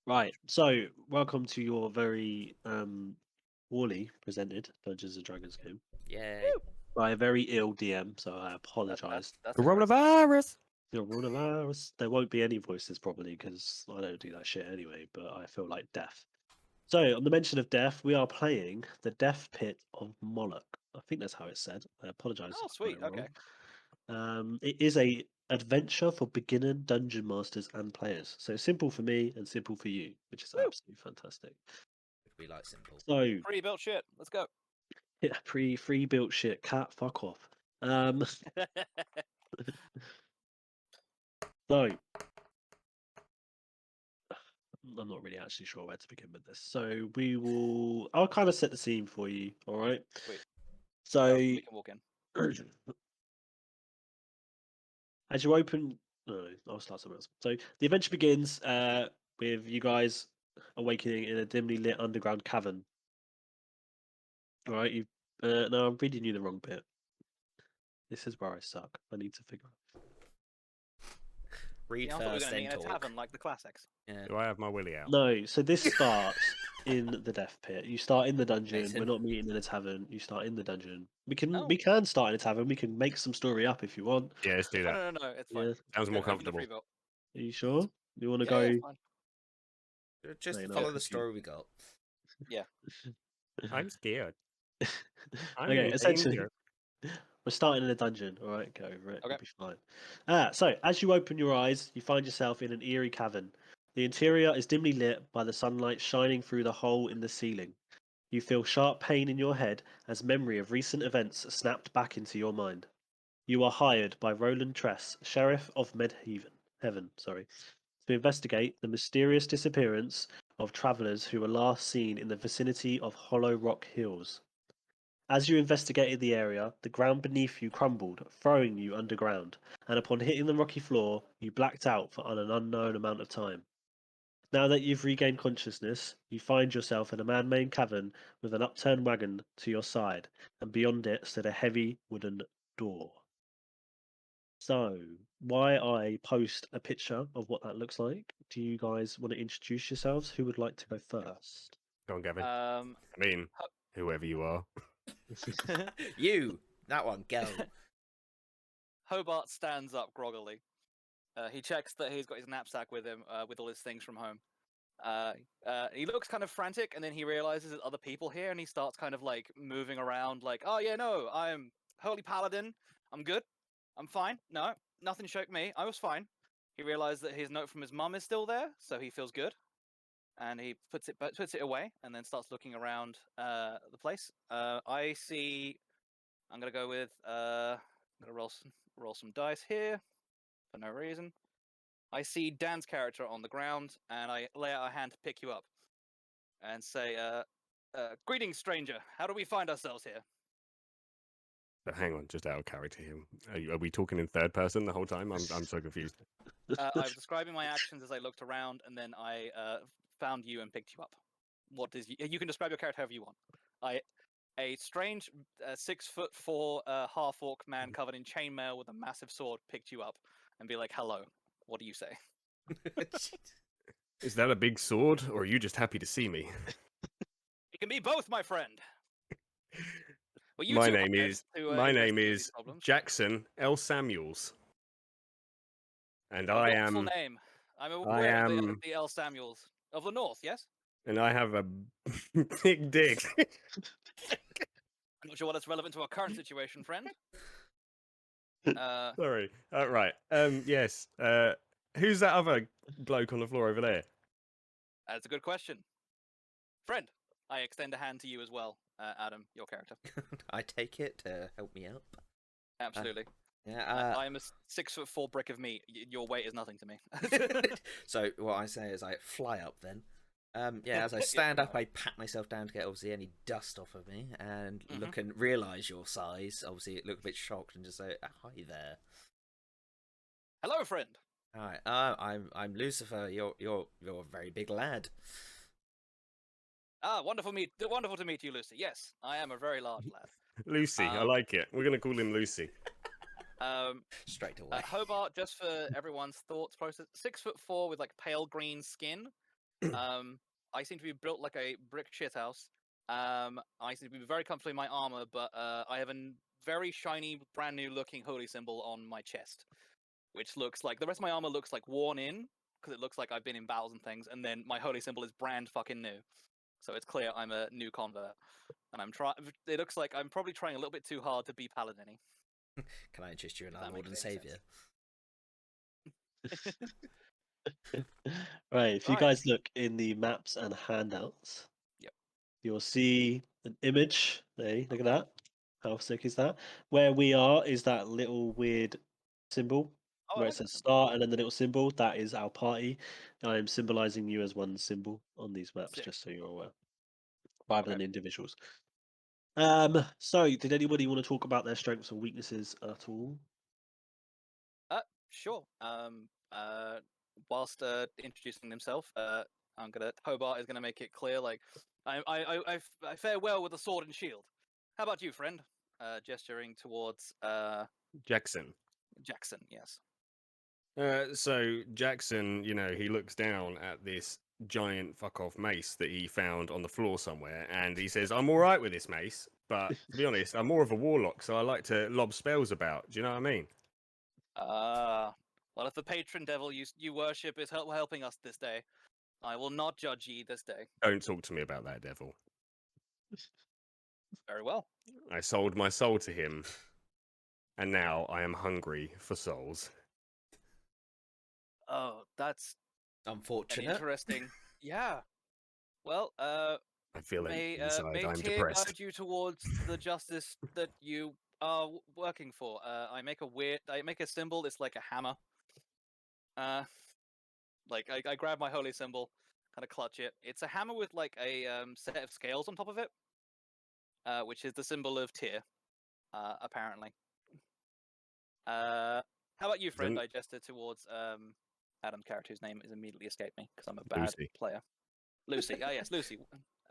Right. So, welcome to your very poorly presented Dungeons and Dragons game Yay. by a very ill DM. So I apologise. That's Coronavirus. Coronavirus. There won't be any voices probably because I don't do that shit anyway. But I feel like death. So, on the mention of death, we are playing the Death Pit of Moloch. I think that's how it's said. I apologise. Oh, if I got sweet. it wrong. Okay. It is a adventure for beginner dungeon masters and players. So simple for me and simple for you, which is Woo. absolutely fantastic. We like simple. So Pre-built shit. Let's go. yeah, free built shit. Cat, fuck off. So I'm not really actually sure where to begin with this. So I'll kind of set the scene for you. All right. Sweet. So We can walk in. as you open, no, I'll start somewhere else. So the adventure begins with you guys awakening in a dimly lit underground cavern. All right, you. No, I'm reading you the wrong bit. This is where I suck. I need to figure out. Read I thought we were first, going to meet then in a talk. tavern like the classics. Yeah. Do I have my willy out? No, so this starts in the Death Pit. You start in the dungeon. Amazing. We're not meeting in a tavern. You start in the dungeon. We Oh. can start in a tavern. We can make some story up if you want. Yeah, let's do that. No. It's fine. Yeah. Sounds more Go, even the comfortable. pre-built. Are you sure? You want to Yeah, go? it's fine. Just No, no, follow the confused. story we got. I'm scared. I'm Okay, in essentially, danger. we're starting in a dungeon. All right, get over it. Okay. You'll be fine. So as you open your eyes, you find yourself in an eerie cavern. The interior is dimly lit by the sunlight shining through the hole in the ceiling. You feel sharp pain in your head as memory of recent events snapped back into your mind. You are hired by Roland Tress, Sheriff of Heaven, to investigate the mysterious disappearance of travelers who were last seen in the vicinity of Hollow Rock Hills. As you investigated the area, the ground beneath you crumbled, throwing you underground, and upon hitting the rocky floor, you blacked out for an unknown amount of time. Now that you've regained consciousness, you find yourself in a man-made cavern with an upturned wagon to your side, and beyond it stood a heavy wooden door. So, why I post a picture of what that looks like, do you guys want to introduce yourselves? Who would like to go first? Go on, Gavin. Uh, I mean, whoever you are. You, that one, go. Hobart stands up groggily. He checks that he's got his knapsack with him, with all his things from home. He looks kind of frantic, and then he realizes there's other people here, and he starts kind of like moving around, like, "Oh yeah, no, I'm Holy Paladin. I'm good. I'm fine. No, nothing shook me. I was fine." He realized that his note from his mum is still there, so he feels good, and he puts it away, and then starts looking around the place. I see. I'm gonna go with. I'm gonna roll some dice here for no reason. I see Dan's character on the ground, and I lay out a hand to pick you up, and say, "Greetings, stranger. How do we find ourselves here?" But hang on, just out of character here. Are we talking in third person the whole time? I'm so confused. I was describing my actions as I looked around, and then I found you and picked you up. What is you can describe your character however you want. A strange 6'4" half-orc man covered in chainmail with a massive sword picked you up and be like, "Hello, what do you say?" Is that a big sword, or are you just happy to see me? It can be both, my friend. Well, you My two name hired is to, my name investigate is these problems. Jackson L. Samuels, and A I wonderful am name. I'm aware of am the L. Samuels of the North. Yes. and I have a big dick. I'm not sure why that's relevant to our current situation, friend. Sorry. Right. Yes. Who's that other bloke on the floor over there? That's a good question. Friend, I extend a hand to you as well, Adam, your character. I take it to help me up. Absolutely. Yeah. I am a 6'4" brick of meat. Your weight is nothing to me. So what I say is I fly up then. Yeah, as I stand up, I pat myself down to get obviously any dust off of me, and look and realise your size. Obviously, it looked a bit shocked, and just say, "Hi there." Hello, friend. Hi, I'm Lucifer. You're a very big lad. Ah, wonderful to meet you, Lucy. Yes, I am a very large lad. Lucy. I like it. We're gonna call him Lucy. Straight away. Hobart, just for everyone's thoughts process, 6'4" with like pale green skin. I seem to be built like a brick shithouse. I seem to be very comfortable in my armor, but I have a very shiny, brand new looking holy symbol on my chest, which looks like the rest of my armor looks like worn in because it looks like I've been in battles and things, and then my holy symbol is brand fucking new. So it's clear I'm a new convert, and I'm trying. It looks like I'm probably trying a little bit too hard to be paladin-y. Can I interest you in If our that Lord and makes any Savior? Right, if you Right. guys look in the maps and handouts, Yep. you'll see an image. There, look at that. How sick is that? Where we are is that little weird symbol Oh, I where it like that says symbol. start and then the little symbol. That is our party. I am symbolizing you as one symbol on these maps, Sick. just so you're aware, rather Okay. than individuals. So did anybody want to talk about their strengths and weaknesses at all? Sure. Whilst introducing himself, Hobart is gonna make it clear, like, I fare well with a sword and shield. How about you, friend? Gesturing towards Jackson. Jackson. Yes. So Jackson, he looks down at this giant fuck off mace that he found on the floor somewhere, and he says, "I'm all right with this mace, but to be honest, I'm more of a warlock, so I like to lob spells about. Do you know what I mean?" Well, if the patron devil you worship is helping us this day, I will not judge ye this day. Don't talk to me about that devil. Very well. I sold my soul to him, and now I am hungry for souls. Oh, that's an Unfortunate. interesting. Yeah. Well, I feel may inside I'm Tyr depressed. guide you towards the justice that you are working for. I make a symbol. It's like a hammer. Like I grab my holy symbol, kind of clutch it. It's a hammer with like a set of scales on top of it, which is the symbol of Tyr, apparently. How about you, friend? Isn't I gestured towards Adam's character, whose name has immediately escaped me because I'm a bad Lucy. player. Lucy. Oh yes, Lucy.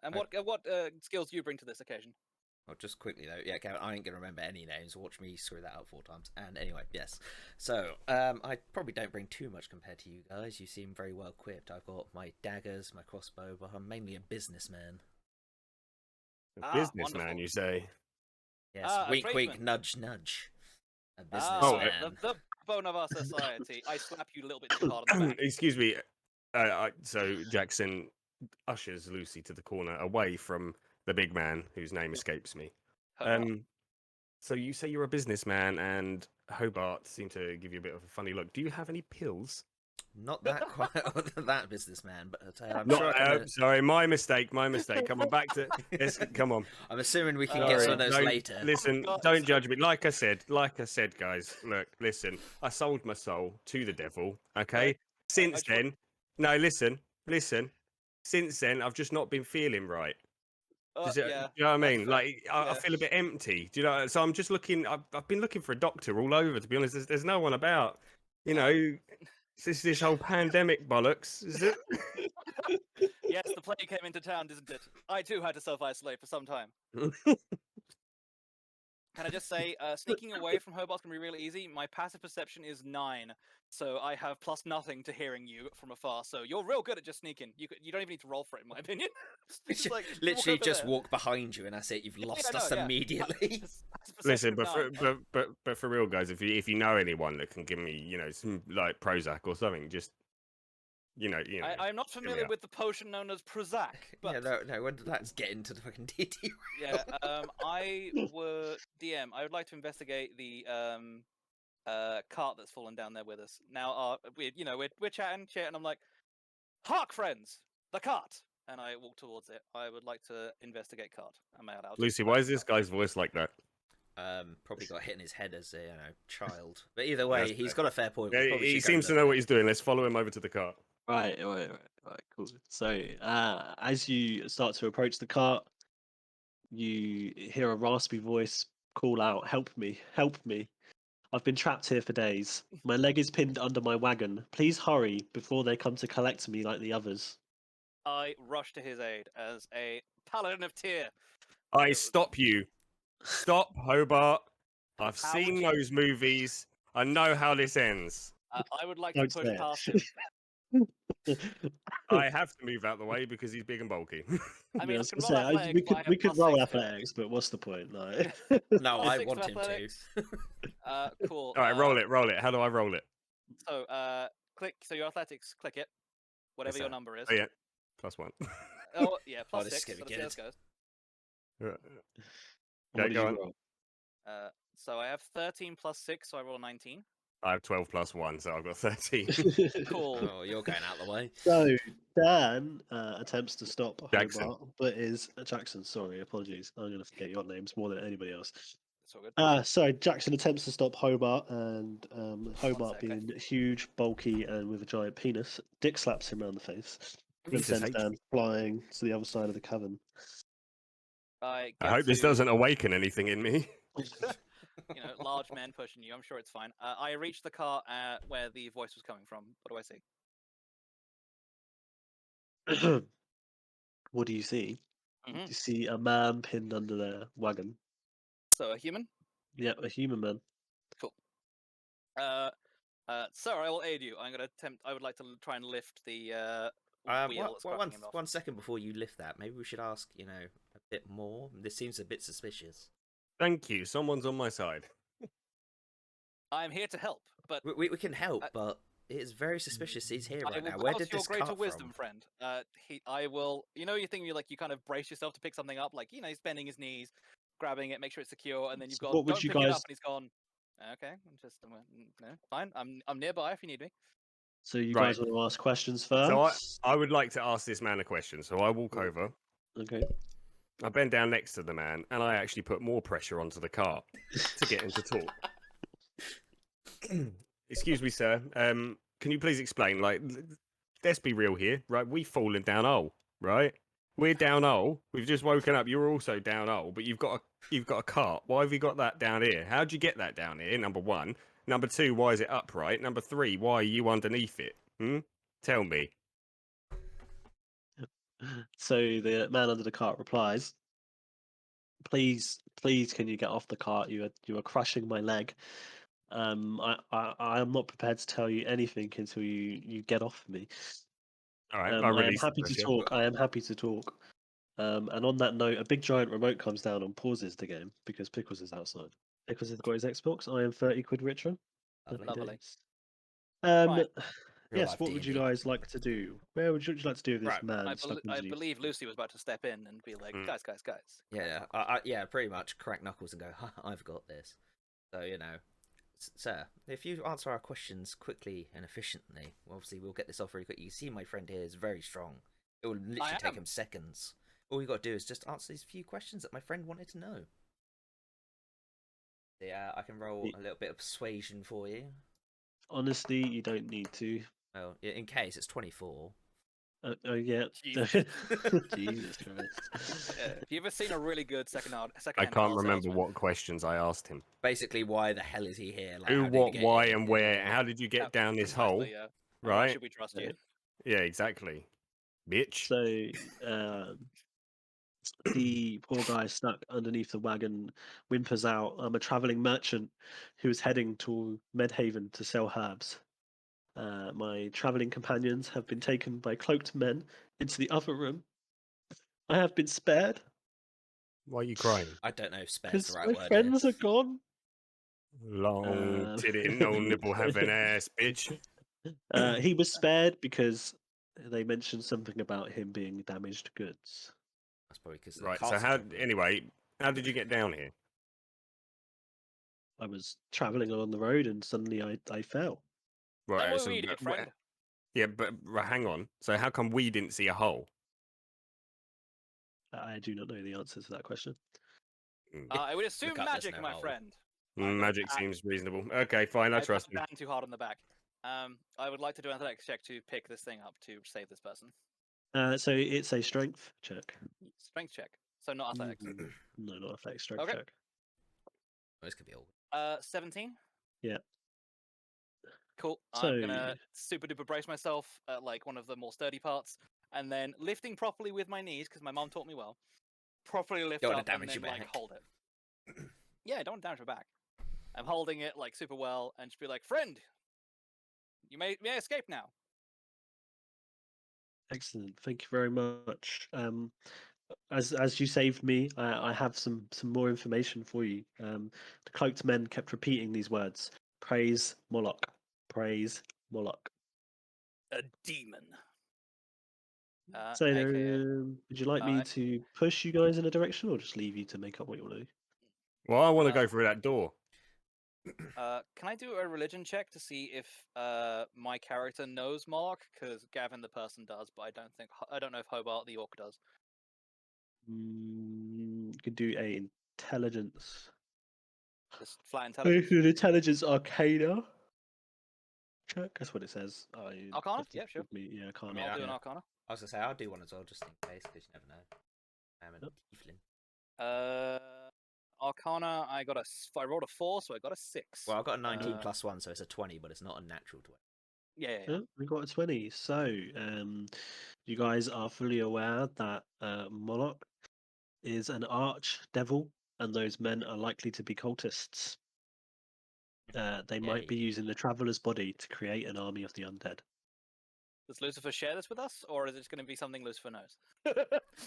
And Right. what skills do you bring to this occasion? Well, just quickly though, yeah, Gavin, I ain't gonna remember any names. Watch me screw that up 4 times. And anyway, yes. So, I probably don't bring too much compared to you guys. You seem very well equipped. I've got my daggers, my crossbow, but I'm mainly a businessman. A businessman, Wonderful. you say? Yes, A wink, wink, tradesman. nudge, nudge. A Oh, businessman. The bone of our society. I slap you a little bit too hard on the back. Excuse me. So Jackson ushers Lucy to the corner, away from the big man whose name escapes me. Hobart. So you say you're a businessman, and Hobart seemed to give you a bit of a funny look. Do you have any pills? Not that quite that businessman, but I'm Not. sure I can. Sorry, my mistake. My mistake. Come on, back to. Yes, come on. I'm assuming we can get some of those Don't- later. Listen, God, don't so- judge me. Like I said, guys. Look, listen. I sold my soul to the devil. Okay. Right. Since then, no, listen. Since then, I've just not been feeling right. Yeah. Do you know what I that's mean? fair. Like, I Yeah. feel a bit empty. Do you know? So I'm just looking. I've been looking for a doctor all over. To be honest, there's no one about. You know, this whole pandemic bollocks. Is it? Yes, the plague came into town, didn't it? I too had to self-isolate for some time. Can I just say, sneaking away from Hobart's can be really easy. My passive perception is 9, so I have plus nothing to hearing you from afar. So you're real good at just sneaking. You don't even need to roll for it, in my opinion. It's like, Literally walk over just there. walk behind you, and that's it. You've lost us yeah. immediately. Passive Listen, perception of 9. but for real, guys, if you know anyone that can give me, some like Prozac or something, just I'm not familiar out. with the potion known as Prozac, but Yeah, no. When did that get into the fucking DD? yeah, I would like to investigate the cart that's fallen down there with us. Now, we're chatting, and I'm like, "Hark, friends, the cart!" And I walk towards it. I would like to investigate cart. Am I allowed to? Lucy, why is this guy's voice like that? Probably got hit in his head as a child. But either way, That's he's fair. got a fair point. Yeah, he seems to know what he's doing. Let's follow him over to the cart. Right, cool. So, as you start to approach the cart, you hear a raspy voice call out, "Help me! Help me! I've been trapped here for days. My leg is pinned under my wagon. Please hurry before they come to collect me like the others." I rush to his aid as a paladin of Tyr. I stop you. Stop, Hobart. I've How seen would you- those movies. I know how this ends. I would like Don't to push say it. past him. I have to move out the way because he's big and bulky. I mean, I I was can gonna roll say, athletics, but I have we could plus roll 6 to it. athletics, but what's the point? Like, No, Plus I 6 want to him to. athletics. Cool. All right, roll it. How do I roll it? So, click. So your athletics, click it. Whatever Yes, your sir. number is. Oh yeah, +1. Oh yeah, plus this is 6. gonna So be let's see how this goes. what did go you on. roll? So I have 13 plus 6, so I roll 19. I have 12 +1, so I've got 13. Cool. Oh, you're going out the way. So Dan attempts to stop Jackson. Hobart, but is Jackson. Sorry, apologies. I'm going to forget your names more than anybody else. It's all good. So Jackson attempts to stop Hobart, and Hobart, sec, being huge, bulky, and with a giant penis, dick slaps him around the face and Jesus sends H. Dan flying to the other side of the cavern. I I hope this to, doesn't awaken anything in me. large men pushing you. I'm sure it's fine. I reached the car where the voice was coming from. What do I see? What do you see? Mhm. You see a man pinned under their wagon. So a human. Yeah, a human man. Cool. Sir, I will aid you. I'm gonna attempt. I would like to try and lift the wheel that's crushing him off. 1 second before you lift that, maybe we should ask, a bit more. This seems a bit suspicious. Thank you. Someone's on my side. I'm here to help, but We can help, but it is very suspicious he's here I right will now. Where pass did your this greater come wisdom, from? friend. I will. You think you kind of brace yourself to pick something up, like he's bending his knees, grabbing it, make sure it's secure, and then you've So gone, what would don't you pick it guys- up, and he's gone. Okay, no, fine. I'm nearby if you need me. So you Right. guys want to ask questions So first? I would like to ask this man a question. So I walk Yeah. over, Okay. I bend down next to the man, and I actually put more pressure onto the cart to get him to talk. Excuse me, sir. Can you please explain? Like, let's be real here, right? We've fallen down hole, right? We're down hole. We've just woken up. You're also down hole, but you've got a cart. Why have you got that down here? How'd you get that down here? Number one. Number two, why is it upright? Number three, why are you underneath it? Tell me. So the man under the cart replies, please, can you get off the cart? You are crushing my leg. I am not prepared to tell you anything until you get off me. All right, I I am release the happy to pressure. talk. I am happy to talk. And on that note, a big giant remote comes down and pauses the game because Pickles is outside. Pickles has got his Xbox. I am 30 quid richer. Lovely. Happy Lovely. days. Right. Real Yes. life What would you D&D. guys like to do? Where would you like to do with this Right. man I stuck underneath? believe Lucy was about to step in and be like, guys. Yeah, yeah, pretty much crack knuckles and go, ha, I've got this. So, sir, if you answer our questions quickly and efficiently, obviously we'll get this off very quick. You see my friend here is very strong. It will literally take him seconds. All you got to do is just answer these few questions that my friend wanted to know. Yeah, I can roll a little bit of persuasion for you. Honestly, you don't need to. Well, in case it's 24. Oh yeah. Jesus. Jesus Christ. Have you ever seen a really good second I can't remember what questions I asked him. Basically, why the hell is he here? Like, Who, how did he what, get why, in? and where? How did you get down this hole? Yeah. Right? Why should we trust you? Yeah, exactly. Bitch. So, the poor guy stuck underneath the wagon whimpers out, I'm a travelling merchant who is heading to Medhaven to sell herbs. My travelling companions have been taken by cloaked men into the other room. I have been spared Why are you crying? I don't know if spare's because the right my word friends here. are gone. Long titty, no nipple having ass, bitch. He was spared because they mentioned something about him being damaged goods. That's probably because Right, so how did you get down here? I was travelling along the road and suddenly I fell. Right, What we did, friend. yeah, but hang on. So how come we didn't see a hole? I do not know the answer to that question. I would assume Look up, there's magic, no my hole. friend. Magic seems reasonable. Okay, fine, I trust you. Dan too hard on the back. I would like to do an athletics check to pick this thing up to save this person. So it's a strength check. Strength check. So not athletics. No, not athletics. Strength Okay. check. This could be all. 17. Yeah. Cool. So- I'm gonna super duper brace myself at like one of the more sturdy parts, and then lifting properly with my knees because my mom taught me well. Properly lift Don't up wanna and damage then your like back. hold it. Yeah, don't damage my back. I'm holding it like super well, and just be like, "Friend, you may escape now." Excellent. Thank you very much. As you saved me, I have some more information for you. The cloaked men kept repeating these words: "Praise Moloch, praise Moloch." A demon. So, AKA. would you like me to push you guys in a direction, or just leave you to make up what you want to do? Well, I want to go through that door. Can I do a religion check to see if my character knows Moloch? Because Gavin the person does, but I don't know if Hobart the orc does. You could do a intelligence. Just flat An intelligence. intelligence arcana check. That's what it says. Arcana? Yeah, sure. Yeah, arcana. I'll do an yeah. arcana. I was gonna say I'll do one as well, just in case, because you never know. I'm a Yep. tiefling. Arcana. I rolled a 4, so I got a 6. Well, I've got a 19 plus 1, so it's a 20, but it's not a natural 20. Yeah. We got a 20. So, you guys are fully aware that Moloch is an arch devil, and those men are likely to be cultists. They might be using the traveler's body to create an army of the undead. Does Lucifer share this with us, or is it just going to be something Lucifer knows?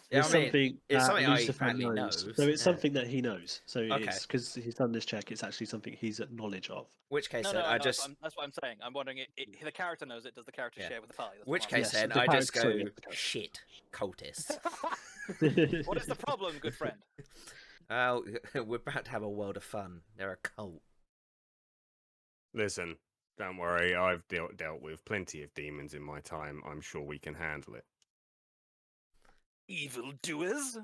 It's something it's that something Lucifer apparently knows. knows. So it's yeah. something that he knows. So Okay. it's because he's done this check. It's actually something he's at knowledge of. Which case, No, then I no, just. that's what I'm saying. I'm wondering if the character knows it. Does the character share with the party? That's Which what I'm case, Yes, then the I just character- go sorry, the character. shit cultists. asking. What is the problem, good friend? Oh, we're about to have a world of fun. They're a cult. Listen, don't worry. I've dealt with plenty of demons in my time. I'm sure we can handle it. Evil doers.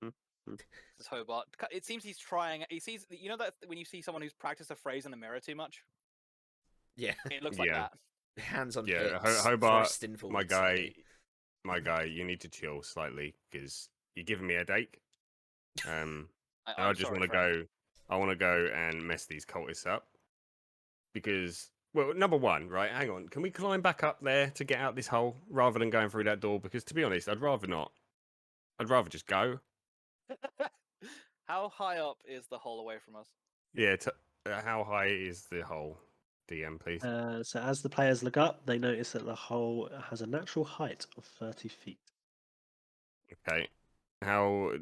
Hmm. This is Hobart. It seems he's trying. He sees. You know that when you see someone who's practiced a phrase in the mirror too much, Yeah. it looks like Yeah. that. Hands on Yeah, hips. Hobart, thrusting my forward guy, slightly. my guy. You need to chill slightly because you're giving me a headache. And I I'm just sorry, want to friend. go. I want to go and mess these cultists up because, well, number one, right? Hang on. Can we climb back up there to get out this hole rather than going through that door? Because to be honest, I'd rather not. I'd rather just go. How high up is the hole away from us? Yeah. How high is the hole, DM, please? So as the players look up, they notice that the hole has a natural height of 30 feet. Okay. How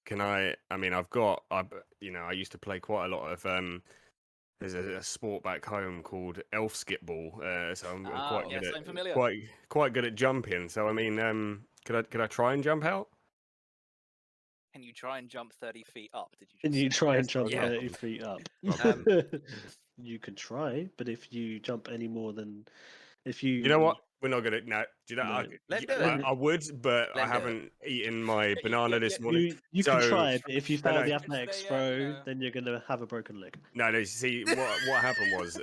can I? I mean, I used to play quite a lot of There's a sport back home called elf skip ball, so I'm quite yes, good I'm at familiar. quite good at jumping. So I mean, could I try and jump out? Can you try and jump 30 feet up? Did you? And Just you say? try and Yes, jump yeah. 30 feet up. You can try, but if you jump any more than You know what? We're not gonna. No, do you know? No. Let do I, it. I would, but I Let do it. haven't eaten my banana this yeah. morning. You can So- try, but if you No, fail no. the It's athletics the, throw, you know- then you're going to have a broken leg. No. See, what happened was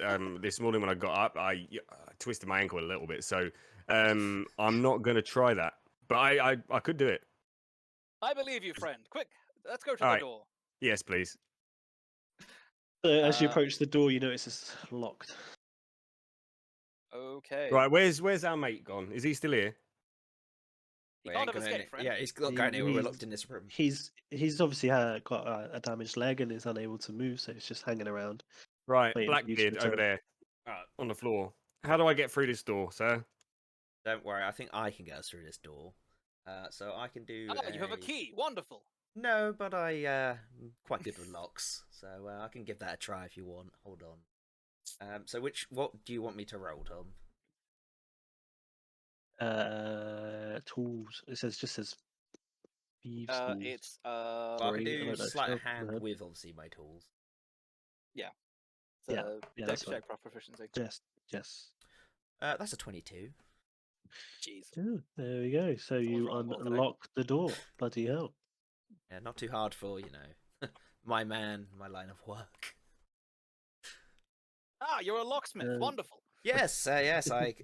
this morning when I got up, I twisted my ankle a little bit. So I'm not gonna try that, but I could do it. I believe you, friend. Quick, let's go to All the right. door. Yes, please. So as you Uh, approach the door, you notice it's locked. Okay. Right. Where's our mate gone? Is he still here? He We can't ain't have gonna- escaped, friend. Yeah, he's not going anywhere. We're locked in this room. He's obviously got a damaged leg and is unable to move, so it's just hanging around. Right, waiting for you to Blackbeard over return. there on the floor. How do I get through this door, sir? Don't worry, I think I can get us through this door. So I can do. Oh, you have a key. Wonderful. No, but I'm quite good with locks, so I can give that a try if you want. Hold on. So what do you want me to roll, Tom? Tools. It just says thieves. tools. It's Well, I Sorry, can I do don't know, sleight of off the hand head. with obviously my tools. Yeah, Dex that's check for proficiency. Yes. That's a 22. Jeez. Yeah, there we go. So you rolling well today. unlock the door. Bloody hell. Yeah, not too hard for my line of work. Ah, you're a locksmith. Wonderful. Yes, yes, I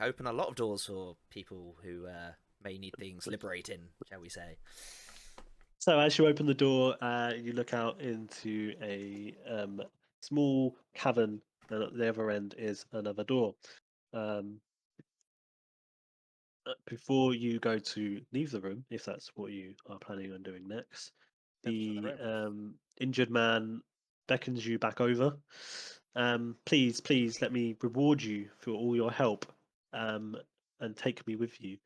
open a lot of doors for people who may need things liberating, shall we say. So as you open the door, you look out into a small cavern, and at the other end is another door. Before you go to leave the room, if that's what you are planning on doing next, the injured man beckons you back over. Please let me reward you for all your help, and take me with you.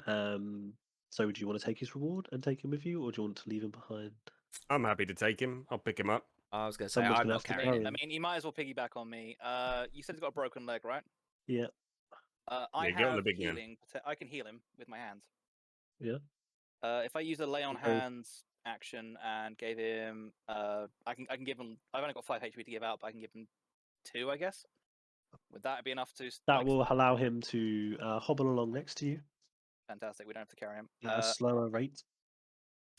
So would you want to take his reward and take him with you, or do you want to leave him behind? I'm happy to take him. I'll pick him up. I was going to say, Someone's I'm gonna not have to carrying carry him. I him. mean, you might as well piggyback on me. You said he's got a broken leg, right? Yeah. I Yeah, get on the have big man. healing. I can heal him with my hands. Yeah. If I use a lay on Okay. hands action and gave him, I can give him. I've only got 5 HP to give out, but I can give him 2, I guess. Would that be enough to? That like, will allow him to hobble along next to you Fantastic. We don't have to carry him. at a slower rate.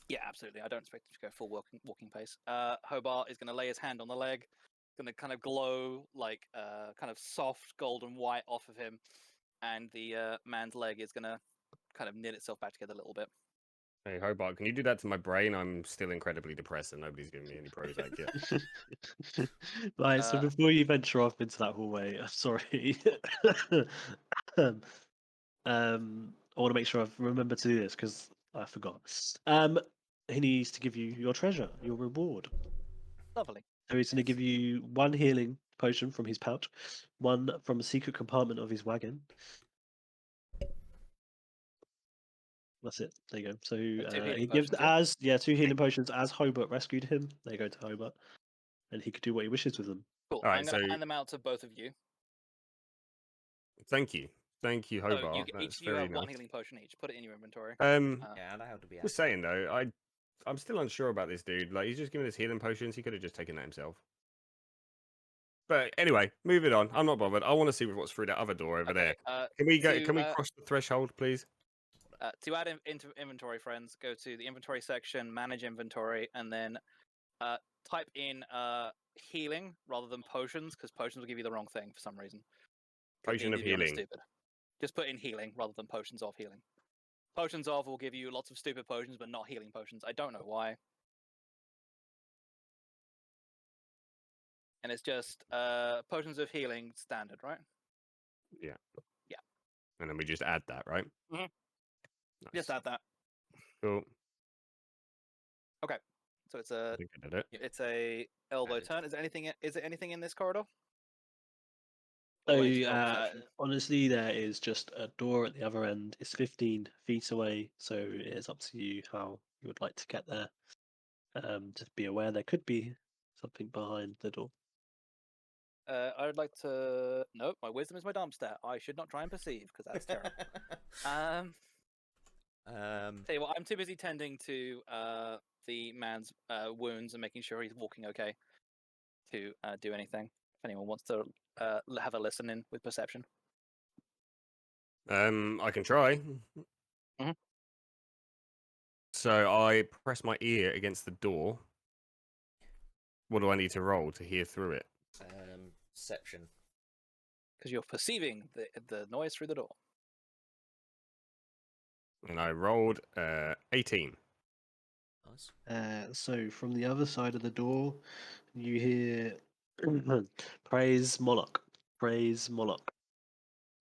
Yeah, absolutely. I don't expect him to go full walking pace. Hobart is going to lay his hand on the leg, going to kind of glow like kind of soft golden white off of him, and the man's leg is going to kind of knit itself back together a little bit. Hey, Hobart, can you do that to my brain? I'm still incredibly depressed and nobody's giving me any Prozac yet. Right, so Uh, before you venture off into that hallway, sorry. I want to make sure I've remembered to do this because I forgot. He needs to give you your treasure, your reward. Lovely. So he's going to give you 1 healing potion from his pouch, 1 from a secret compartment of his wagon. That's it. There you go. So 2 healing he gives potions, yeah? 2 healing potions as Hobart rescued him. They go to Hobart, and he could do what he wishes with them. Cool. All right, I'm going to so- hand them out to both of you. Thank you, So Hobart. each That's of you very have 1 nice. healing potion each. Put it in your inventory. Yeah, that had to be Just saying though, I'm still unsure about this dude. Like, he's just giving us healing potions. He could have just taken that himself. But anyway, moving on. I'm not bothered. I want to see what's through that other door over there. Can we go? to, Can we cross the threshold, please? To add into inventory, friends, go to the inventory section, manage inventory, and then type in healing rather than potions, because potions will give you the wrong thing for some reason. Potion of They'd be honest healing. Stupid. Just put in healing rather than potions of healing. Potions of will give you lots of stupid potions, but not healing potions. I don't know why. And it's just potions of healing standard, right? Yeah. Yeah. And then we just add that, right? Mhm. Nice. Just add that. Cool. So it's I a think I did it. it's a elbow Added. turn. Is there anything in this corridor? So Or do I need to roll perception? honestly, there is just a door at the other end. It's 15 feet away, so it is up to you how you would like to get there. Just be aware there could be something behind the door. I would like to. Nope, my wisdom is my dump stat. I should not try and perceive because that's terrible. Tell you what, I'm too busy tending to the man's wounds and making sure he's walking okay to do anything. If anyone wants to have a listen in with perception. I can try. Mhm. So I press my ear against the door. What do I need to roll to hear through it? Perception. Because you're perceiving the noise through the door. And I rolled 18. Nice. So from the other side of the door, you hear praise Moloch, praise Moloch.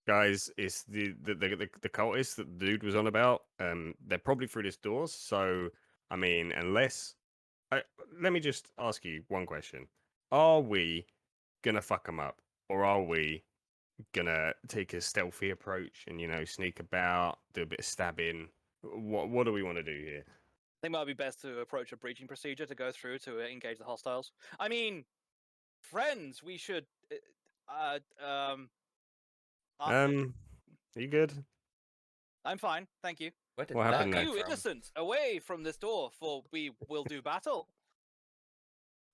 Guys, it's the cultists that the dude was on about. They're probably through this door. So I mean, unless let me just ask you one question: are we gonna fuck them up, or are we gonna take a stealthy approach and sneak about, do a bit of stabbing? What do we want to do here? I think it might be best to approach a breaching procedure to go through to engage the hostiles. I mean, friends, we should. Are you good? I'm fine, thank you. Where did What that happened come there? You from? innocent, away from this door, for we will do battle.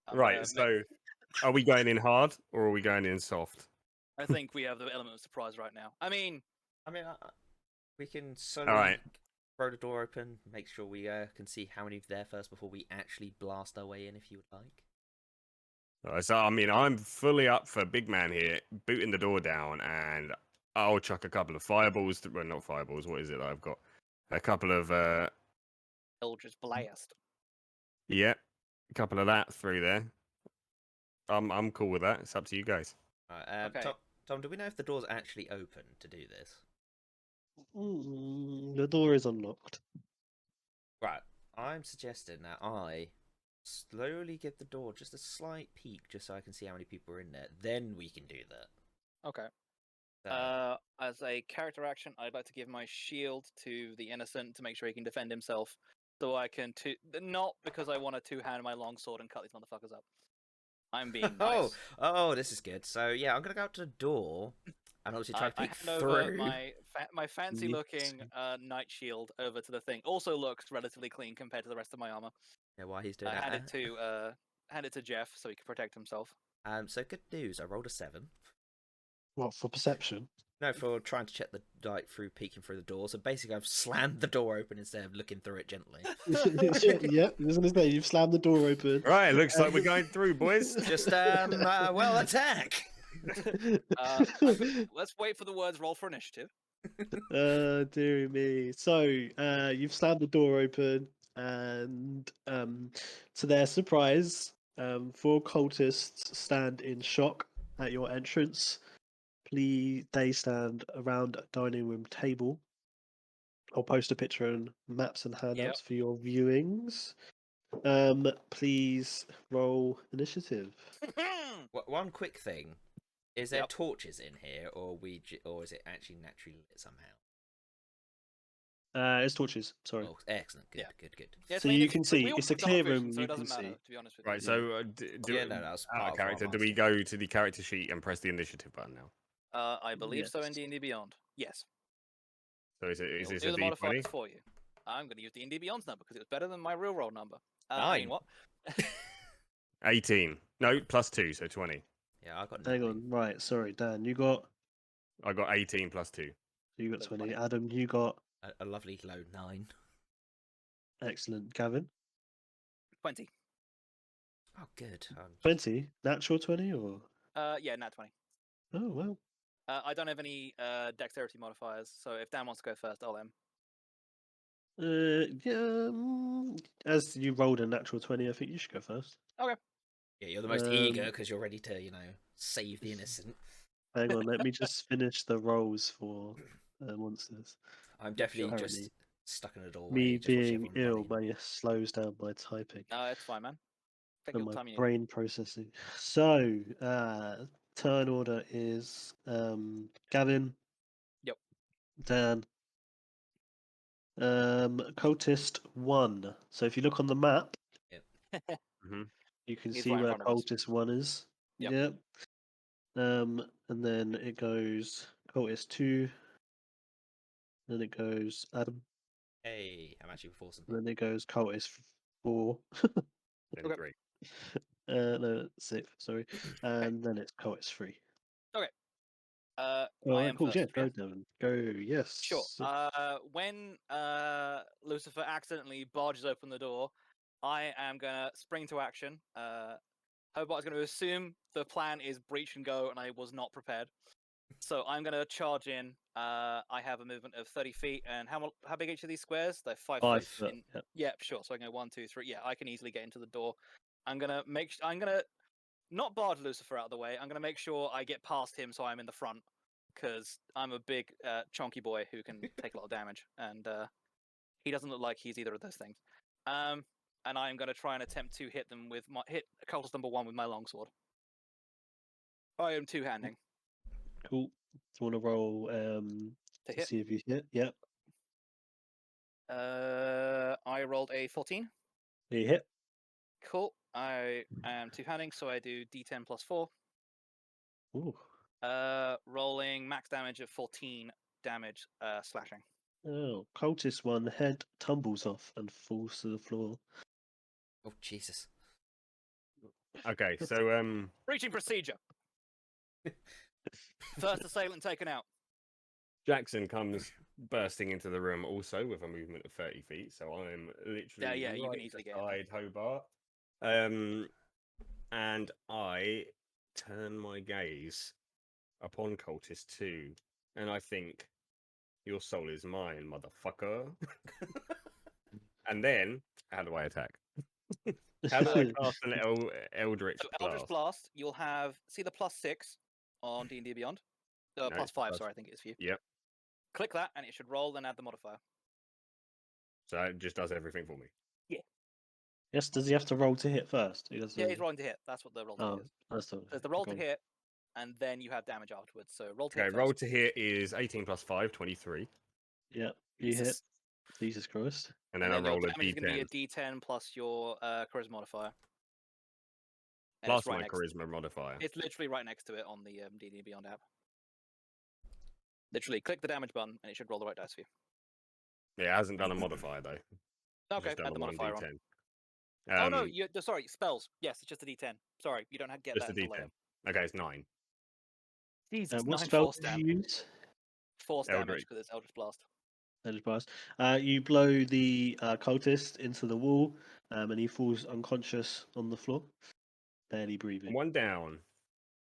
I'm Right. gonna So, are we going in hard or are we going in soft? I think we have the element of surprise right now. I mean, We can slowly right. throw the door open, make sure we can see how many's there first before we actually blast our way in, if you would like. So, I mean, I'm fully up for big man here, booting the door down, and I'll chuck a couple of fireballs. Well, not fireballs. What is it that I've got? A couple of Eldritch Blast. yeah, a couple of that through there. I'm cool with that. It's up to you guys. Right, Okay. Tom, do we know if the door's actually open to do this? The door is unlocked. Right, I'm suggesting that I slowly give the door just a slight peek, just so I can see how many people are in there. Then we can do that. Okay. As a character action, I'd like to give my shield to the innocent to make sure he can defend himself. So I can not because I want to two-hand my longsword and cut these motherfuckers up. I'm being nice. Oh, this is good. So yeah, I'm gonna go out to the door and obviously try to I peek hand over through. my fancy-looking knight shield over to the thing. Also looks relatively clean compared to the rest of my armor. Yeah, while he's doing Hand that. it to Jeff so he can protect himself. So good news. I rolled a 7. What, for perception? No, for trying to check the through peeking through the door. So basically, I've slammed the door open instead of looking through it gently. Yeah, I was gonna say you've slammed the door open. Right, it looks like we're going through, boys. Just well, attack. Let's wait for the words roll for initiative. Dear me. So, you've slammed the door open, and to their surprise, 4 cultists stand in shock at your entrance. Please, they stand around a dining room table. I'll post a picture and maps and handouts for your viewings. Please roll initiative. One quick thing: is there torches in here, or or is it actually naturally lit somehow? It's torches. Sorry. Oh, excellent. Good, Yeah. good. Yeah, So I mean, you can see, we all it's a have dark clear vision, room, so you it doesn't can matter. see. To be honest with you. Right, so Yeah, no, that was out part of of character. what Do I'm we go to the character sheet and press the initiative button now? I believe so in Yes. D&D Beyond. Yes. So is It'll this do a the modifiers D20? for you. I'm going to use D&D Beyond's number because it was better than my real roll number. Nine. I mean, what? 18. No, plus 2, so 20. Yeah, I got 9. Hang on, right, sorry, Dan, you got I got 18 plus 2. 20. Adam, you got A lovely low 9. excellent. Gavin, 20. Oh, good. 20, natural 20, or Yeah, nat 20. oh well. I don't have any dexterity modifiers, so if Dan wants to go first, I'll let him. Yeah, as you rolled a natural 20, I think you should go first. Okay. Yeah, you're the most eager because you're ready to, save the innocent. Hang on, let me just finish the rolls for monsters. I'm definitely Apparently. just stuck in a doorway. Me just watching being everyone ill, running. but slows down my typing No, it's fine, man. Take and your my time you need. brain processing. So, turn order is Gavin. Yep. Dan. Cultist 1. So if you look on the map, Mm-hmm. you can He's see right in where front of us. Cultist 1 is. Yep. Yep. And then it goes Cultist 2. Then it goes Adam. Hey, I'm actually before some. And then it goes Cultist 4. Then Okay. 3. No, 6, sorry. And then it's Cultist 3. I am Cool. first. Yeah, Yeah? go, Devin. Go, yes. Sure. When Lucifer accidentally barges open the door, I am gonna spring to action. Hobart's gonna assume the plan is breach and go, and I was not prepared. So I'm gonna charge in. I have a movement of 30 feet, and how big each of these squares? They're 5 5 foot. foot. Yep. Yeah, sure. So I can go 1, 2, 3. Yeah, I can easily get into the door. I'm gonna not barge Lucifer out of the way. I'm gonna make sure I get past him, so I'm in the front, because I'm a big chonky boy who can take a lot of damage, and he doesn't look like he's either of those things. And I'm going to try and attempt to hit cultist number 1 with my longsword. I am two-handing. Cool. Do you want to roll To to hit? see if you hit? Yep. I rolled a 14. You hit. Cool. I am two-handing, so I do D10 plus 4. Ooh. Rolling max damage of 14 damage slashing. Oh, Cultist 1 head tumbles off and falls to the floor. Oh, Jesus. Okay, so Breaching procedure. First assailant taken out. Jackson comes bursting into the room also with a movement of 30 feet, so I'm literally Yeah, you can right easily get in beside Hobart. And I turn my gaze upon Cultist 2, and I think, your soul is mine, motherfucker. And then, how do I attack? How do I cast an Eldritch So Blast? Eldritch Blast, you'll have the +6 on D&D Beyond. No, +5, sorry, I think it is for you. Yep. Click that, and it should roll, then add the modifier. So it just does everything for me. Yes, does he have to roll to hit first? Yeah, he's rolling to hit. That's what the roll to hit is. That's the There's the roll to hit, and then you have damage afterwards. So roll to Okay, hit roll first. to hit is 18 plus 5, 23. Yep, you hit. Jesus. Jesus Christ. And then I your roll a damage is going to be a d10 d10 plus your charisma modifier. And plus it's right my next. charisma modifier. It's literally right next to it on the D&D Beyond app. Literally, click the damage button, and it should roll the right dice for you. Yeah, it hasn't done a modifier though. It's Okay, just done add a the modifier on. 1d10. Oh no, sorry, spells. Yes, it's just a D10. Sorry, you don't get just that a until d10. later. Okay, it's 9. Jesus, What 9 spell force did you damage. use? Force damage Eldritch. because it's Eldritch Blast. Eldritch Blast. You blow the cultist into the wall, and he falls unconscious on the floor, barely breathing. One down.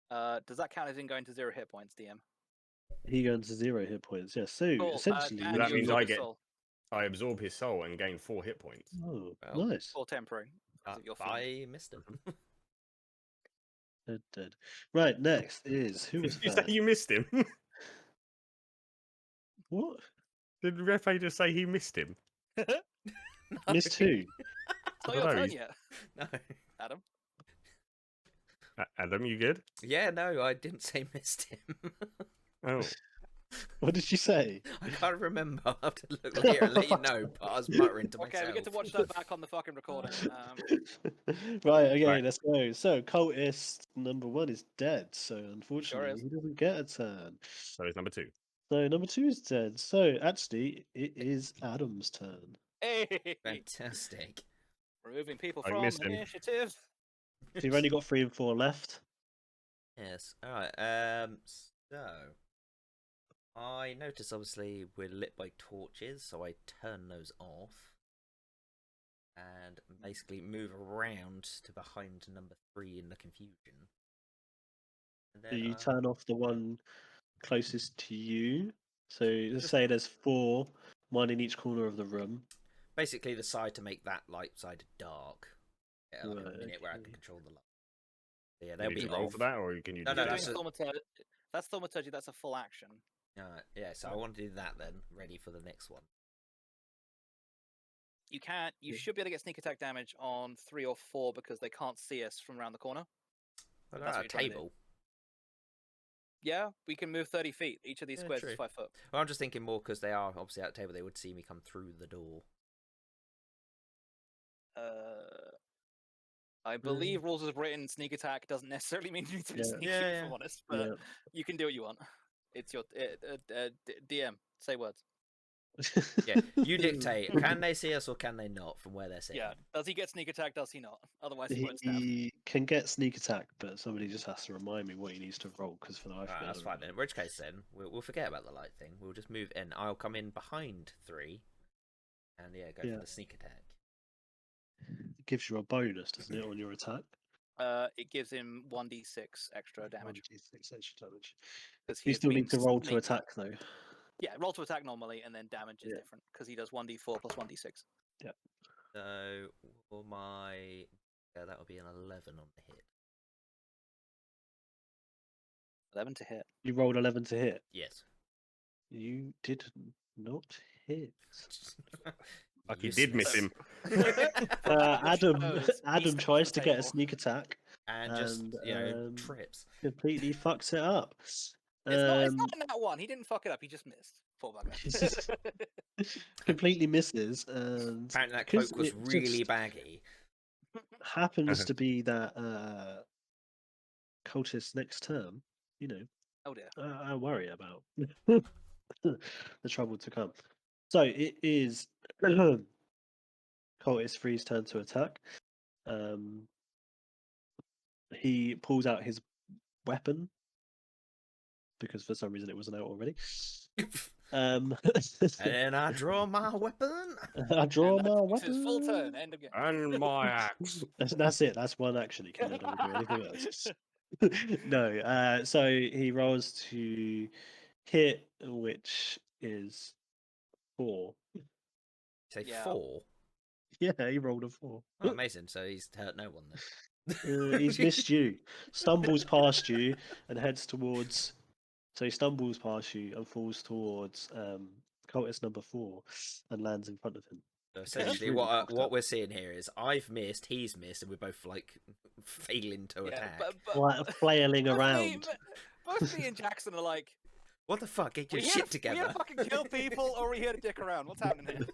Does that count as in going to 0 hit points, DM? He goes to 0 hit points. Yeah, so Cool, essentially, and that you means absorb I his get- soul. I absorb his soul and gain 4 hit points. Oh, Well, nice. Or temporary. Because of your fiend. I missed him. Dead. Right, next is who was Did you say that? you missed him? What? Did Refe just say he missed him? No. Missed who? It's not I your don't know, turn he's- yet, No. Adam. Adam, you good? Yeah, no, I didn't say missed him. Oh. What did you say? I can't remember. I'll have to look later and let you know, but I was muttering to Okay, myself. we get to watch that back on the fucking recording. Right, okay, Right. let's go. So, cultist number 1 is dead, so unfortunately is. he doesn't get a turn. So it's number 2. So, number 2 is dead. So, actually, it is Adam's turn. Hey! Fantastic. Removing people I from missed him. initiative. So, you've only got 3 and 4 left. Yes. All right. So I notice obviously we're lit by torches, so I turn those off and basically move around to behind number 3 in the confusion. And So, then you turn off the one closest to you. So, let's Just- say there's 4, one in each corner of the room. basically the side to make that light side dark. Yeah, like Right, a minute where I can okay. control the light. So yeah, You they'll need be to roll off. for that, or can you No, do no, that? that's That's thaumaturgy. That's a full action. Yeah, so I want to do that then, ready for the next one. You can't. You Yeah. should be able to get sneak attack damage on 3 or 4 because they can't see us from around the corner. But That's a what you're trying to do. table. Yeah, we can move 30 feet. Each of these Yeah, squares true. is 5 foot. Well, I'm just thinking more because they are obviously at the table. They would see me come through the door. I believe rules as written, sneak attack doesn't necessarily mean you need to be Yeah. sneaky, Yeah, if yeah. I'm honest. But Yeah. you can do what you want. It's your DM. Say words. Yeah, you dictate. Can they see us or can they not from where they're sitting? Yeah. Does he get sneak attack? Does he not? Otherwise, he won't stab. He can get sneak attack, but somebody just has to remind me what he needs to roll because for the life Alright, of me, I that's don't fine remember. then. In which case then, we'll forget about the light thing. We'll just move in. I'll come in behind 3 and go Yeah. for the sneak attack. It gives you a bonus, doesn't it, on your attack? It gives him 1d6 extra damage. 1d6 extra damage. 'Cause he You is still being need to roll to sneaky. attack though. Yeah, roll to attack normally, and then damage is Yeah. different because he does 1d4 plus 1d6. So for my that would be an 11 on the hit. 11 to hit. You rolled 11 to hit. Yes. You did not hit. Like you did miss him. Adam shows, Adam he's tries off to the get a table. sneak attack, and just And, trips. completely fucks it up. It's not Um, in that one. He didn't fuck it up. He just missed. Poor bugger. completely misses, and Apparently that because cloak was it really just baggy. happens to be that cultist next term, you know, Oh dear. I worry about the trouble to come. So it is cultist 3's turn to attack. He pulls out his weapon because for some reason it wasn't out already. And then I draw my weapon. I draw And my that's weapon. his full turn. End of game. And my axe. That's it. That's one action he can do. Don't do anything else. No. So he rolls to hit, which is 4. Say Yeah. 4. Yeah, he rolled a 4. Oh, amazing. So he's hurt no one then. He's missed you. Stumbles past you and heads towards. So he stumbles past you and falls towards cultist number 4 and lands in front of him. So essentially, really fucked what up. we're seeing here is I've missed, he's missed, and we're both like failing to attack. Like flailing both around. both me and Jackson are like, What the fuck? Get we your here shit to, we here together. to fucking kill people, or are we here to dick around? What's happening here?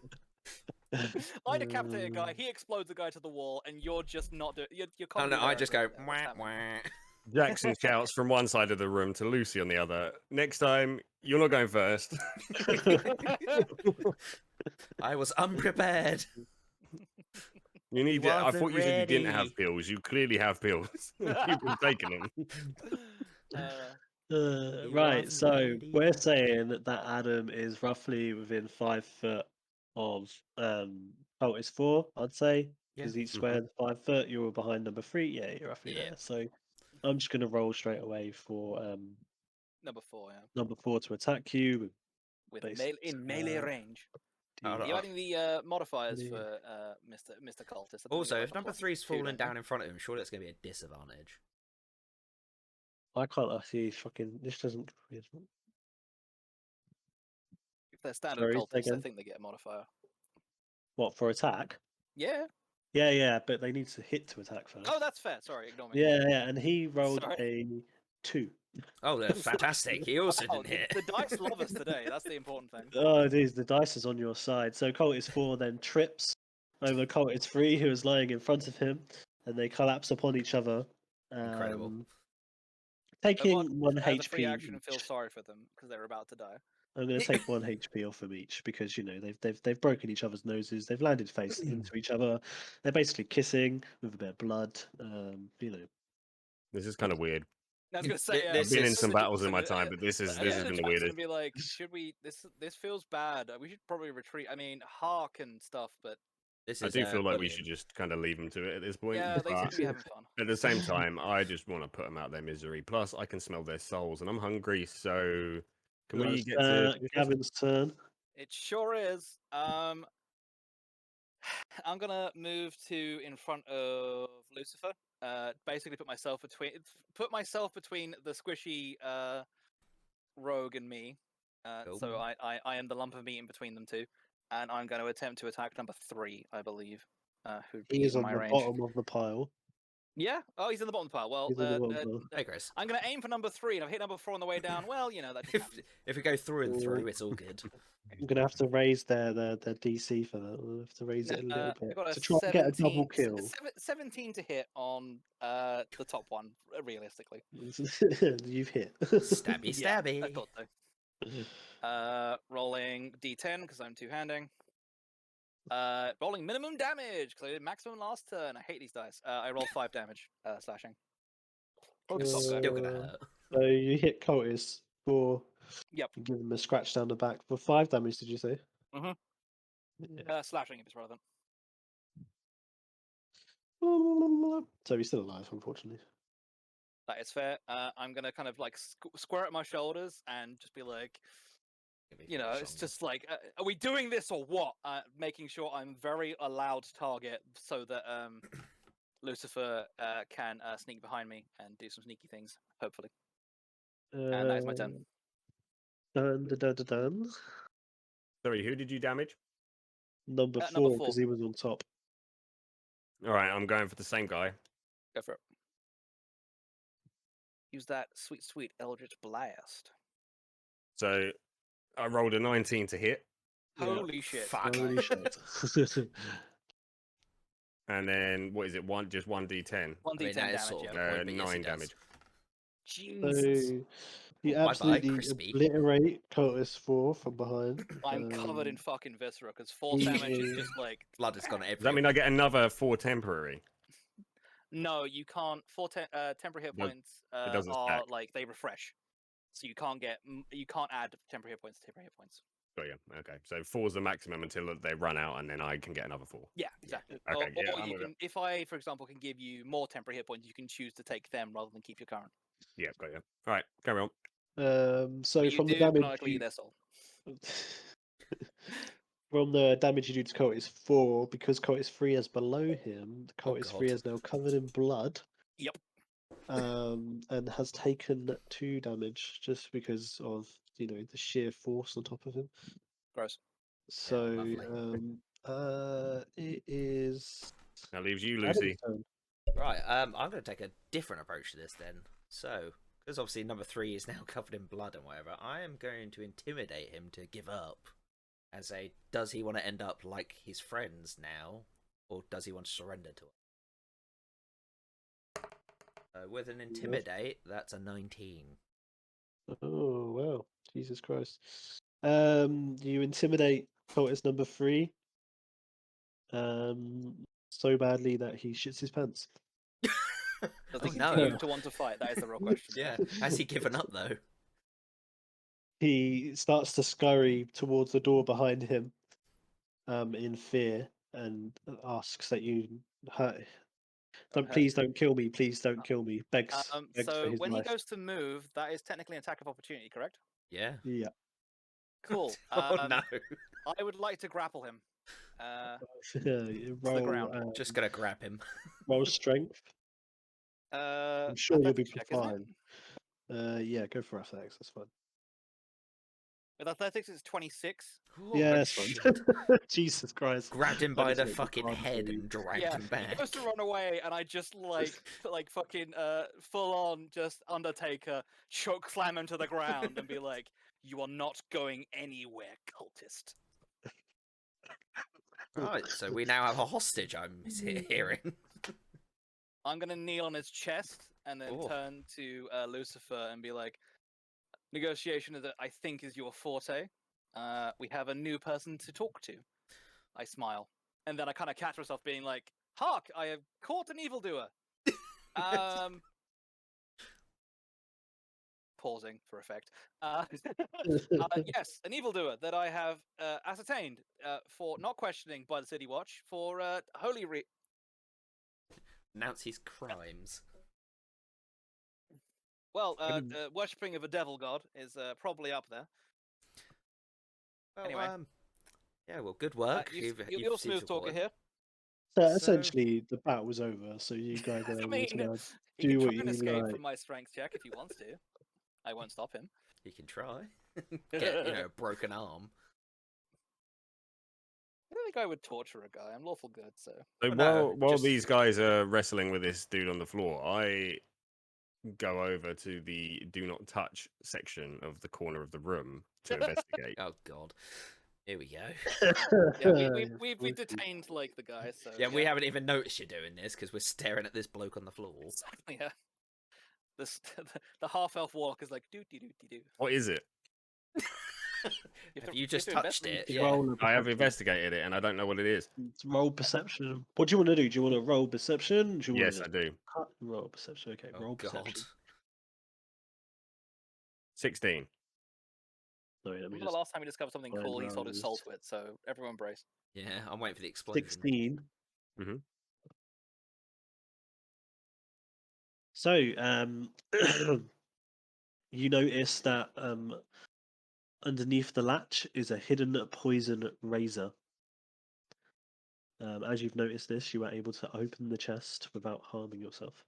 I decapitate a guy, he explodes a guy to the wall, and you're just not doing. You're Oh no, I just go. What's Wah, happening? wah. Jackson shouts from one side of the room to Lucy on the other. Next time, you're not going first. I was unprepared. You need. I Wasn't thought you said you didn't ready. have pills. You clearly have pills. You've been taking them. Right, wasn't so ready. we're saying that Adam is roughly within 5 foot of Cultist 4, I'd say, because each square is 5 foot. You're behind number 3. Yeah, you're roughly Yeah. there. So I'm just going to roll straight away for Number 4, yeah. number 4 to attack you. With Basic, in melee range. Oh, Are you adding the modifiers Yeah. for Mr. Cultist? Also, if number 3's falling don't you? down in front of him, surely it's going to be a disadvantage. I can't see fucking. This doesn't. If they're standard Sorry, say cultists, I again? think they get a modifier. What, for attack? Yeah. Yeah, but they need to hit to attack first. Oh, that's fair. Sorry, ignore me. Yeah, and he rolled Sorry. a 2. Oh, that's fantastic. He also Wow, didn't hit. the dice love us today. That's the important thing. Oh, it is. The dice is on your side. So Cultist 4 then trips over Cultist 3, who is lying in front of him, and they collapse upon each other. Incredible. Taking one The HP. free action and feel each. sorry for them because they're about to die. I'm going to take 1 HP off from each because they've broken each other's noses. They've landed face into each other. They're basically kissing with a bit of blood. This is kind of weird. I was gonna say, Th- yeah, this I've been in is- some battles in my Jackson, time, but this is I been was the gonna weirdest. be like, should we? This feels bad. We should probably retreat. I mean, hark and stuff, but This I is, do feel like we bullying. should just kind of leave them to it at this point. yeah, they seem but to be having fun. at the same time, I just want to put them out their misery. Plus, I can smell their souls, and I'm hungry. So, can we get to Gavin's turn? It sure is. I'm gonna move to in front of Lucifer. Basically put myself between the squishy rogue and me. So Cool. I am the lump of meat in between them two, and I'm going to attempt to attack number 3, I believe. Who'd be He is in on my the range? bottom of the pile. Yeah. Oh, he's in the bottom of the pile. Well, He's on the bottom pile. Hey, Chris. I'm going to aim for number 3, and I've hit number 4 on the way down. Well, you know that just happens. If we go through and through, it's all good. I'm gonna have to raise their DC for that. We'll have to raise it a little I bit got a to try and get a double 17 kill. 17 to hit on the top one, realistically. You've hit. Stabby, Yeah, stabby. I thought so. Rolling D10 because I'm two-handing. Rolling minimum damage because I did maximum last turn. I hate these dice. I rolled 5 damage slashing. Still gonna hurt. So you hit Cultist for. Yep. You give him a scratch down the back for 5 damage. Did you say? Mhm. Yeah. Slashing if it's relevant. So he's still alive, unfortunately. That is fair. I'm gonna kind of like square at my shoulders and just be like, you know, it's just like, are we doing this or what? Making sure I'm very a loud target so that Lucifer can sneak behind me and do some sneaky things, hopefully. And that is my turn. Dun. Sorry, who did you damage? Number Number 4 4. because he was on top. All right, I'm going for the same guy. Go for it. Use that sweet, sweet Eldritch Blast. So I rolled a 19 to hit, Holy shit. Fuck. Holy shit. and then what is it? Just 1d10. 1d10 that is damage, sort of yeah. the point, but yes, 9 it does. damage. Jesus. So you Bye-bye, absolutely crispy. obliterate Cultist 4 from behind. I'm covered in fucking viscera because 4 he damage is is- just like. Blood has gone Does that everywhere. mean I get another 4 temporary? No, you can't. 4 temporary hit Does- points doesn't are stack. like they refresh, so you can't add temporary hit points to temporary hit points. Oh yeah, okay. So 4's the maximum until they run out, and then I can get another 4. Yeah, exactly. Okay, Or yeah, I'm you with it. can, if I, for example, can give you more temporary hit points, you can choose to take them rather than keep your current. Yeah, got you. All right, carry on. So But you from do the damage canonically you... their soul. From the damage you do to Cultist 4, because Cultist 3 is below him, the Cultist 3 God. is now covered in blood. Yep. And has taken 2 damage just because of the sheer force on top of him. Gross. So lovely. It is. That leaves you, Adam's Lucy. turn. Right, I'm going to take a different approach to this then. So, because obviously number 3 is now covered in blood and whatever, I am going to intimidate him to give up and say, does he want to end up like his friends now, or does he want to surrender to it? With an intimidate, that's a 19. Oh wow, Jesus Christ! You intimidate cultist number 3, so badly that he shits his pants. Does Oh, he no. continue to want to fight? That is the real question. Yeah, has he given up though? He starts to scurry towards the door behind him, in fear, and asks that you hurt. Don't hurt Please don't kill me. Please don't kill me. Begs for So his when he life. goes to move, that is technically an attack of opportunity, correct? Yeah. Yeah. Cool. Oh no. I would like to grapple him. roll. ground. Just gonna grab him. Roll strength. I'm sure you'll be athletics check, isn't it? fine. Yeah, go for athletics. That's fine. With athletics, it's 26. Yeah, Oh, that's fine. shit. Jesus Christ. Grabbed him That by is the like the fucking hard head for you. and dragged Yeah, him he back. goes to run away, and I just like fucking full on just Undertaker choke slam him to the ground and be like, "You are not going anywhere, cultist." Right, so we now have a hostage, I'm hearing. I'm gonna kneel on his chest and then Oh. turn to Lucifer and be like, "Negotiation is that I think is your forte. We have a new person to talk to." I smile, and then I kind of catch myself being like, "Hark! I have caught an evildoer." Pausing for effect. Yes, an evildoer that I have ascertained for not questioning by the City Watch for holy Announce his crimes. Well, worshipping of a devil god is probably up there. Well, Anyway. yeah, well, good work. You're You've smooth seemed talker to here. So So- essentially, the battle was over. So you guys are I able mean, to now he do can what try and you escape like. from my strength check if he wants to. I won't stop him. He can try. Get, a broken arm. I don't think I would torture a guy. I'm lawful good, so. So Well, no, while just- these guys are wrestling with this dude on the floor, I go over to the do not touch section of the corner of the room to investigate. Oh god. Here we go. Yeah, we detained like the guy, so. Yeah, we haven't even noticed you doing this because we're staring at this bloke on the floor. Exactly, yeah. The half elf warlock is like doo doo doo doo doo. What is it? Have you just touched it? Yeah. Roll a I have perception. investigated it and I don't know what it is. It's roll perception. What do you want to do? Do you want to roll perception? Do you want Yes, to I do. cut and roll perception? Okay, Oh roll god. perception. 16. Sorry, let me Remember just. the last time we discovered something find cool, he sold his soul rolls. to it, so everyone brace. Yeah, I'm waiting for the explosion. 16. Mhm. So, you notice that underneath the latch is a hidden poison razor. As you've noticed this, you are able to open the chest without harming yourself.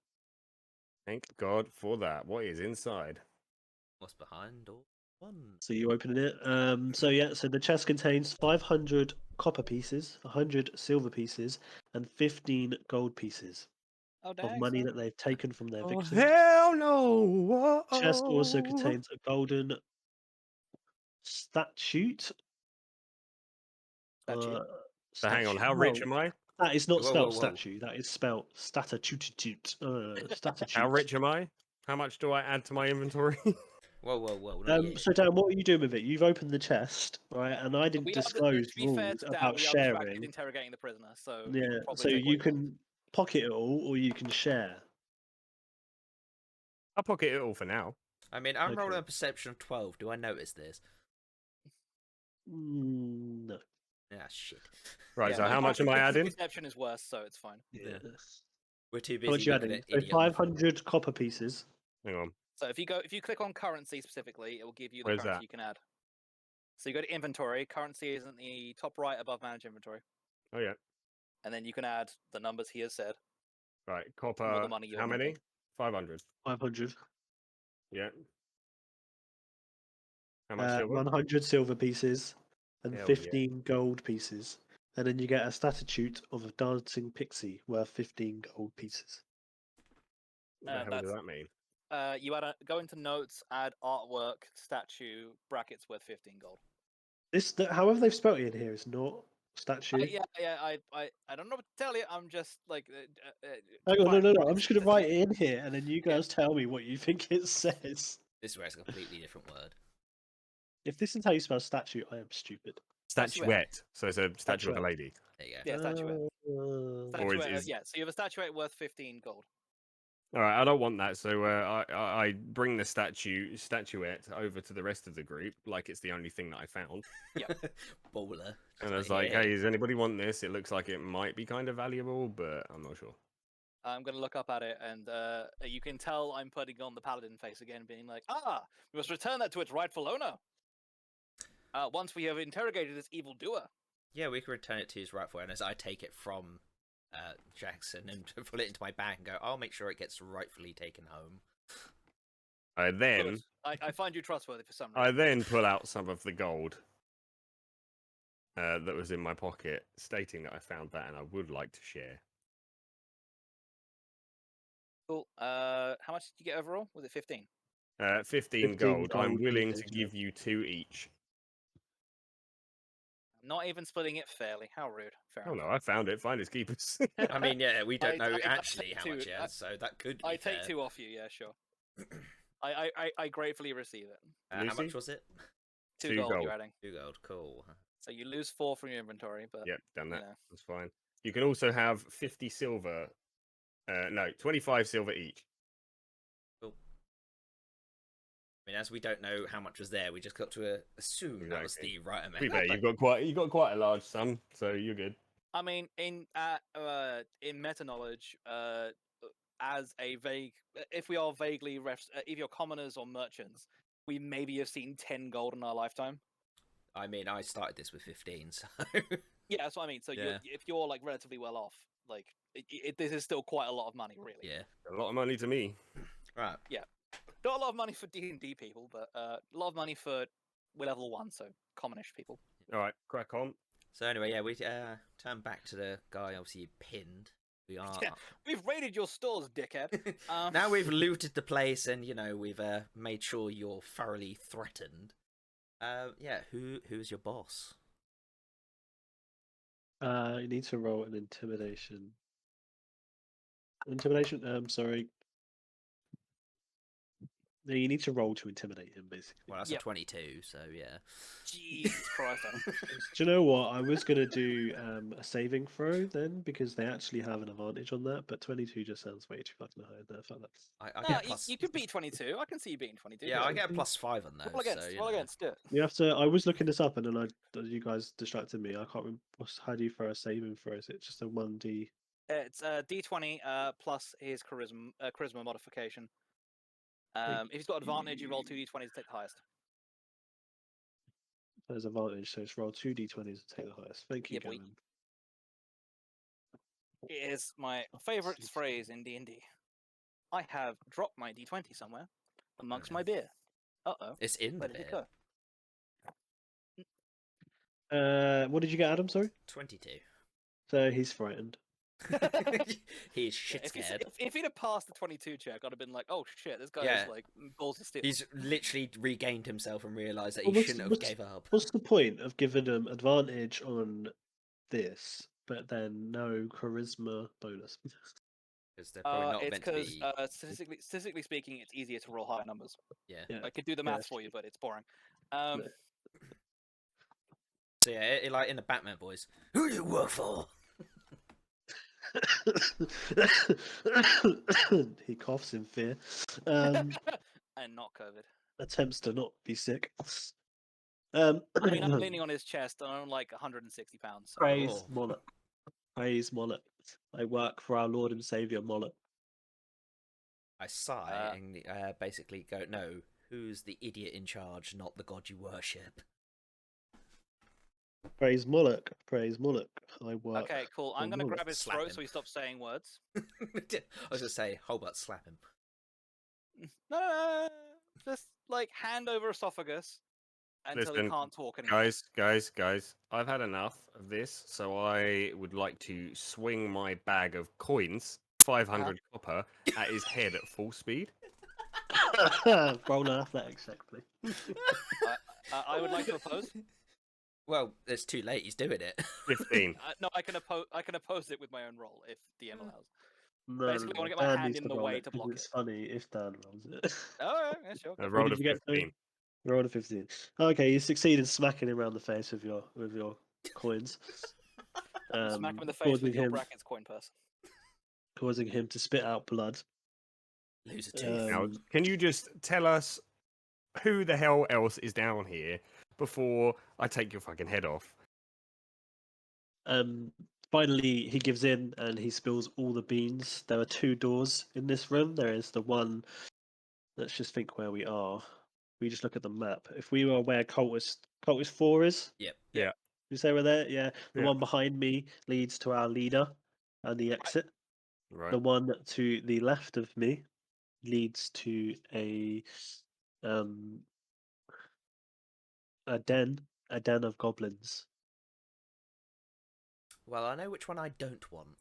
Thank God for that. What is inside? What's behind all one? So you open it. So the chest contains 500 copper pieces, 100 silver pieces, and 15 gold pieces Oh, of dang, money son. that they've taken from their Oh, victims. hell no! Whoa. The chest also contains a golden statue. Statue? So hang on, how statue- rich no, am I? That is not Whoa, spelled whoa, whoa. statue. That is spelled statutute. Statute. How rich am I? How much do I add to my inventory? Whoa, not yet. So Dan, what are you doing with it? You've opened the chest, right? And I didn't We are, disclose to be fair rules to Dan, about we are distracted sharing. interrogating the prisoner, so Yeah, can probably so take what you he wants. can pocket it all, or you can share. I'll pocket it all for now. I mean, I'm rolling Okay. a perception of 12. Do I notice this? No. Ah, shit. Right, Yeah, so my how much am I perception adding? Perception is worse, so it's fine. Yeah. We're too How much busy you looking adding? at So idiot on the floor. 500 copper pieces. Hang on. So if you click on currency specifically, it will give you the Where's currency that? you can add. So you go to inventory. Currency is in the top right above manage inventory, Oh, yeah. and then you can add the numbers he has said. Right, More copper. the money you're How many? minting. 500. 500. Yeah. How much silver? 100 silver pieces and Hell yeah. 15 gold pieces. and then you get a statue of a dancing pixie worth 15 gold pieces. What the hell that's- does that mean? You go into notes, add artwork, statue, brackets worth 15 gold. However they've spelled it in here is not statue. I don't know what to tell you. I'm just like. Hang on, no. I'm fine, just going to this- write it in here, and then you guys tell me what you think it says. This is where it's a completely different word. If this is how you spell statue, I am stupid. Statuette. So it's a statue of a Statuette. lady. There you go. Yeah, statuette. Uh, Statuette, is- yeah, so you have a statuette worth 15 gold. All right, I don't want that. So I bring the statuette over to the rest of the group, like it's the only thing that I found. Baller. And I was like, hey, does anybody want this? It looks like it might be kind of valuable, but I'm not sure. I'm going to look up at it, and you can tell I'm putting on the paladin face again, being like, we must return that to its rightful owner. Once we have interrogated this evildoer. Yeah, we can return it to his rightful owner as I take it from Jackson and pull it into my bag and go, I'll make sure it gets rightfully taken home. I then Good. I find you trustworthy for some I reason. then pull out some of the gold that was in my pocket, stating that I found that and I would like to share. Cool. How much did you get overall? Was it 15? 15 15 gold. I'm gold willing pieces, to yeah. give you 2 each. Not even splitting it fairly. How rude. Fair Oh enough. no, I found it. Finders keepers. I mean, yeah, we don't know I actually take how two. much it is, so that could be I take fair. 2 off you, yeah, sure. I gratefully receive it. How Lucy? much was it? 2 2 gold, gold. you're adding. 2 gold, cool. So you lose 4 from your inventory, but Yep, done that. Yeah. That's fine. You can also have 50 silver. No, 25 silver each. Cool. I mean, as we don't know how much was there, we just got to assume that was Exactly. the right To be amount. fair, you've got quite a large sum, so you're good. I mean, in meta knowledge, as a vague, if we are vaguely if you're commoners or merchants, we maybe have seen 10 gold in our lifetime. I mean, I started this with 15, so... Yeah, that's what I mean. So Yeah. if you're like relatively well off, like this is still quite a lot of money, really. yeah. A lot of money to me. Right. Not a lot of money for D&D people, but a lot of money for we're level 1, so commonish people. All right, crack on. So anyway, yeah, we turn back to the guy obviously pinned. We are... Yeah. We've raided your stores, dickhead. Now we've looted the place and, we've made sure you're thoroughly threatened. Yeah, who's your boss? You need to roll an intimidation. Intimidation? Sorry. No, you need to roll to intimidate him, basically. Well, that's Yep. a 22, so yeah. Jesus Christ. Do you know what? I was going to do a saving throw then, because they actually have an advantage on that, but 22 just sounds way too fucking high. No, fuck that. I No, get plus... you could beat 22. I can see you beating 22. Yeah, I get a you- plus 5 on those. Roll against. So, Roll against. Do it. You have to. I was looking this up, and then you guys distracted me. I can't remember. How do you throw a saving throw? Is it just a 1d? It's D20 plus his charisma modification. If he's got advantage, you roll 2d20s to take the highest. There's advantage, so it's roll 2d20s to take the highest. Thank you, Yeah, boy. Gavin. It is my favourite phrase in D&D. I have dropped my D20 somewhere amongst my beer. Uh-oh. it's in the Where did it beer. go? What did you get, Adam? Sorry. 22. So he's frightened. He's shit If scared. he'd have passed the 22 check, I'd have been like, oh shit, this guy Yeah. is like balls of steel. He's literally regained himself and realised that Well, he what's- shouldn't have what's- gave up. What's the point of giving them advantage on this, but then no charisma bonus? Because they're probably not It's meant to because be... statistically speaking, it's easier to roll higher numbers. Yeah. Yeah. I could do the Yeah, maths that's for you, true. but it's boring. So yeah, like in the Batman voice, who do you work for? He coughs in fear. And not COVID. Attempts to not be sick. I mean, I'm leaning on his chest, and I'm like 160 pounds. So. Praise Oh. Moloch. Praise Moloch. I work for our Lord and Savior Moloch. I sigh and basically go, no, who's the idiot in charge, not the god you worship? Praise Moloch. Praise Moloch. I work. Okay, cool. I'm for gonna Moloch. grab his Slap throat him. so he stops saying words. I was gonna say, whole butt slap him. No, just like hand over esophagus, until he Listen, can't talk anymore. guys, I've had enough of this, so I would like to swing my bag of coins, 500 copper, at his head at full speed. Roll an athletics check, please. I would like to oppose. Well, it's too late. He's doing it. 15. No, I can oppose it with my own roll if DM allows. No, Basically, I wanna get my Dan hand needs in to the roll way it to 'cause block it's it. funny if Dan rolls it. Oh, yeah, sure. I go for it. rolled a did you get, 15. Roll a 15. Okay, you succeed in smacking him around the face with your coins, Smack him in the face causing with your him brackets coin purse. causing him to spit out blood. Lose a tooth. Now, can you just tell us who the hell else is down here before I take your fucking head off? Finally, he gives in and he spills all the beans. There are 2 doors in this room. There is the one. Let's just think where we are. We just look at the map. If we were where cultist 4 is, Yep. Yeah. you say we're there. Yeah, the Yeah. one behind me leads to our leader and the exit. Right. The one to the left of me leads to a den of goblins. Well, I know which one I don't want.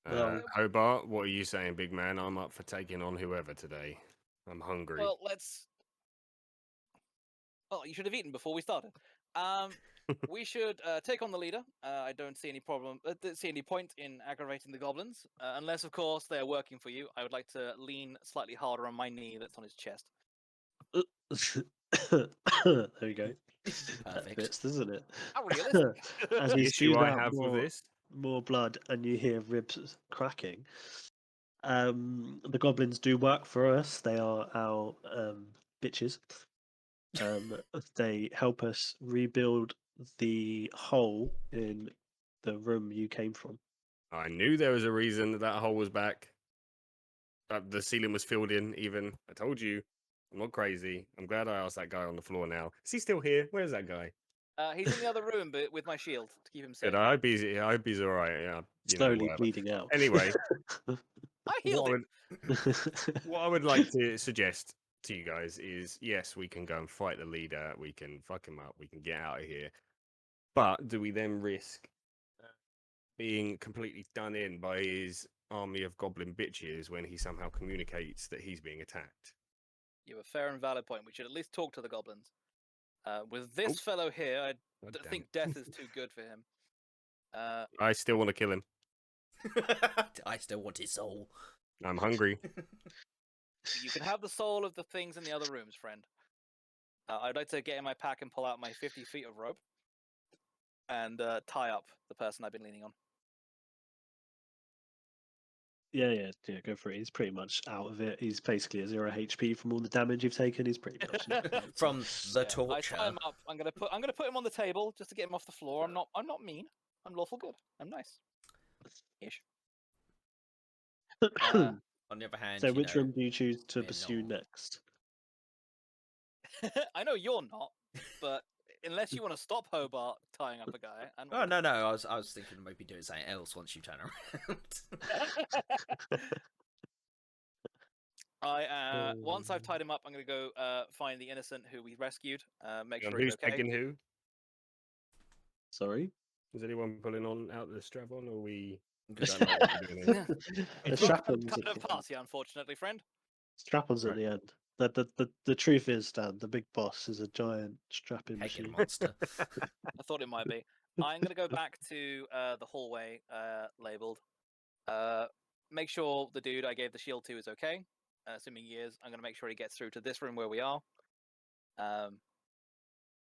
Well- Hobart, what are you saying, big man? I'm up for taking on whoever today. I'm hungry. Well, let's. Well, you should have eaten before we started. We should take on the leader. I don't see any problem. Don't see any point in aggravating the goblins, unless, of course, they are working for you. I would like to lean slightly harder on my knee that's on his chest. There we go. That Perfect. fits, doesn't it? How realistic! As he The spews issue I out have with this. more blood, and you hear ribs cracking. The goblins do work for us. They are our bitches. They help us rebuild the hole in the room you came from. I knew there was a reason that hole was back. The ceiling was filled in, even. I told you. I'm not crazy. I'm glad I asked that guy on the floor now. Is he still here? Where's that guy? He's in the other room, but with my shield to keep him safe. Good. I hope he's all right. Yeah. Slowly bleeding out. Anyway, I healed him. what I would like to suggest to you guys is, yes, we can go and fight the leader. We can fuck him up. We can get out of here. But do we then risk being completely done in by his army of goblin bitches when he somehow communicates that he's being attacked? You have a fair and valid point. We should at least talk to the goblins. With this fellow here, I God damn think it. death is too good for him. I still want to kill him. I still want his soul. I'm hungry. You can have the soul of the things in the other rooms, friend. I'd like to get in my pack and pull out my 50 feet of rope and tie up the person I've been leaning on. Yeah, go for it. He's pretty much out of it. He's basically at 0 HP from all the damage you've taken. He's pretty much From the I torture. tie him up. I'm gonna put him on the table just to get him off the floor. I'm not mean. I'm lawful good. I'm nice. Ish. On the other hand, So, you which know, room do you choose to we're pursue not. next? I know you're not, but unless you want to stop Hobart tying up a guy, and Oh no, I was thinking of maybe doing something else once you turn around. Once I've tied him up, I'm gonna go find the innocent who we rescued. Make And sure he's who's okay. taking who? Sorry? Is anyone pulling on out the strap on, or are we? Good. Is that not what we're doing here? The It's strap-ons kind at of the pass you, unfortunately, friend. strap-ons at Right. the end. The truth is, Dan, the big boss is a giant strapping Pegging machine. monster. I thought it might be. I'm gonna go back to the hallway labeled. Make sure the dude I gave the shield to is okay. Assuming he is, I'm gonna make sure he gets through to this room where we are.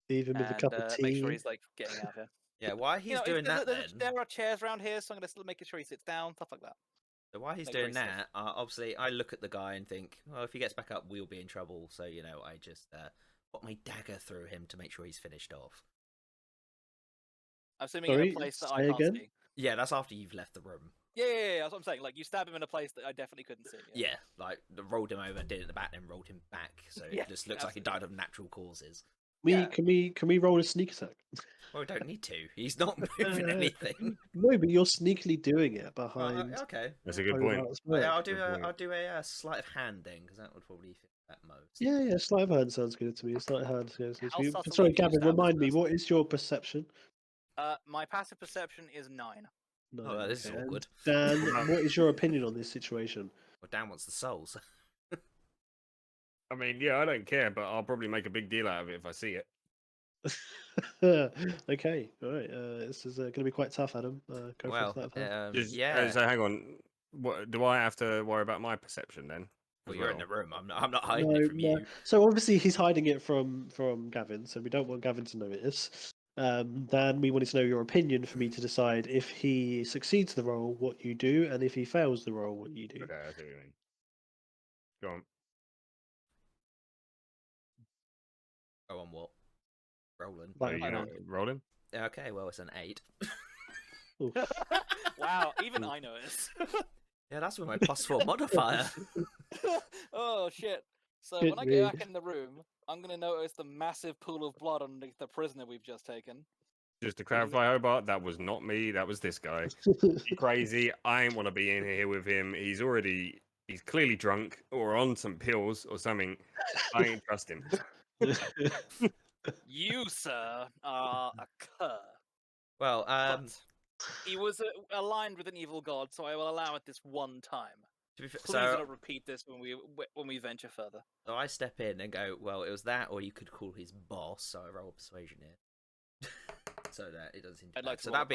Even with a cup of tea. Make sure he's like getting out of here. Yeah, why he's doing that then? There are chairs around here, so I'm gonna make sure he sits down, stuff like that. So while he's Make sure doing he's safe. that, obviously I look at the guy and think, well, if he gets back up, we'll be in trouble. So you know, I just put my dagger through him to make sure he's finished off. Assuming in Sorry, a place that say I can't again? see. Yeah, that's after you've left the room. Yeah, that's what I'm saying. Like you stab him in a place that I definitely couldn't see. Yeah, like rolled him over, did it in the back, then rolled him back. So Yeah, it just looks like he died of natural causes. Yeah. Can we roll a sneak attack? Well, we don't need to. He's not moving anything. No, but you're sneakily doing it behind. Okay. That's a good Hobart's point. Oh, yeah, work. I'll do Good point. I'll do a sleight of hand then, because that would probably fit. at most. Yeah, sleight of hand sounds good to me. Sleight of hand sounds good How to me. subtle Sorry, have you Gavin, established remind me, this? what is your perception? My passive perception is 9. No, Oh, this is okay. And awkward. Dan, What about- what is your opinion on this situation? Well, Dan wants the souls. I mean, yeah, I don't care, but I'll probably make a big deal out of it if I see it. Okay, all right. This is going to be quite tough, Adam. Go Well, for sleight of hand. yeah. So hang on. What do I have to worry about my perception then? Well, as you're in well? the room. I'm not hiding it from you. So obviously he's hiding it from Gavin, so we don't want Gavin to know this. Dan, we wanted to know your opinion for me to decide if he succeeds the role, what you do, and if he fails the role, what you do. Okay, I see what you mean. Go on. Go on, what? Rolling. Like, Are you gonna roll him? Okay, well, it's an 8. oof. Wow, even I noticed. Yeah, that's with my +4 modifier. Oh shit! So Good when I get read. back in the room, I'm gonna notice the massive pool of blood underneath the prisoner we've just taken. Just to clarify, Hobart, that was not me. That was this guy. You crazy? I ain't want to be in here with him. He's clearly drunk or on some pills or something. I ain't trust him. You, sir, are a cur. Well, But he was aligned with an evil god, so I will allow it this one time. to be fair, Please so, don't repeat this when we venture further. so I step in and go, well, it was that, or you could call his boss. So I roll persuasion here, so that it doesn't seem too I'd bad. like to So roll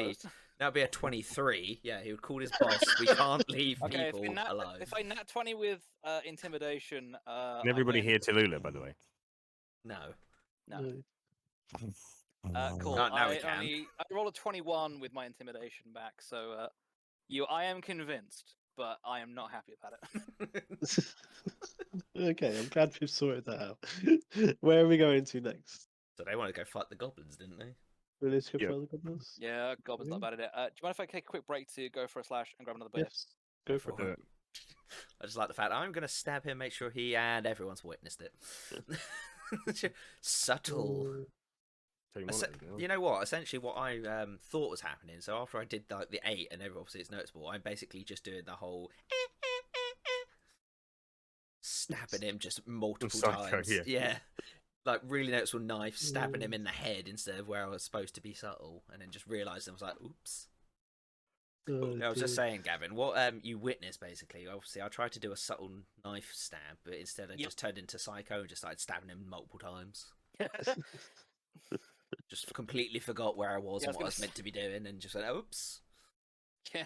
that'd be a 23. Yeah, he would call his boss. We can't leave Okay, people alive. if I nat 20 with intimidation, And everybody I win. here Tallulah, by the way. No. No. Cool. Now we can. I rolled a 21 with my intimidation back, so I am convinced, but I am not happy about it. Okay, I'm glad we've sorted that out. Where are we going to next? So they want to go fight the goblins, didn't they? Let's go Yeah. for the goblins. Yeah, Goblin's not bad at it. Do you mind if I take a quick break to go for a slash and grab another beer? Yes, go for For it. it. I just like the fact I'm going to stab him, make sure he and everyone's witnessed it. Subtle. Tell you more later, You know what? Essentially, what I thought was happening. So after I did the 8, and obviously it's noticeable, I'm basically just doing the whole stabbing him just multiple Psycho, times. yeah. Yeah, like really noticeable knife stabbing him in the head instead of where I was supposed to be subtle, and then just realised I was like, oops. Oh, I was just dear. saying, Gavin, what you witnessed basically. Obviously, I tried to do a subtle knife stab, but instead I just turned into psycho and just started stabbing him multiple times. Just completely forgot where I was and what I was meant to be doing, and just went, oops. Yeah.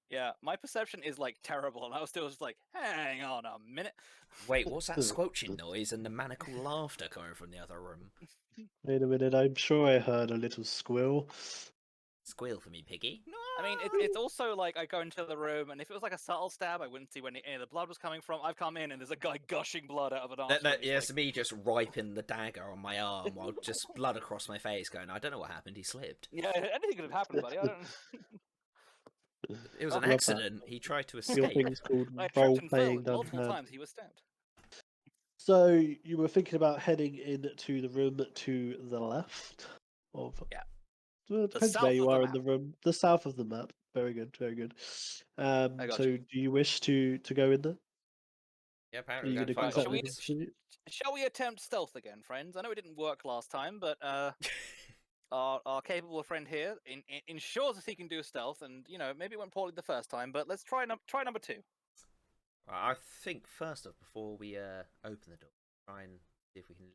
Yeah, my perception is like terrible, and I was still just like, hang on a minute. Wait, what's that squelching noise and the maniacal laughter coming from the other room? Wait a minute, I'm sure I heard a little squeal. Squeal for me, piggy. No! I mean, it's also like I go into the room, and if it was like a subtle stab, I wouldn't see where any of the blood was coming from. I've come in, and there's a guy gushing blood out of an arm. Yeah, it's me just riping the dagger on my arm while just blood across my face going, I don't know what happened, he slipped. Yeah, anything could have happened, buddy. I don't. It was I an love that. accident. He tried to Your escape. thing's called I tripped role and fell, playing and done multiple hand. times he was stabbed. So you were thinking about heading into the room to the left of. Yeah. Well, it The depends south where of you the are in map. the room. The south of the map. Very good, very good. I got So you. do you wish to go in there? Yeah, Are apparently you we're going going to to Right, fight shall we- goblins. Shall we attempt stealth again, friends? I know it didn't work last time, but our capable friend here ensures that he can do stealth, and maybe it went poorly the first time, but let's try number 2. Right, I think first off, before we open the door, try and see if we can.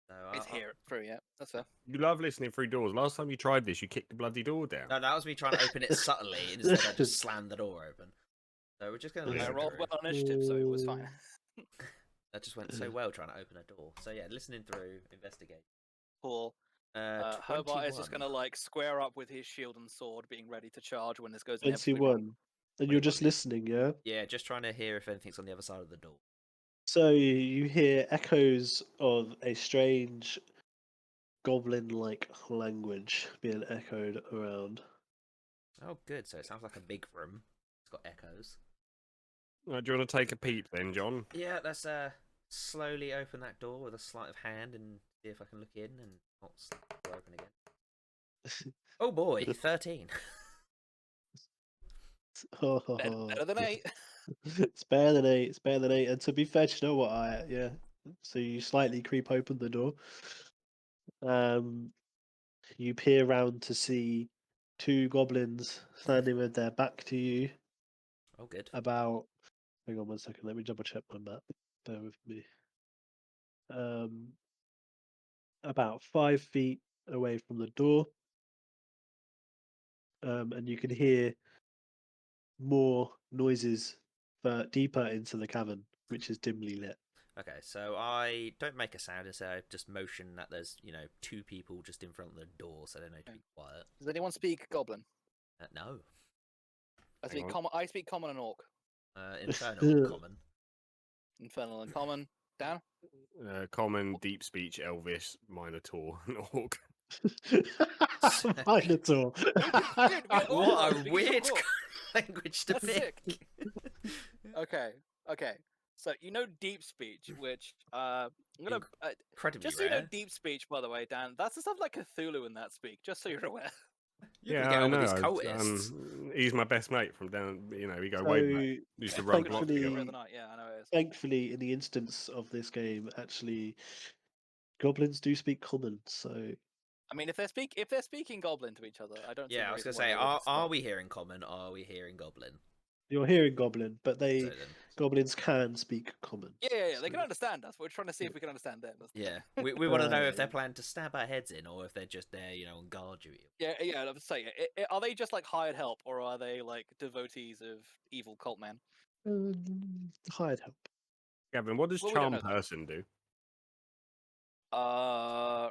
So, It's here through, yeah. That's fair. You love listening through doors. Last time you tried this, you kicked the bloody door down. No, that was me trying to open it subtly. Instead, I just slammed the door open. So we're just going to Yeah. I listen rolled through. well on initiative, so it was fine. That just went so well trying to open a door. So yeah, listening through, investigate. Cool. 21. Hobart is just gonna square up with his shield and sword, being ready to charge when this goes inevitably wrong. 21. And you're just listening, yeah? Yeah, just trying to hear if anything's on the other side of the door. So you hear echoes of a strange goblin-like language being echoed around. Oh, good. So it sounds like a big room. It's got echoes. Right, do you want to take a peep then, John? Yeah, let's slowly open that door with a sleight of hand and see if I can look in and not slap the door open again. Oh boy, 13. Ho, ho, Better, ho. better than 8. It's better than 8. It's better than 8. And to be fair, do you know what? Yeah. So you slightly creep open the door. You peer round to see two goblins standing with their back to you. Oh, good. About. Hang on 1 second. Let me double check my map. Bear with me. About 5 feet away from the door. And you can hear more noises deeper into the cavern, which is dimly lit. Okay, so I don't make a sound, so I just motion that there's, two people just in front of the door, so they know to be quiet. Does anyone speak Goblin? No. I Hang speak on. common. I speak Common and Orc. Infernal common. Infernal and Common. Dan. Common, deep speech, Elvish, Minotaur, and Orc. Minotaur. What a weird language to That's pick. sick. Okay. So deep speech, which I'm gonna Incredibly just so you rare. know deep speech. By the way, Dan, that's the stuff like Cthulhu in that speak. Just so you're aware. You're Yeah, gonna get I on know. with these cultists. He's my best mate from down. We go So, way back. We used to run Good blocks on thankfully- Secret together. of the Night. Yeah, I know it is. Thankfully, in the instance of this game, actually, goblins do speak common. So I mean, if they're speaking Goblin to each other, I don't. see Yeah, any I was reason gonna why say, they wouldn't are stop. we hearing common? Or are we hearing goblin? you're hearing goblin, but So then, goblins can speak common. Yeah. They So- can understand us. We're trying to see if we can understand them. That's the yeah, thing. we want to know if they're planning to stab our heads in, or if they're just there, on guard duty. Yeah. I was saying, are they just like hired help, or are they like devotees of evil cult man? Hired help. Gavin, what does Well, we don't charm know that. person do?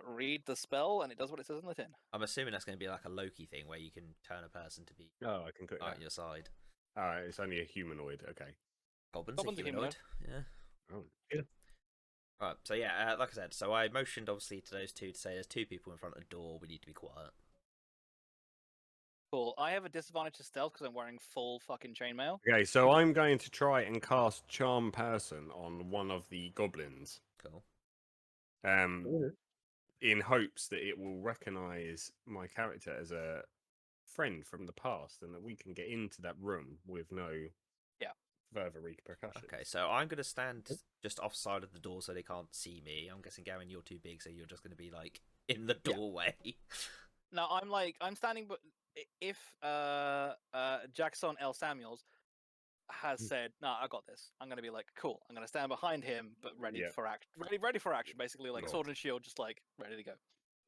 Read the spell, and it does what it says on the tin. I'm assuming that's going to be like a Loki thing, where you can turn a person to be Oh, I can click at that. your side. All right, it's only a humanoid. Okay. Goblins Goblins are are humanoid. Yeah. Oh. Right, so yeah, like I said, so I motioned obviously to those two to say there's two people in front of the door, we need to be quiet. Cool. I have a disadvantage to stealth because I'm wearing full fucking chainmail. Okay, so I'm going to try and cast charm person on one of the goblins. Cool. In hopes that it will recognize my character as a friend from the past, and that we can get into that room with no further repercussions. Okay, so I'm going to stand just offside of the door so they can't see me. I'm guessing, Gavin, you're too big, so you're just going to be like in the doorway. No, I'm standing, but if Jackson L. Samuels has said, "No, I got this," I'm gonna be like, "Cool." I'm gonna stand behind him, but ready for action. Ready for action, basically, like Cool. sword and shield, just like ready to go.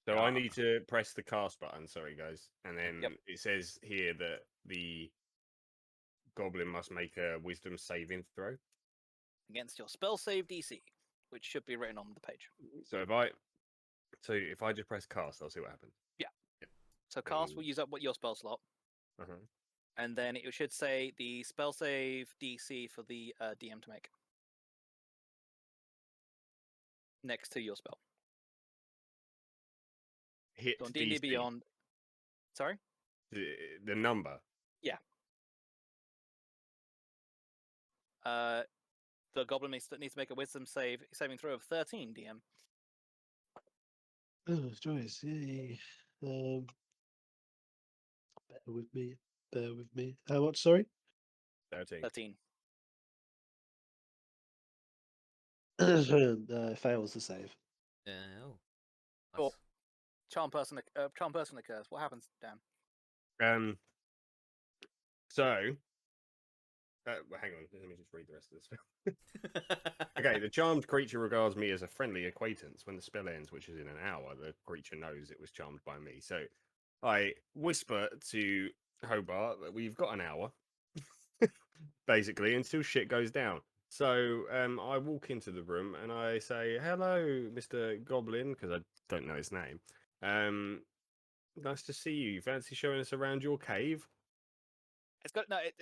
So I need to press the cast button, sorry guys, and then Yep. it says here that the goblin must make a wisdom saving throw. Against your spell save DC, which should be written on the page. So if I just press cast, I'll see what happens. So cast will use up your spell slot, Uh-huh. and then it should say the spell save DC for the DM to make next to your spell. Hit So on D&D DC, Beyond. Sorry. the number. The goblin needs to make a wisdom saving throw of 13 DM. Oh, joys, yay. Bear with me. How much, sorry? 13. 13. Fails the save. Oh. Cool. Charm person occurs. What happens, Dan? So hang on, let me just read the rest of the spell. Okay, the charmed creature regards me as a friendly acquaintance. When the spell ends, which is in an hour, the creature knows it was charmed by me. So I whisper to Hobart that we've got an hour, basically, until shit goes down. So I walk into the room and I say, "Hello, Mr. Goblin," because I don't know his name. Nice to see you. Fancy showing us around your cave?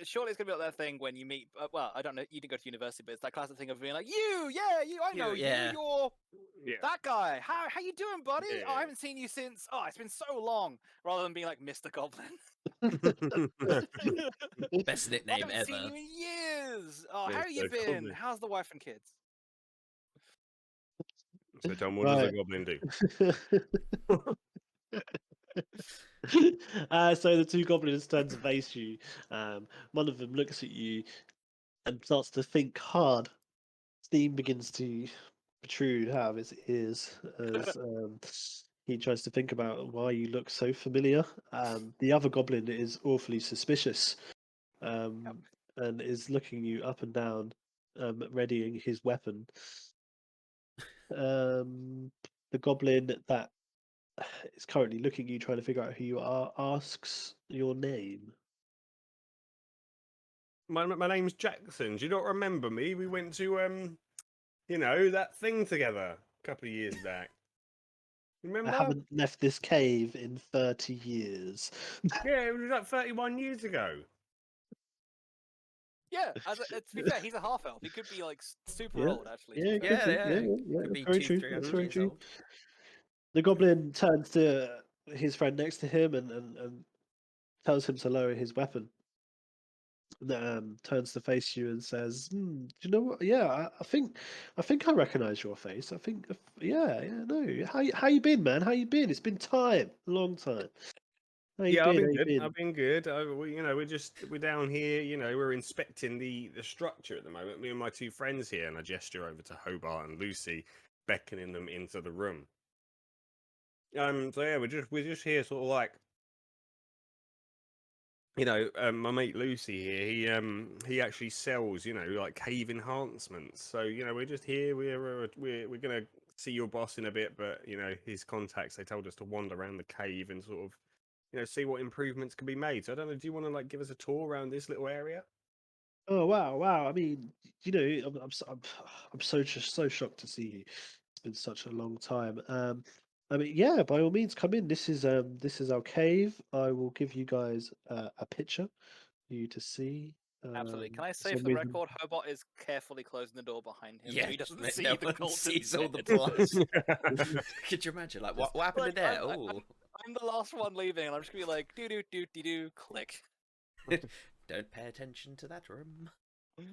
Surely it's gonna be like that thing when you meet. Well, I don't know. You didn't go to university, but it's that classic thing of being like, you. I know you. yeah. You're Yeah. that guy. How you doing, buddy? Yeah. Oh, I haven't seen you since. Oh, it's been so long. Rather than being like Mr. Goblin. Best I nickname haven't seen ever. you in years. Oh, how Mr. you been? Goblin. How's the wife and kids? So Tom, what does a goblin do? So the two goblins turn to face you. One of them looks at you and starts to think hard. Steam begins to protrude out of his ears as he tries to think about why you look so familiar. The other goblin is awfully suspicious and is looking you up and down, readying his weapon. The goblin that is currently looking at you, trying to figure out who you are, asks your name. My name's Jackson. Do you not remember me? We went to that thing together a couple of years back. Remember? I haven't left this cave in 30 years. Yeah, it was like 31 years ago. Yeah, to be fair, he's a half elf. He could be like super Yeah. old, actually. to Yeah, be fair. could be. Yeah, Yeah. could be Very 200, true. 300 That's very years true. old. The goblin turns to his friend next to him and tells him to lower his weapon. Turns to face you and says, "Do you know what? Yeah, I think I recognise your face. I think, yeah, no. How you been, man? How you been? It's been time, a long time. How you Yeah, been? I've been How you good. been? I've been good. We're down here. We're inspecting the structure at the moment. Me and my two friends here, and I gesture over to Hobart and Lucy, beckoning them into the room. So yeah, we're just here, sort of like, my mate Lucy here. He actually sells, like cave enhancements. So we're just here. We're gonna see your boss in a bit, but his contacts, they told us to wander around the cave and sort of, see what improvements can be made. So I don't know. Do you want to like give us a tour around this little area? Oh wow. I mean, I'm so shocked to see you. It's been such a long time. I mean, yeah, by all means, come in. This is our cave. I will give you guys a picture for you to see. Absolutely. Can I For say some for the reason- record, Hobart is carefully closing the door behind him, Yeah, so he doesn't no see the one golden sees all the bit. plots. Could you imagine? Like, what happened in Like, there? I'm the last one leaving, and I'm just gonna be like, do, click. Don't pay attention to that room. We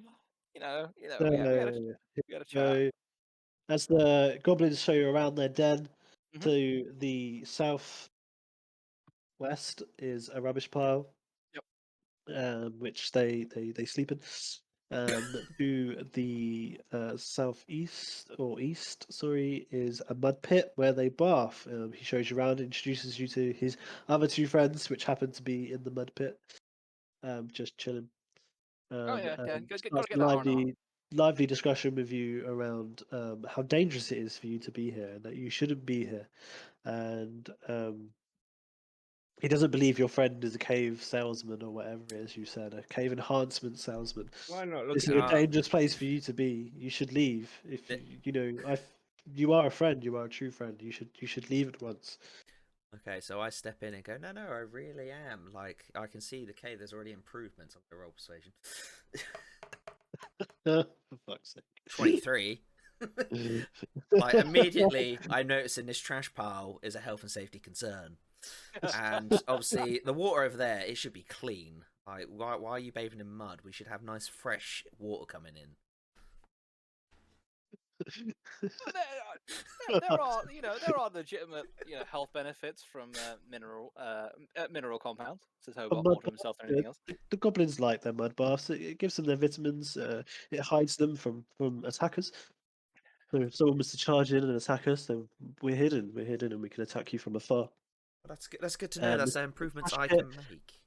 had So, a chat. so as the goblins show you around their den, Mhm. to the southwest is a rubbish pile. Which they sleep in. To the southeast or east, sorry, is a mud pit where they bath. He shows you around, introduces you to his other two friends, which happen to be in the mud pit, just chilling. Yeah. Gotta Starts get that R&R. lively discussion with you around how dangerous it is for you to be here and that you shouldn't be here, and he doesn't believe your friend is a cave salesman or whatever it is you said, a cave enhancement salesman. Why not? This is Look, a dangerous place for you to be. You should leave. If you are a friend, you are a true friend. You should leave at once. Okay, so I step in and go, no, I really am. Like, I can see the cave. There's already improvements on the roll persuasion. For fuck's sake. 23. Like, immediately, I'm noticing this trash pile is a health and safety concern. And obviously, the water over there, it should be clean. Like, why are you bathing in mud? We should have nice, fresh water coming in. There are legitimate health benefits from mineral compounds. Says Hobart more to himself than anything else. The goblins like their mud baths. It gives them their vitamins. It hides them from attackers. So if someone was to charge in and attack us, then we're hidden, and we can attack you from afar. Well, that's good to know. That's the improvements I trash can make.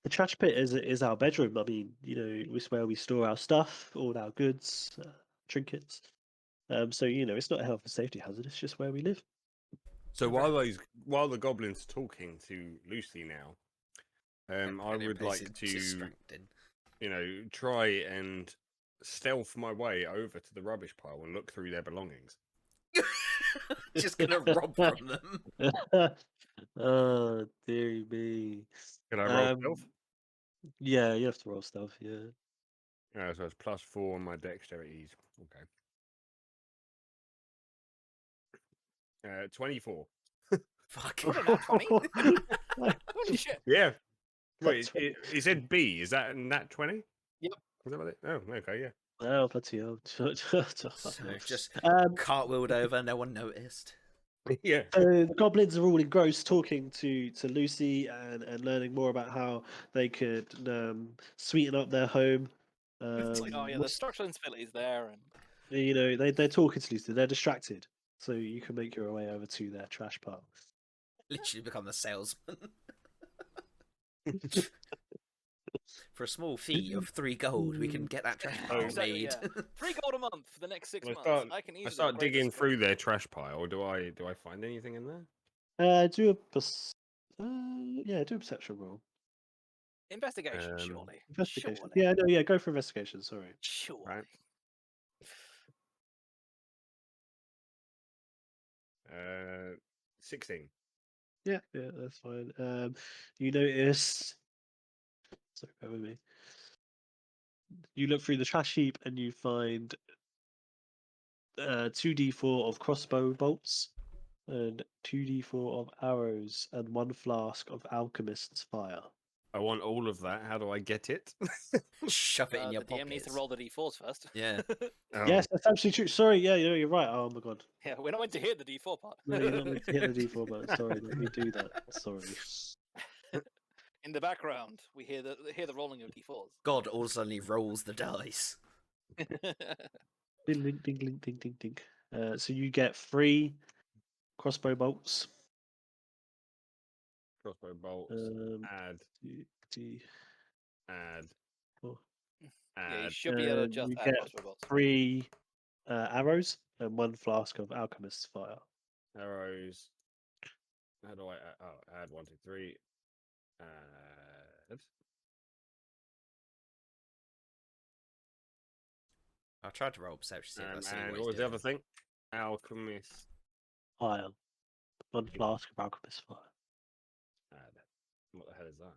The trash pit is our bedroom. I mean, it's where we store our stuff, all our goods, trinkets. So it's not a health and safety hazard. It's just where we live. so while the goblins are talking to Lucy now, I would like to, Distracting. try and stealth my way over to the rubbish pile and look through their belongings. Just gonna rob from them. Oh, dear me. Can I roll stealth? Yeah, you have to roll stuff. Yeah. So it's +4 on my dexterities. Okay. 24. Fuck. What a nat 20. Holy shit. Yeah. Wait, it said B. Is that nat 20? Yep. Is that what it? Oh, okay, yeah. Oh, bloody hell. So just cartwheeled over, no one noticed. Yeah. So the goblins are all engrossed talking to Lucy and learning more about how they could sweeten up their home. It's like, oh yeah, What- the structural instability's there, and you know, they're talking to Lucy. They're distracted, so you can make your way over to their trash pile. Literally become the salesman. For a small fee of 3 gold, we can get that trash pile exactly, made. yeah. 3 gold a month for the next 6 I months. start, I can easily I start upgrade digging this through structure. their trash pile. Do I find anything in there? Do a perception roll. Investigation, surely. Investigation. Surely. Yeah, no, yeah, go for investigation. Sorry. Surely. Right. 16. Yeah, that's fine. You notice. Sorry, bear with me. You look through the trash heap and you find 2d4 of crossbow bolts and 2d4 of arrows and 1 flask of Alchemist's Fire. I want all of that. How do I get it? Shove it in your The DM needs to pockets. roll the d4s first. Yeah. Oh, Yes, that's absolutely true. Sorry, yeah, you're right. Oh my god. Yeah, we're not meant to hear the d4 part. No, you're not meant to hit the d4 button. Sorry, let me do that. Sorry. In the background, we hear the rolling of d4s. God all suddenly rolls the dice. Ding, ding, ding, ding, ding, ding, ding. So you get 3 crossbow bolts. crossbow bolts. Add. D- Add. four. Yeah, you Add. should be able to And just you add get crossbow bolts. 3 arrows and 1 flask of Alchemist's Fire. Arrows. How do I add? Oh, add 1, 2, 3. Add. I tried to roll perception, see if I see And what what he's was the doing. other thing? Alchemist. Fire. 1 flask of Alchemist's Fire. Add. What the hell is that?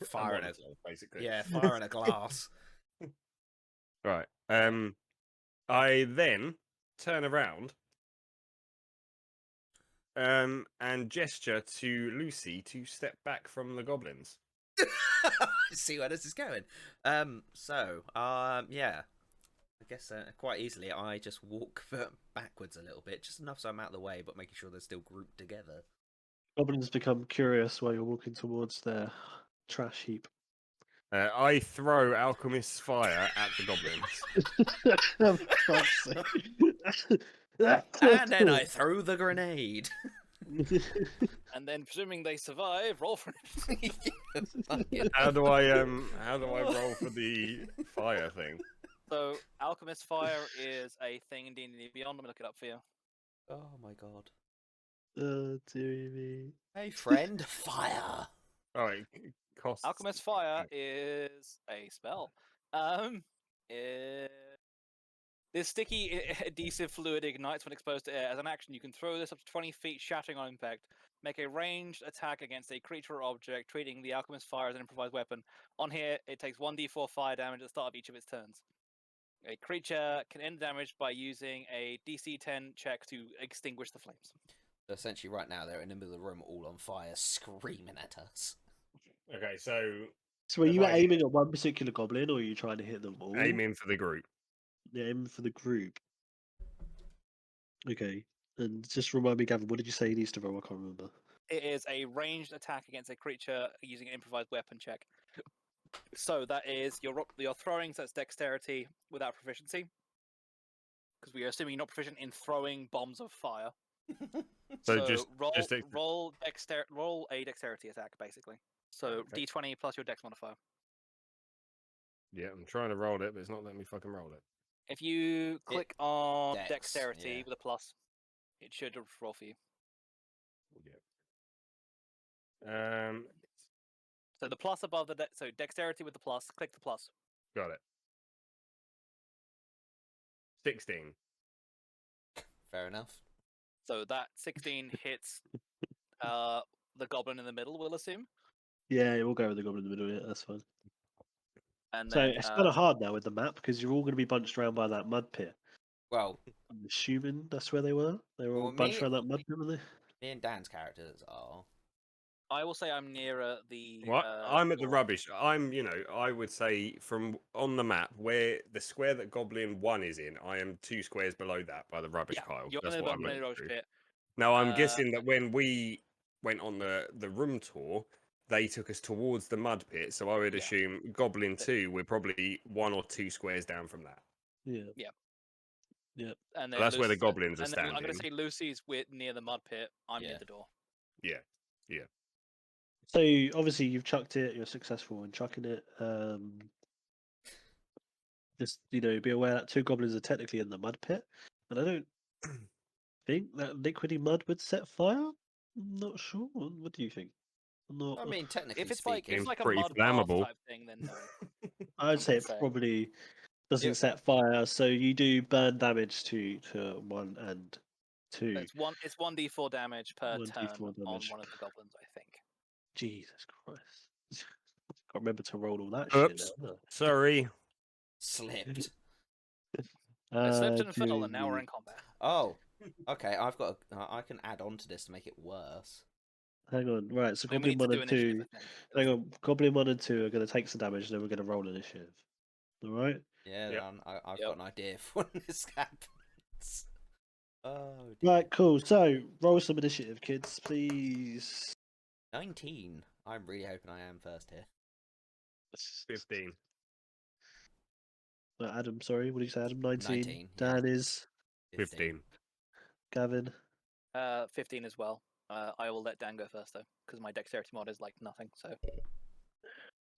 Fire in a Molotov, basically. yeah, fire in a glass. Right. I then turn around and gesture to Lucy to step back from the goblins. See where this is going. Yeah. I guess quite easily I just walk backwards a little bit, just enough so I'm out of the way, but making sure they're still grouped together. Goblins become curious while you're walking towards their trash heap. I throw Alchemist's Fire at the goblins. Oh, for God's sake. And then I throw the grenade. And then, presuming they survive, roll for it. Fucking- How do I roll for the fire thing? So, Alchemist Fire is a thing in D&D Beyond. Let me look it up for you. Oh my god. Oh, dearie me. Hey friend, fire. Oh, it costs. Alchemist Fire is a spell. This sticky adhesive fluid ignites when exposed to air. As an action, you can throw this up to 20 feet, shattering on impact. Make a ranged attack against a creature or object, treating the Alchemist Fire as an improvised weapon. On here, it takes 1d4 fire damage at the start of each of its turns. A creature can end damage by using a DC 10 check to extinguish the flames. Essentially, right now they're in the middle of the room, all on fire, screaming at us. Okay, so So were If you I- aiming at one particular goblin or are you trying to hit them all? aiming for the group. Yeah, aiming for the group. Okay. And just remind me, Gavin, what did you say he needs to roll? I can't remember. It is a ranged attack against a creature using an improvised weapon check. So that is you're throwing, so that's dexterity without proficiency. Because we are assuming you're not proficient in throwing bombs of fire. So just roll just ex- roll a dexterity attack, basically. So Okay. d20 plus your dex modifier. Yeah, I'm trying to roll it, but it's not letting me fucking roll it. If you click on Dex, dexterity yeah. with a plus, it should roll for you. Yeah. So the plus above the so dexterity with the plus, click the plus. Got it. 16. Fair enough. So that 16 hits the goblin in the middle, we'll assume. Yeah, we'll go with the goblin in the middle. Yeah, that's fine. And So then it's kind of hard now with the map because you're all going to be bunched around by that mud pit. Well, I'm assuming that's where they were. They were all Well, bunched me- around that mud pit, were they? me and Dan's characters are. I will say I'm nearer the. What? I'm at the door. rubbish. I would say from on the map where the square that Goblin 1 is in, I am 2 squares below that by the rubbish Yeah, pile. you're That's in what the I'm looking rubbish through. pit. Now, I'm guessing that when we went on the room tour, they took us towards the mud pit. So I would Yeah. assume Goblin 2, we're probably 1 or 2 squares down from that. Yeah. Yeah. Yeah. And So then that's where the Lucy- goblins are and then I'm standing. going to say Lucy's near the mud pit. I'm near Yeah. the door. Yeah. So obviously you've chucked it. You're successful in chucking it. Just be aware that 2 goblins are technically in the mud pit, and I don't think that liquidy mud would set fire. I'm not sure. What do you think? I'm not. I mean, technically If it's like speaking, a pretty mud bath flammable. type thing, then no. I would say gonna it say. probably doesn't Yeah. set fire. So you do burn damage to 1 and 2. It's 1d4 damage per 1d4 turn on damage. one of the goblins, I think. Jesus Christ! Can't remember to roll all that Oops. shit. Now, Sorry. slipped. I slipped and fell, do and now we're the- in combat. Oh, okay. I can add on to this to make it worse. Hang on, right? So I mean, we Goblin need to 1 do and initiative, 2. I think. Hang on, Goblin 1 and 2 are going to take some damage, and then we're going to roll initiative. All right. Yeah, Yep. I've Yep. got an idea for when this happens. Oh, dear. Right, cool. So roll some initiative, kids, please. 19. I'm really hoping I am first here. 15. Adam, sorry, what did you say, Adam? 19. 19, yeah. Dan is 15. Gavin. 15 as well. I will let Dan go first though, because my dexterity mod is like nothing. So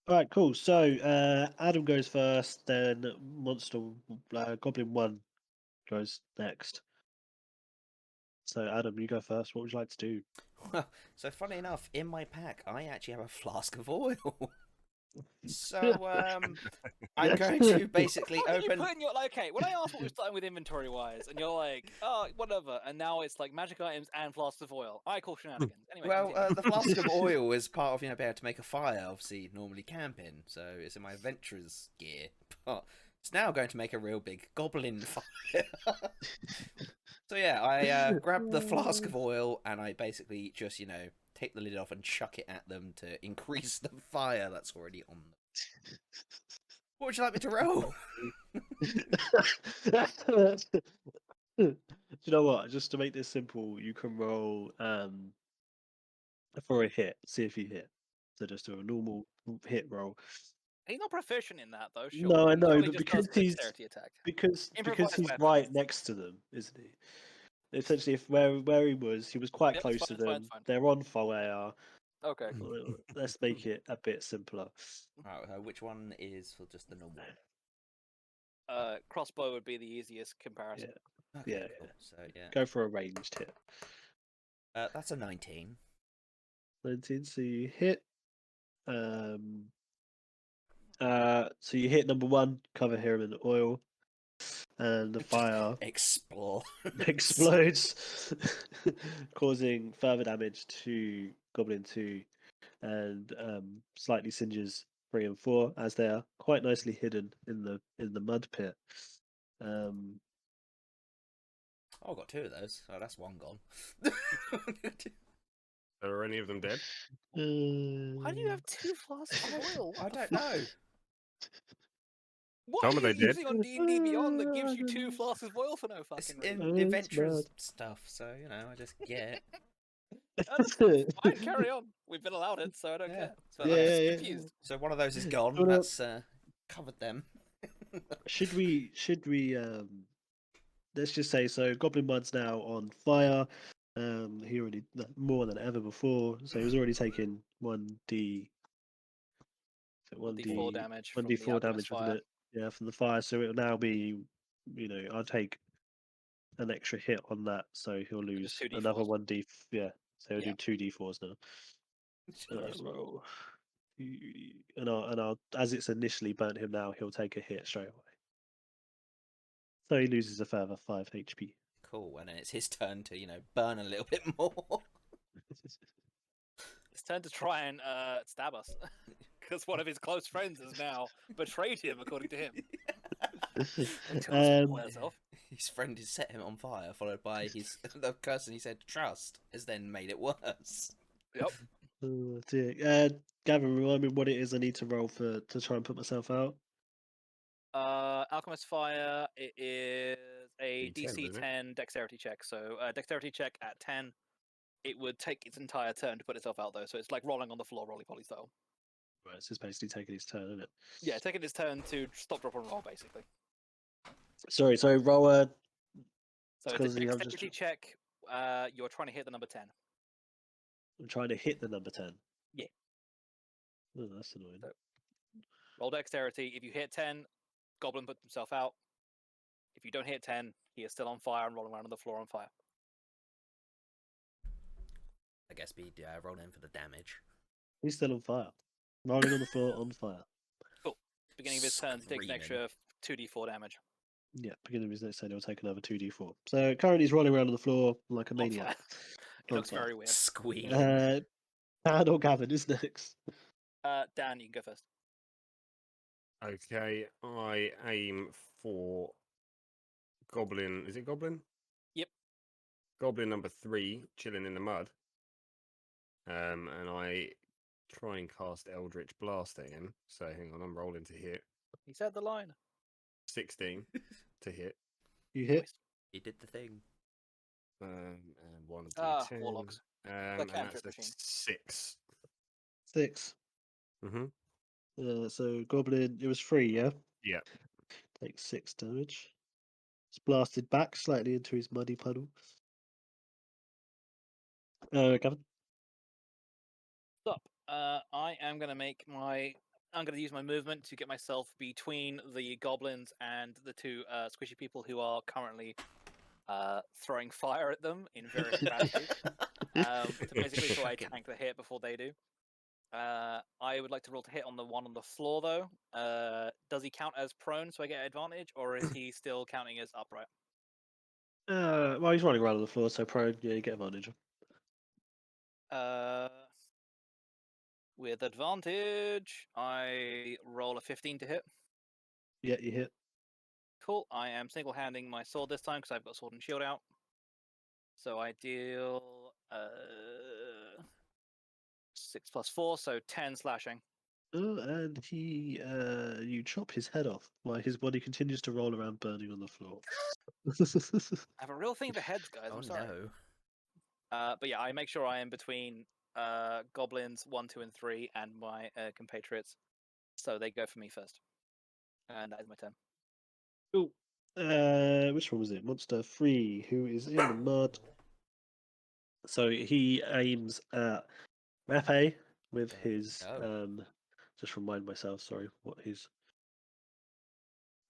All right, cool. So Adam goes first, then Goblin 1 goes next. So Adam, you go first. What would you like to do? Well, so funny enough, in my pack, I actually have a flask of oil. So, I'm going to basically What did you open. put in your okay? When I asked what we're starting with inventory wise, and you're like, oh, whatever, and now it's like magic items and flasks of oil. I call shenanigans. Anyway, Well, continue. the flask of oil is part of, being able to make a fire, obviously, normally camping. So it's in my adventurer's gear. But it's now going to make a real big goblin fire. So yeah, I grab the flask of oil and I basically just, take the lid off and chuck it at them to increase the fire that's already on them. What would you like me to roll? Do you know what? Just to make this simple, you can roll for a hit. See if you hit. So just do a normal hit roll. He's not proficient in that though. Surely. No, I He know, surely but just because does the he's dexterity attack. because Improvised he's weapons. right next to them, isn't he? Essentially, if where he was quite Yep, close it's to fine, them. it's fine. They're on fire. Okay. Let's make it a bit simpler. Right, which one is for just the normal? Crossbow would be the easiest comparison. Okay, Yeah, cool. So yeah, Go for a ranged hit. that's a 19. 19, so you hit. So you hit number 1, cover him in oil, and the fire Explode. explodes, causing further damage to Goblin 2, and slightly singes 3 and 4 as they are quite nicely hidden in the mud pit. Oh, I got 2 of those. Oh, that's one gone. Are any of them dead? Why do you have 2 flasks of oil? I don't know. What Some are of you they did. using on D&D Beyond that gives you 2 flasks of oil for no It's fucking reason? in Oh, it's adventurous bad. stuff, so I just get it. That's fine, carry on. We've been allowed it, so I don't Yeah. care. So Yeah, I'm just yeah. confused. So one of those is gone. Well, That's covered them. Should we let's just say so Goblin Mud's now on fire. He already more than ever before, so he was already taking 1d 1d4 damage from 1d4 the Alchemist damage Fire. from the fire, so it'll now be I'll take an extra hit on that, so he'll lose just 2d4s. another 1d, so he'll Yeah. do 2d4s now. Roll. And I'll as it's initially burnt him now, he'll take a hit straight away. So he loses a further 5 HP. Cool, and then it's his turn to, burn a little bit more. It's turn to try and stab us. Because one of his close friends has now betrayed him, according to him. His friend has set him on fire, followed by the person he said trust has then made it worse. Yep. Oh, dear. Gavin, remind me what it is I need to roll to try and put myself out. Alchemist Fire. It is a D10, DC isn't it? 10 dexterity check. So dexterity check at 10. It would take its entire turn to put itself out, though. So it's like rolling on the floor, roly poly style. Right, it's just basically taking his turn, isn't it? Yeah, taking its turn to stop, drop, and roll, basically. Sorry, so roll a. So it's Because a I'm dexterity check. You're trying to hit the number 10. I'm trying to hit the number 10. Yeah. Oh, that's annoying. So- Roll dexterity. If you hit 10, Goblin puts himself out. If you don't hit 10, he is still on fire and rolling around on the floor on fire. I guess we roll in for the damage. He's still on fire. Rolling on the floor on fire. Cool. Beginning of his turn, he takes an Screaming. extra 2d4 damage. Yeah, beginning of his next turn, he'll take another 2d4. So currently he's rolling around on the floor like a On maniac. fire. It On looks fire. very weird. Squealing. Dan or Gavin is next. Dan, you can go first. Okay, I aim for Goblin. Is it Goblin? Yep. Goblin number 3, chilling in the mud. And I try and cast Eldritch Blast at him. So hang on, I'm rolling to hit. He said the line. 16 to hit. You hit. Nice. He did the thing. And one of D10. Warlocks. And that's cantrip a machine. 6. 6. Mm-hmm. So Goblin, it was 3, yeah? Yeah. Takes 6 damage. It's blasted back slightly into his muddy puddle. Gavin? Stop. I am going to make my... I'm going to use my movement to get myself between the goblins and the two squishy people who are currently throwing fire at them in various capacities. To basically try to tank the hit before they do. I would like to roll to hit on the one on the floor, though. Does he count as prone, so I get advantage, or is he still counting as upright? Well, he's rolling around on the floor, so prone, yeah, you get advantage. With advantage, I roll a 15 to hit. Yeah, you hit. Cool. I am single-handing my sword this time because I've got sword and shield out. So I deal 6 plus 4, so 10 slashing. Oh, and he, you chop his head off while his body continues to roll around, burning on the floor. I have a real thing for heads, guys. I'm sorry. No. But yeah, I make sure I am between goblins 1, 2, and 3 and my compatriots, so they go for me first. And that is my turn. Cool. Which one was it? Monster 3, who is in the mud. So he aims at Rape with his just remind myself, sorry, what his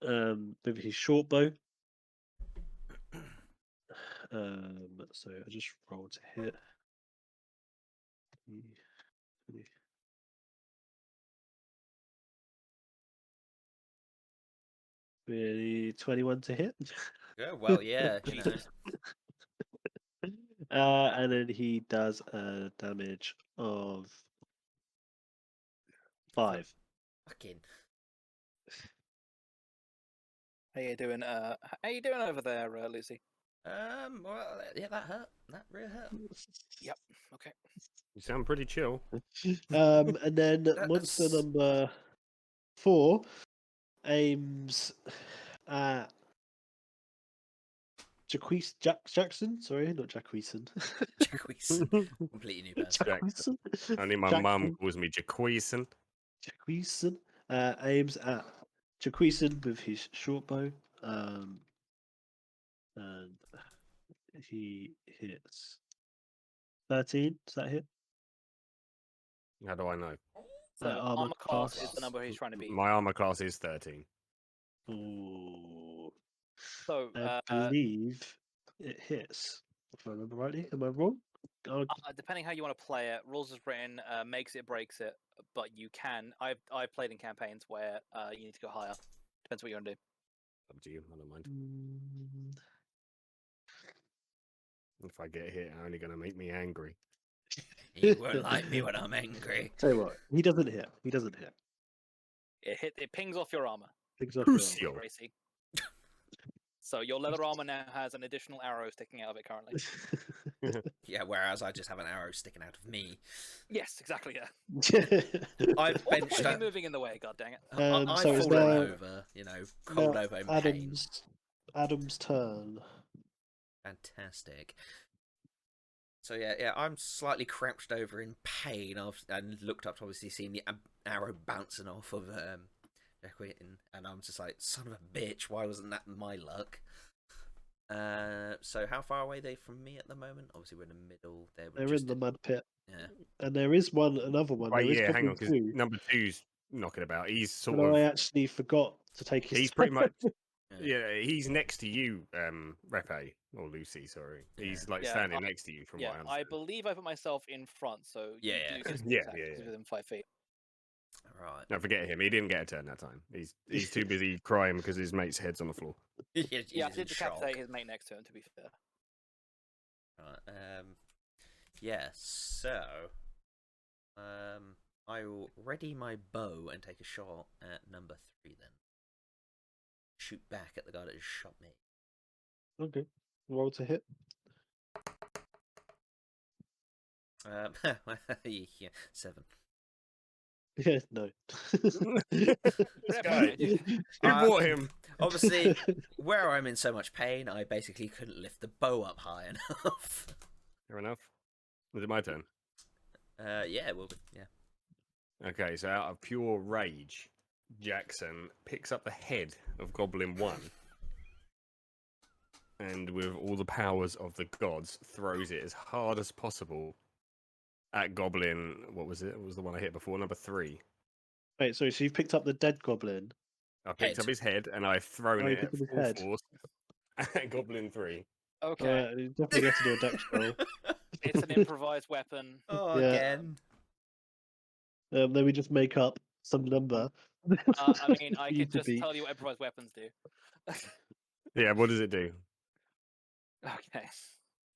with his short bow. So I just rolled to hit. 21 to hit. Yeah, well, yeah, you know. Jesus. And then he does a damage of 5. Fucking. How you doing? How you doing over there, Lucy? Well, yeah, that hurt. That really hurt. Yep. Okay. You sound pretty chill. And then monster That's- number 4 aims at Jackson. Sorry, not Jackweeson. Jaquees. Completely new person. Jackweeson. Only my mum calls me Jaqueeson. Jackweeson aims at Jackweeson with his short bow. And he hits 13. Does that hit? How do I know? So armor armor class is class. the number he's trying to beat. My armor class is 13. Ooh. So I believe it hits. If I remember rightly. Am I wrong? depending how you want to play it, rules as written makes it, breaks it, but you can. I've played in campaigns where you need to go higher. Depends what you want to do. Up to you. I don't mind. Mm, If I get hit, it's only going to make me angry. You won't like me when I'm angry. Tell you what, he doesn't hit. He doesn't hit. It pings off your armor. Picks off your Crucial. armor. Gracie. So your leather armor now has an additional arrow sticking out of it currently. Yeah, whereas I just have an arrow sticking out of me. Yes, exactly. Yeah. I've What's the benched point of up. me moving in the way? God dang it! I've so it's fallen now- over, cold over in pain. Adam's turn. Fantastic. So yeah, I'm slightly crouched over in pain, and looked up to obviously seeing the arrow bouncing off of Jacqueline, and I'm just like, son of a bitch, why wasn't that my luck? So how far away are they from me at the moment? Obviously we're in the middle. They're in the mud pit. Yeah. And there is another one. Right, There is yeah, hang on, Goblin because Two, number two's knocking about. He's sort but of. I actually forgot to take his. He's pretty much. Yeah. Yeah, he's next to you, Repe, or Lucy. Sorry, he's like Yeah, standing next to you from Yeah, what I I understand. believe I put myself in front, so Yeah, you yeah. do get to Yeah, attack yeah, because he's yeah. within 5 feet. Right. No, forget him. He didn't get a turn that time. He's too busy crying because his mate's head's on the floor. He's Yeah, I in did decapitate shock. his mate next to him. To be fair. Right. Yeah. So, I will ready my bow and take a shot at number 3. Then shoot back at the guy that just shot me. Okay. Roll to hit. Yeah, 7. Yeah, no. This guy. Who bought him? Obviously, where I'm in so much pain, I basically couldn't lift the bow up high enough. Fair enough. Was it my turn? Yeah, it will be. Yeah. Okay, so out of pure rage, Jackson picks up the head of Goblin 1 and with all the powers of the gods throws it as hard as possible at Goblin. What was it? It was the one I hit before, number 3. Wait, so you've picked up the dead goblin. I picked Head. up his head and I've thrown Oh, you it at picked up his full head. force at Goblin 3. Okay, Alright, you definitely have to do a dex roll. it's an improvised weapon. Oh, Yeah. again. Then we just make up some number. I mean, I for you could to just beat. tell you what improvised weapons do. Yeah, what does it do? Okay.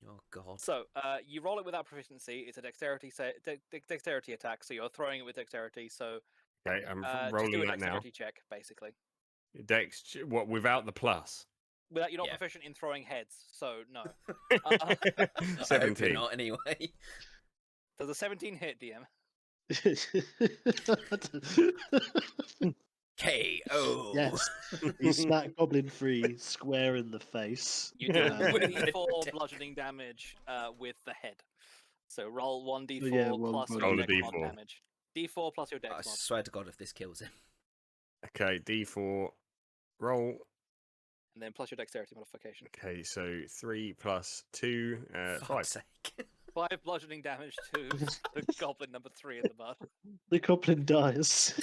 Oh god. So, you roll it without proficiency. It's a dexterity attack. So you're throwing it with dexterity. So Okay, I'm just do rolling a that now. dexterity check, basically. Dex, what, without the plus? Without you're not Yeah. proficient in throwing heads, so no. I hope you're 17. not anyway. Does a 17 hit, DM? KO. Yes. You smack Goblin 3 square in the face. You do Yeah. 1d4 bludgeoning damage with the head. So roll 1d4 yeah, one plus for your Roll a dex mod D4. damage. D4 plus your dex I mod. swear to God, if this kills him. Okay, D4, roll. And then plus your dexterity modification. Okay, so 3 plus 2, 5. Fuck's sake. 5 bludgeoning damage to the goblin number 3 in the mud. The goblin dies.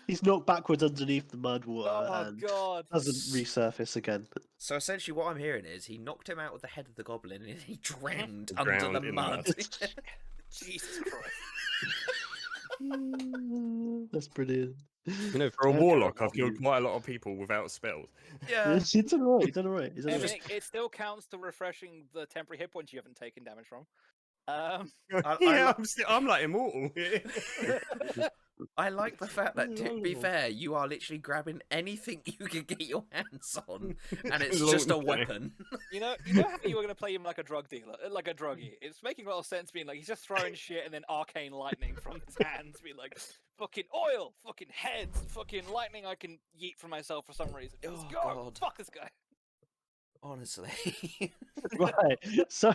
He's knocked backwards underneath the mud water Oh and god. doesn't resurface again. So essentially, what I'm hearing is he knocked him out with the head of the goblin, and he drowned Drowned under the in the mud. Jesus Christ. That's brilliant. You know, for a Yeah, warlock, terrible. I've killed quite a lot of people without spells. Yeah. He's done alright. He's done alright. He's done I mean, alright. it still counts to refreshing the temporary hit points you haven't taken damage from. Yeah, I'm like immortal. I like the fact that, to be fair, you are literally grabbing anything you can get your hands on, and it's just a Long weapon. You know how you were going to play him like a drug dealer, like a druggie. It's making a lot of sense being like, he's just throwing shit and then arcane lightning from his hands, being like, fucking oil, fucking heads, fucking lightning I can yeet from myself for some reason. Let's Oh, go, God. fuck this guy. Honestly. Right. So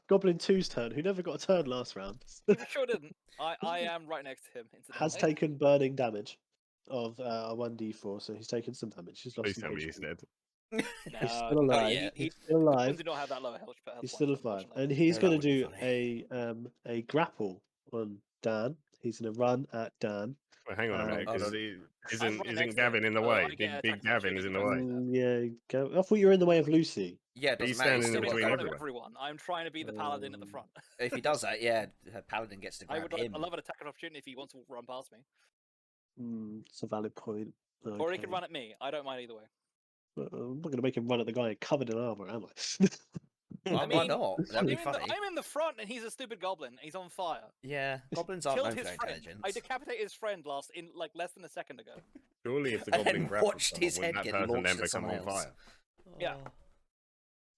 Goblin 2's turn, who never got a turn last round, He for sure didn't. I am right next to him, has incidentally. taken burning damage of a 1d4, so he's taken some damage. He's lost Please some tell me he's HP. dead. He's No, still alive. yeah. He's still Goblins alive. do not have that lower health. He's still points, alive, unfortunately. and he's No, going that to would do be a grapple on Dan. He's going to run at Dan. Well, hang on a minute, hold because on. I'm right next isn't to Gavin him, in the so way? I get Big attack of Gavin is in the opportunity way. if I Yeah, go. I thought you were in the way of Lucy. Yeah, it doesn't He's matter. standing He's in still I'm in between got front of everyone. everyone. I'm trying to be the paladin at the front. If he does that, yeah, Paladin gets to I grab would him. I love an attack of opportunity if he wants to run past me. It's a valid point. Or he could Okay. run at me. I don't mind either way. I'm not going to make him run at the guy covered in armor, am I? Why mean, not? That'd be funny. I'm in the front and he's a stupid goblin. He's on fire. Yeah, goblins aren't Killed known his for friend. intelligence. I decapitated his friend less than a second ago. Surely, if the And goblin then grappled watched someone, his wouldn't head that get person then launched at become someone on else. fire? Yeah.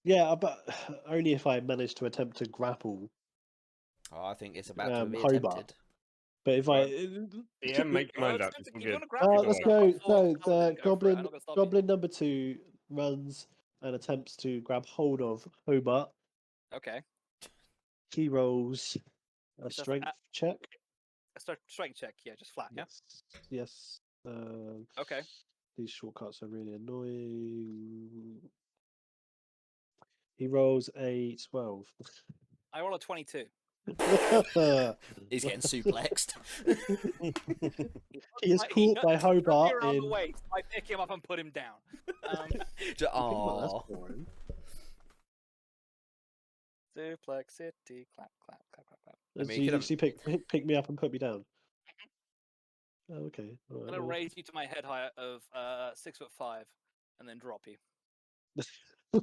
Yeah, but only if I manage to attempt to grapple Oh, I think it's about to be Hobart. attempted. But if Right. I Yeah, make your mind Well, up. It's all if you good. want to grapple, let's Keep going. go. forward, So the go for it, I'm goblin not gonna stop you. goblin number 2 runs and attempts to grab hold of Hobart. Okay. He rolls a It's a- strength check. Strength check, yeah, just flat, yeah? Yes. Okay. These shortcuts are really annoying. He rolls a 12. I roll a 22. He's getting suplexed. He is caught by Hobart around in. the waist. I pick him up and put him down. Well, that's Oh, boring. Suplexity, clap, clap, clap, clap, clap. I mean, So you you could have- literally pick me up and put me down. Oh, okay. All I'm right, gonna well. raise you to my head height of 6'5" and then drop you. I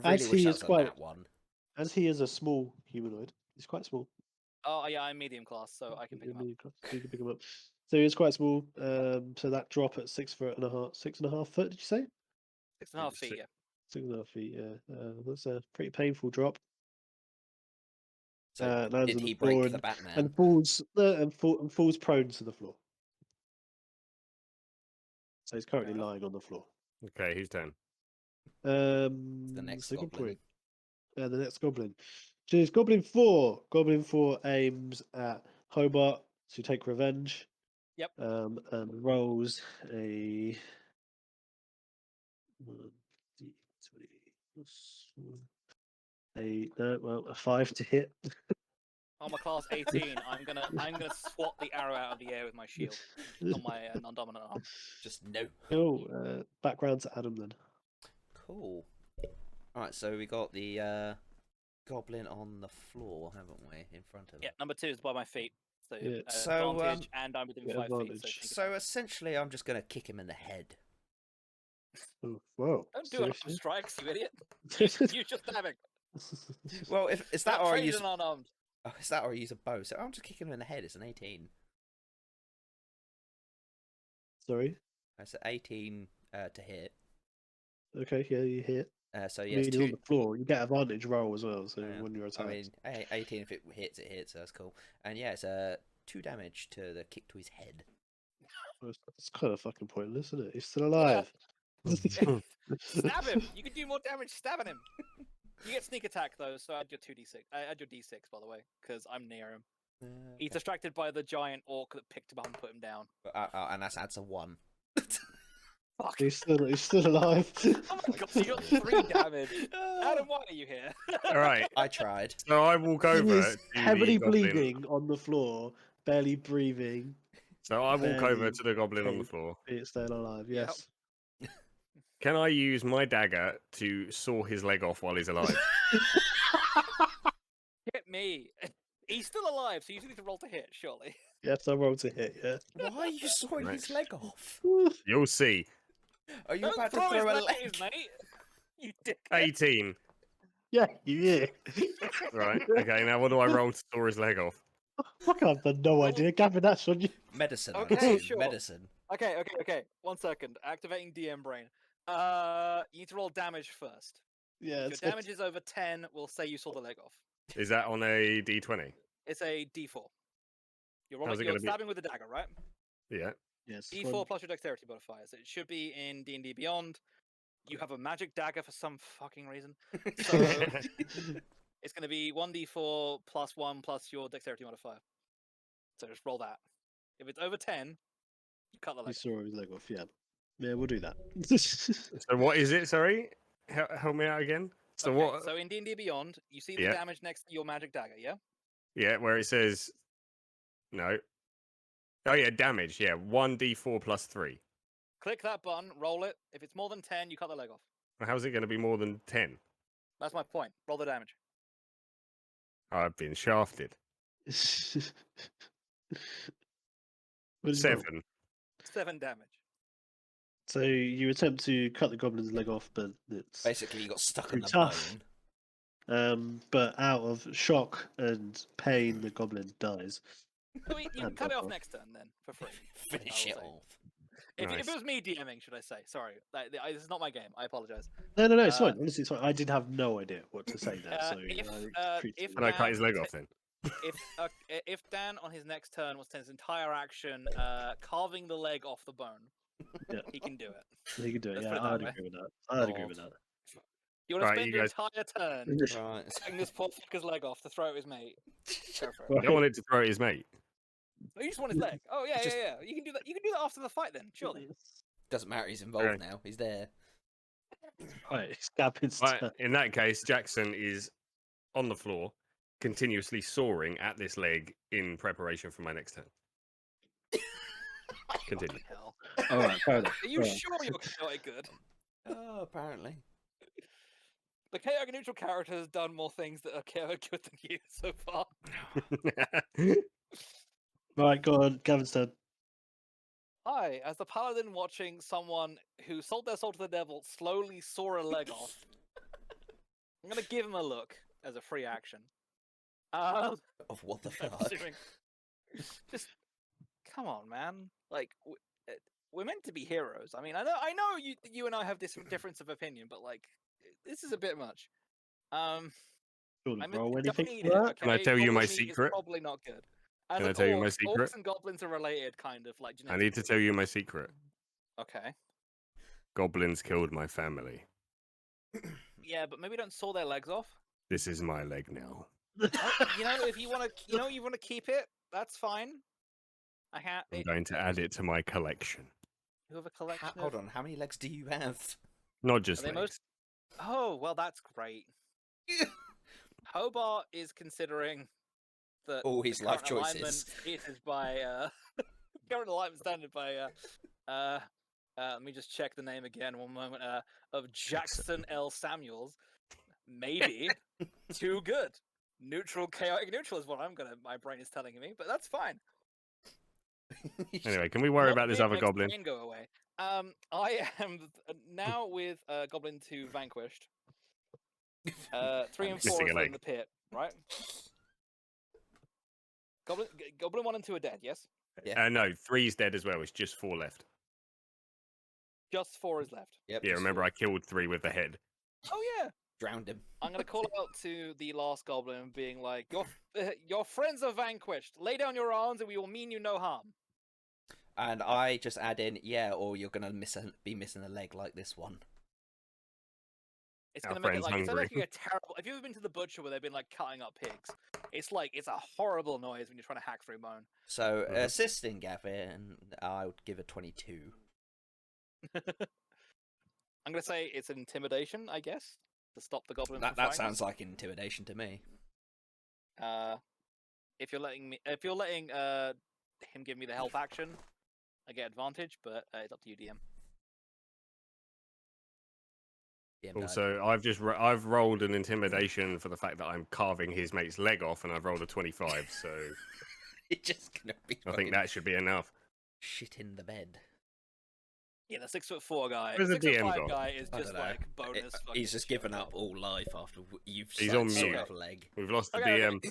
as really wish he that is was a quite, nat one. as he is a small humanoid, he's quite small. Oh yeah, I'm medium class, so I can pick him up. So you can pick him up. So he's quite small. So that drop at 6.5 foot. Did you say? 6.5 feet, yeah. 6.5 feet. Yeah, that's a pretty painful drop. So Lands did on he the floor break the Batman? and falls prone to the floor. So he's currently Fair enough. lying on the floor. Okay, whose turn? the next Second goblin. point. The next goblin. Choose Goblin 4. Goblin 4 aims at Hobart to take revenge. Yep. And rolls a a 5 to hit. Armor class 18. I'm gonna swat the arrow out of the air with my shield on my non-dominant arm. Just no. Cool. Background to Adam then. Cool. Alright, so we got the goblin on the floor, haven't we? In front of him. Yeah, number 2 is by my feet. So, Yeah. So, advantage, and I'm within yeah, 5 feet. So, advantage. sneak So attack. essentially, I'm just going to kick him in the head. Oh, whoa. Don't do enough Seriously? strikes, you idiot. You just stabbing. Well, if is that or I use unarmed. is that or I use a bow? So I'm just kicking him in the head. It's an 18. Sorry. That's an 18 to hit. Okay, yeah, you hit. So I yes, mean, he's on two. the floor. You get advantage roll as well. So Yeah, when you're I attacked. mean, 18 if it hits, it hits. So that's cool. And yeah, it's 2 damage to the kick to his head. It's kind of fucking pointless, isn't it? He's still alive. Stab him. You can do more damage stabbing him. You get sneak attack though, so add your 2d6. Add your d6 by the way, because I'm near him. He's distracted by the giant orc that picked him up and put him down. And that adds a 1. Fuck. He's still alive. Oh my god, so you got 3 damage. Adam, why are you here? All right. I tried. So I walk He over is to the heavily goblin. bleeding on the floor, barely breathing. So I walk over Barely to the goblin on the cave. floor. It's still alive. Yep. Yes. Can I use my dagger to saw his leg off while he's alive? Hit me. He's still alive, so you just need to roll to hit, surely. Yes, I rolled to hit. Yeah. Why are you sawing Right. his leg off? You'll see. Are you Don't about to throw his throw a leg leg? at his mate. You dick. 18. Yeah, yeah. Right. Okay. Now what do I roll to saw his leg off? Fuck, I've got no idea. Gavin, that's on you. Medicine. Okay, I assume. sure. Medicine. Okay. 1 second. Activating DM brain. You need to roll damage first. Yeah, If it's your damage is over 10, we'll say you saw the leg off. Is that on a d20? It's a d4. You're How's it you're gonna be? stabbing with a dagger, right? Yeah. yes. D4 plus your dexterity modifiers. It should be in D&D Beyond. You have a magic dagger for some fucking reason. So it's going to be 1d4 plus 1 plus your dexterity modifier. So just roll that. If it's over 10, you cut the You leg. saw his leg off. Yeah. Yeah, we'll do that. So what is it? Sorry. Help me out again. So Okay, what? So in D&D Beyond, you see the Yeah. damage next to your magic dagger, yeah? Yeah, where it says no. Oh yeah, damage. Yeah, 1d4 plus 3. Click that button, roll it. If it's more than 10, you cut the leg off. Well, how's it going to be more than 10? That's my point. Roll the damage. I've been shafted. What did you roll? 7. 7 damage. So you attempt to cut the goblin's leg off, but it's Basically, you got stuck Too in the tough. bone. but out of shock and pain, the goblin dies. So you can And cut it off fuck off. next turn then, for free. Finish I it will say. off. If Nice. it was me DMing, should I say? Sorry, this is not my game. I apologize. No, it's fine. Honestly, it's fine. I did have no idea what to say there. So If Can I cut his Dan leg off then? if Dan on his next turn wants to spend his entire action carving the leg off the bone, Yeah. he can do it. he could do it. Let's Yeah, put it that I'd way. agree with that. I'd agree with God. that. You want to Right, spend you your guys- entire turn Right. cutting this poor fucker's leg off to throw at his mate. Go for it. I don't want it to throw at his mate. Oh, you just want his leg. Oh yeah, Just- yeah. You can do that. You can do that after the fight then, surely. Doesn't matter. He's involved Okay. now. He's there. Right, it's Gabin's Right, turn. in that case, Jackson is on the floor, continuously sawing at this leg in preparation for my next turn. Continue. Hell. All right, fair enough. Are you All right. sure you're chaotic good? Oh, apparently. The chaotic neutral character has done more things that are chaotic good than you so far. Right, go on, Gavin's turn. Hi, as the paladin watching someone who sold their soul to the devil slowly saw a leg off, I'm gonna give him a look as a free action. Of what the I'm fuck? assuming- Just come on, man. Like we're meant to be heroes. I mean, I know you and I have this difference of opinion, but like this is a bit much. Sort I of mean, roll don't anything eat for it, that? Can I okay? tell you my Goblin meat is secret? Probably not good. As Can I an tell you my orc, secret? Orcs and goblins are related, kind of like. I need to tell you my secret. Okay. Goblins killed my family. Yeah, but maybe don't saw their legs off. This is my leg now. If you want to keep it, that's fine. I have. I'm going to add it to my collection. You have a collection. Hold on. How many legs do you have? Not just they legs. most- Oh well, that's great. Hobart is considering that All his the life current alignment choices. is by current alignment standard by let me just check the name again one moment of Jackson L. Samuels. Maybe too good. Neutral, chaotic neutral is what my brain is telling me, but that's fine. Anyway, can we worry What about this bit other makes goblin? brain go away. I am now with Goblin 2 vanquished. 3 and 4 Missing is a in leg. the pit, right? Goblin 1 and 2 are dead, yes? No, 3's dead as well. It's just 4 left. Just 4 is left. Yep, Yeah, just remember four. I killed 3 with the head. Oh yeah. Drowned him. I'm gonna call out to the last goblin, being like, "Your friends are vanquished. Lay down your arms, and we will mean you no harm." And I just add in, yeah, or you're gonna be missing a leg like this one. It's Our gonna make it friend's like it's hungry. making a terrible. Have you ever been to the butcher where they've been like cutting up pigs? It's a horrible noise when you're trying to hack through bone. So Mhm. assisting Gavin, I would give a 22. I'm gonna say it's an intimidation, I guess, to stop the goblin. That from sounds like intimidation to me. If you're letting him give me the help action, I get advantage, but it's up to you, DM. DM died. Also, I've rolled an intimidation for the fact that I'm carving his mate's leg off, and I've rolled a 25. So It's just gonna be. I think that should be enough. shit in the bed. Yeah, the 6'4" guy, Where's the 6'5" DM guy is I just don't know. like bonus. fucking He's just shit, given right? up all life after you've He's on sawed mute. off a leg. We've lost the Okay, DM.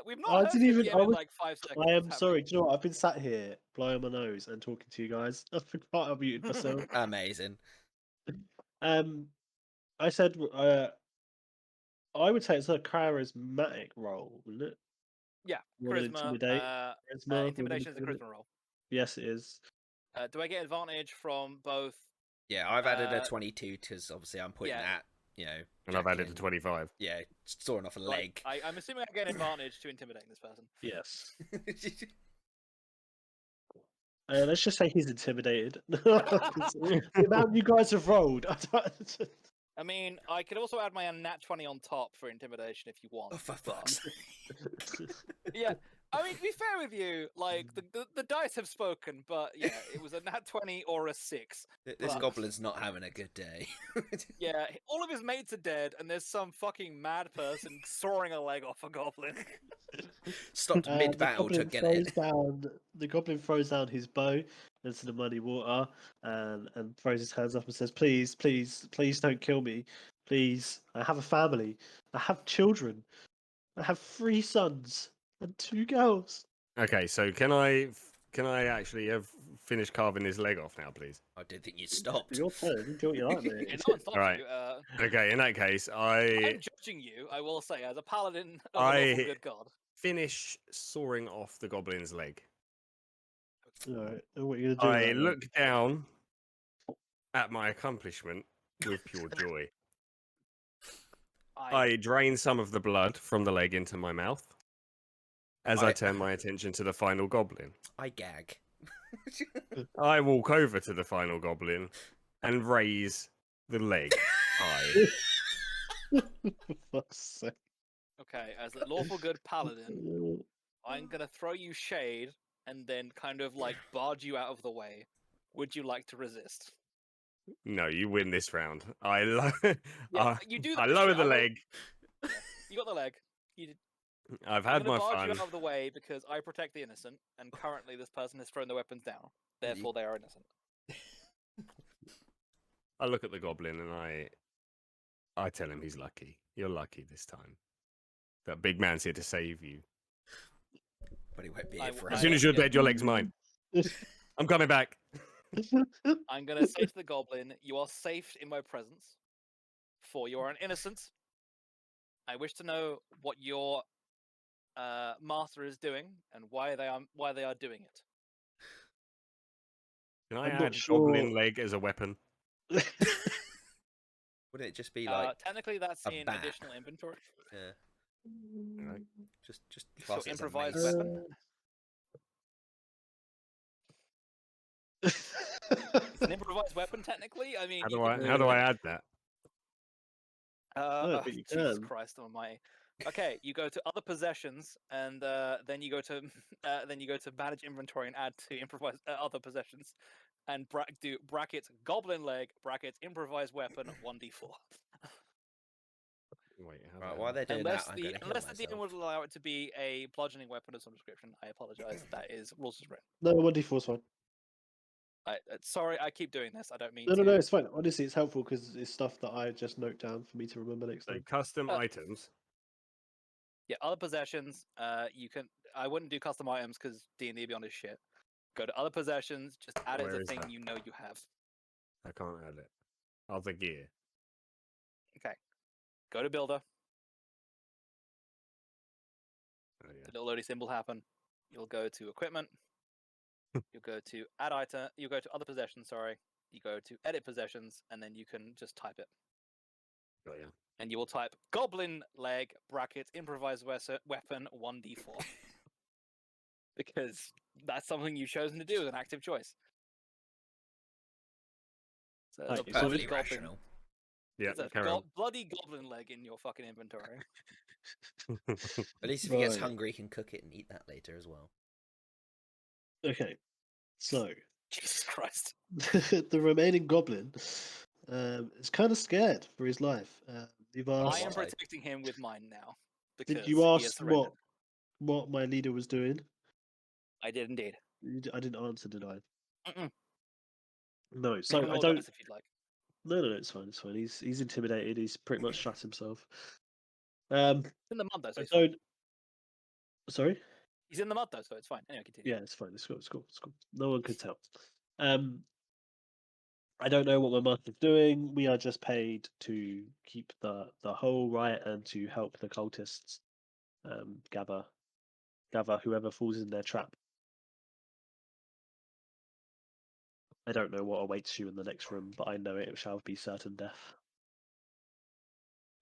We've not I heard didn't from even- the I DM in was- like 5 seconds. I am have sorry. we? Do you know what? I've been sat here blowing my nose and talking to you guys. I forgot I muted myself. Amazing. I said I would say it's a charismatic role, wouldn't it? Yeah, More than charisma. intimidate. Charisma, Intimidation is a charisma roll. Yes, it is. Do I get advantage from both? Yeah, I've added a Uh, 22 because obviously I'm putting yeah. that, And I've added a jacking in- 25. Yeah, sawing off a leg. I'm assuming I get an advantage to intimidating this person. Yes. Let's just say he's intimidated. The amount you guys have rolled. I mean, I could also add my nat 20 on top for intimidation if you want. Oh, for fuck's sake. Yeah, I mean, to be fair with you, like the dice have spoken, but yeah, it was a nat 20 or a 6. This But- goblin's not having a good day. Yeah, all of his mates are dead, and there's some fucking mad person sawing a leg off a goblin. Stopped mid battle to get it. The goblin throws down his bow into the muddy water and throws his hands up and says, "Please, please, please don't kill me. Please, I have a family. I have children. I have 3 sons and 2 girls." Okay, so can I actually have finish carving his leg off now, please? I didn't think you'd stopped. Your turn. Do what you like, Yeah, mate. no one stops Alright. you. Okay, in that case, I'm judging you, I will say, as a paladin of the lawful I- good god. finish sawing off the goblin's leg. Alright, and what are you gonna do? I with that, look down at my accomplishment with pure joy. I drain some of the blood from the leg into my mouth as I turn my attention to the final goblin. I gag. I walk over to the final goblin and raise the leg high. For fuck's sake. Okay, as a lawful good paladin, I'm gonna throw you shade and then kind of like barge you out of the way. Would you like to resist? No, you win this round. I You do that. I lower shit, the I will- leg. You got the leg. You did. I've I'm had gonna my barge you fun. out of the way because I protect the innocent, and currently this person has thrown their weapons down. Therefore, they are innocent. I look at the goblin and I tell him he's lucky. You're lucky this time. That big man's here to save you. But he won't be I- here for I- As soon as you're yeah. dead, your leg's mine. I'm coming back. I'm gonna say to the goblin, "You are safe in my presence, for you are an innocent. I wish to know what your master is doing and why they are doing it." Can I I'm not add sure. goblin leg as a weapon? Wouldn't it just be like Technically, that's a in bat. additional inventory. yeah, Right. just So class it as a improvised mace. weapon? It's an improvised weapon, technically. I mean, How you do I could- how do I add that? but you Jesus can. Christ Almighty. Okay, you go to other possessions, and then you go to manage inventory and add to improvise other possessions, and do brackets goblin leg brackets improvised weapon 1d4. Wait, how Right, do while I... they're doing Unless that, I'm the going to heal unless the DM myself. would allow it to be a bludgeoning weapon of some description, I apologize. That is rules as written. No, 1d4 is fine. Sorry, I keep doing this. I don't mean No, to. no, it's fine. Honestly, it's helpful because it's stuff that I just note down for me to remember next So time. custom Uh, items. Yeah, other possessions. You can. I wouldn't do custom items because D&D Beyond is shit. Go to other possessions. Just add it as Where a is thing that? you know you have. I can't add it. Other gear. Okay. Go to builder. Oh, yeah. The little loady symbol happen. You'll go to equipment. You'll go to add item. You go to other possessions. Sorry. You go to edit possessions, and then you can just type it. Oh, yeah. And you will type goblin leg bracket improvised weapon 1d4 because that's something you've chosen to do as an active choice. So Right, there's a so bloody Perfectly goblin. rational. Yeah, There's a carry on. bloody goblin leg in your fucking inventory. At least if he gets Right. hungry, he can cook it and eat that later as well. Okay, so Jesus Christ. the remaining goblin is kind of scared for his life. You've I asked. am Why? protecting him with mine now because Did you he has ask surrendered. what my leader was doing? I did indeed. I didn't answer, did I? Mm-mm. No. You So can I roll don't. dice if you'd like. No, it's fine. It's fine. He's intimidated. He's pretty much shut himself. He's in the mud though, so I it's fine. don't. Sorry. He's in the mud though, so it's fine. Anyway, continue. Yeah, it's fine. It's cool. It's cool. It's cool. No one could tell. I don't know what my master's doing. We are just paid to keep the whole right and to help the cultists gather whoever falls in their trap. I don't know what awaits you in the next room, but I know it shall be certain death.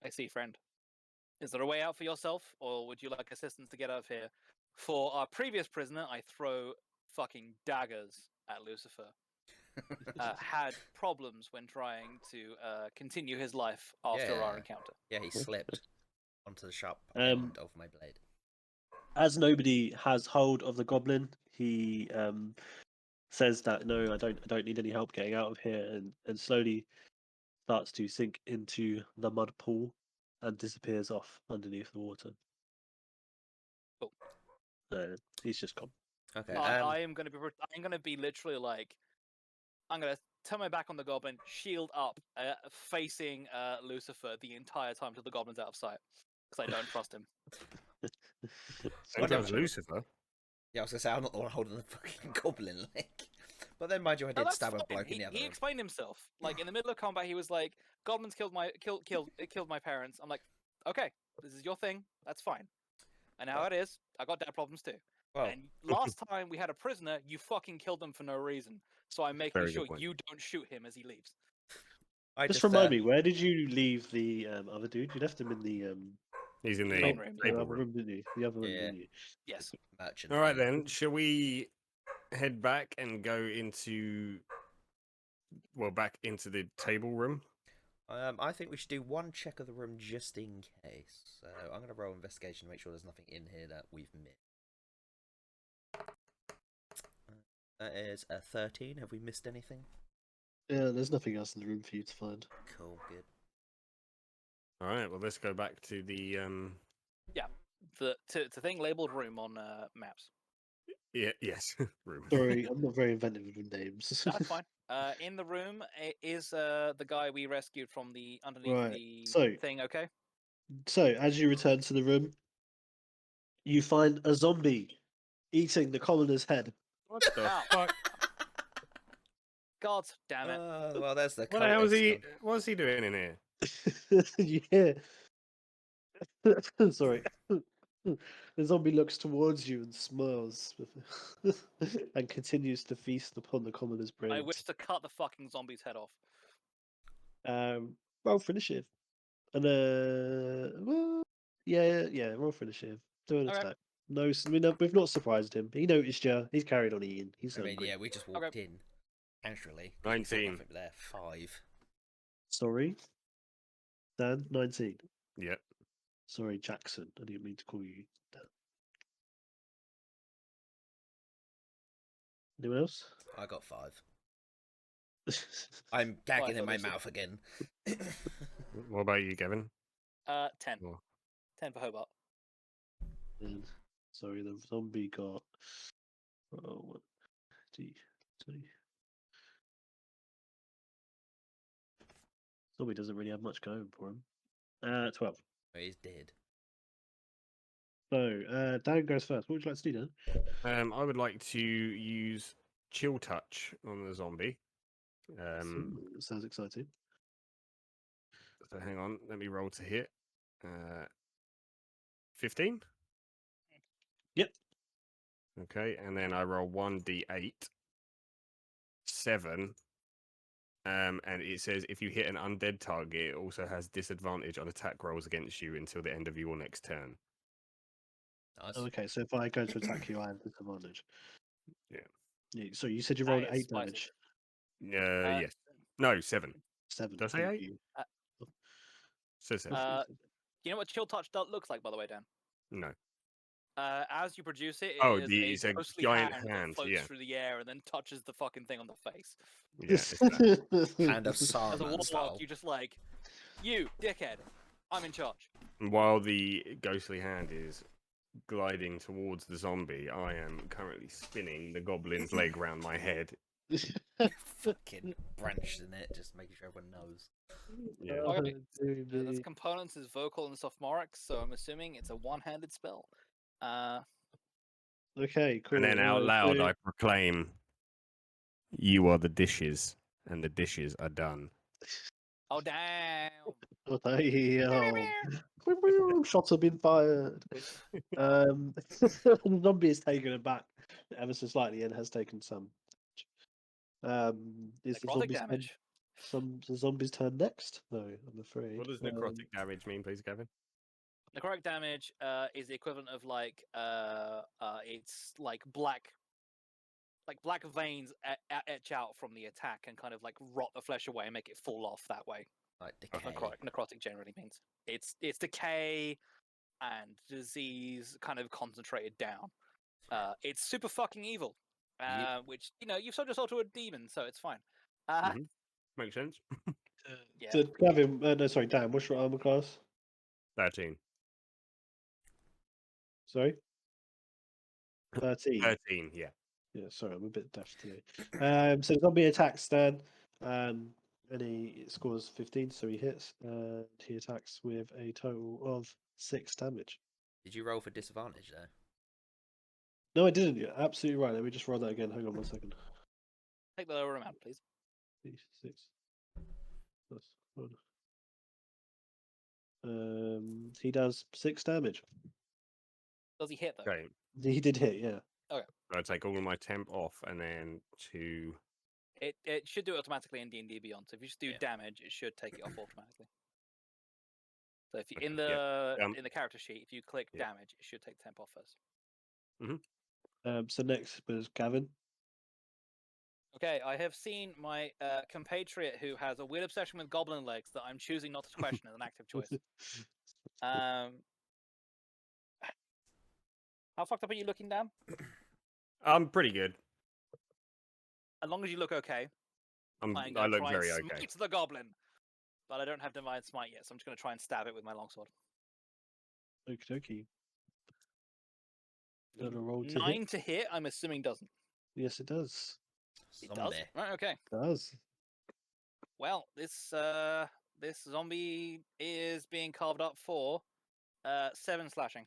I see, friend. Is there a way out for yourself, or would you like assistance to get out of here? For our previous prisoner, I throw fucking daggers at Lucifer. Had problems when trying to continue his life after our Yeah. encounter. Yeah, he slipped onto the sharp Um, end of my blade. As nobody has hold of the goblin, he says that no, I don't need any help getting out of here, and slowly starts to sink into the mud pool and disappears off underneath the water. Cool. He's just gone. Okay. I'm gonna be literally like, I'm gonna turn my back on the goblin, shield up, facing Lucifer the entire time till the goblin's out of sight, because I don't trust him. So does Lucifer. Yeah, I was gonna say I'm not the one holding the fucking goblin leg. But then, mind you, I No, did that's stab a fine. bloke in He, the other he room. explained himself. Like in the middle of combat, he was like, "Goblins killed my parents." I'm like, "Okay, this is your thing. That's fine." And now it is. I got dad problems too. Well, And last time we had a prisoner, you fucking killed them for no reason. So I'm making Very good sure point. you don't shoot him as he leaves. I Just just remind me, where did you leave the other dude? You left him in the He's in The the main room. table other room. room, didn't you? The other room, Yeah. didn't you? Yes. merchant. All right thing. then, shall we head back and go into back into the table room? I think we should do one check of the room just in case. So I'm going to roll investigation to make sure there's nothing in here that we've missed. That is a 13. Have we missed anything? Yeah, there's nothing else in the room for you to find. Cool, good. All right, well let's go back to the The thing labeled room on maps. yes room. Sorry, I'm not very inventive with names. That's fine. In the room is the guy we rescued from the underneath Right, the so- thing. Okay. So, as you return to the room, you find a zombie eating the commoner's head. What the Ow. fuck? God damn it. Well, there's the. What the hell is he? cultist. What's he doing in here? You hear? Sorry. The zombie looks towards you and smiles and continues to feast upon the commoner's brains. I wish to cut the fucking zombie's head off. Roll for initiative. And well, yeah, roll for initiative. Do an Okay. attack. No, we've not surprised him. He noticed you. He's carried on eating. He's I mean, hungry. yeah, we just walked in casually. 19. Nothing there. 5. Sorry, Dan. 19. Yep. Sorry, Jackson. I didn't mean to call you Dan. Anyone else? I got 5. I'm gagging in thought my they said- mouth again. What about you, Kevin? 10. Oh. 10 for Hobart. And, sorry, the zombie got. Oh, 1, 2, 3. Zombie doesn't really have much going for him. 12. He's dead. So, Dan goes first. What would you like to do, Dan? I would like to use chill touch on the zombie. Sounds exciting. So hang on, let me roll to hit. 15. Yep. Okay, and then I roll 1d8, 7. And it says if you hit an undead target, it also has disadvantage on attack rolls against you until the end of your next turn. Nice. Oh, okay, so if I go to attack you, I have disadvantage. Yeah. So you said you That rolled is 8 spicy. damage. Yes. No, 7. 7. Did I say thank 8? you. So 7. You know what chill touch looks like, by the way, Dan? No. As you produce it, Oh, it's it's a ghostly giant hand hand, that floats yeah. through the air and then touches the fucking thing on the face. Yeah, it's that. Hand of As a Saruman warlock, style. you just like, you dickhead, I'm in charge. And while the ghostly hand is gliding towards the zombie, I am currently spinning the goblin's leg round my head. Fucking branched in it, just making sure everyone knows. Yeah. Okay. dear This me. components is vocal and sophomoric, so I'm assuming it's a one-handed spell. Okay, cool. And then out loud, so- I proclaim, "You are the dishes, and the dishes are done." Oh damn! Oh, damn. Shots have been fired. The zombie is taken aback ever so slightly and has taken some. Is the Necrotic zombie's damage. the zombie's turn next? No, I'm afraid. What does necrotic damage mean, please, Kevin? Necrotic damage is the equivalent of like it's like black veins etch out from the attack and kind of like rot the flesh away and make it fall off that way. Like That's decay. what necrotic generally means. It's decay and disease kind of concentrated down. It's super fucking evil. Which you've sold your soul to a demon, so it's fine. Mhm. Makes sense. Yeah. Did Gavin? No, sorry, Dan. What's your armor class? 13. Sorry, 13. 13, yeah. Yeah, sorry, I'm a bit deaf today. So zombie attacks Dan, and he scores 15, so he hits, and he attacks with a total of 6 damage. Did you roll for disadvantage though? No, I didn't. You're absolutely right. Let me just roll that again. Hang on 1 second. Take the lower amount, please. 6 plus 1. He does 6 damage. Does he hit though? Okay. He did hit, yeah. I take all of my temp off and then 2. It should do it automatically in D&D Beyond. So if you just do Yeah. damage, it should take it off automatically. So if you Okay, in yeah. the character sheet, if you click Yeah. damage, it should take temp off first. So next was Gavin. Okay, I have seen my compatriot who has a weird obsession with goblin legs that I'm choosing not to question as an active choice. How fucked up are you looking, Dan? I'm pretty good. As long as you look okay, I'm I going to look try very and okay. smite the goblin. But I don't have Divine Smite yet, so I'm just going to try and stab it with my longsword. Okie dokie. Gonna roll to 9 hit. to hit, I'm assuming doesn't. Yes, it does. It does? Zombie. Right, okay. It does. Well, this zombie is being carved up for 7 slashing.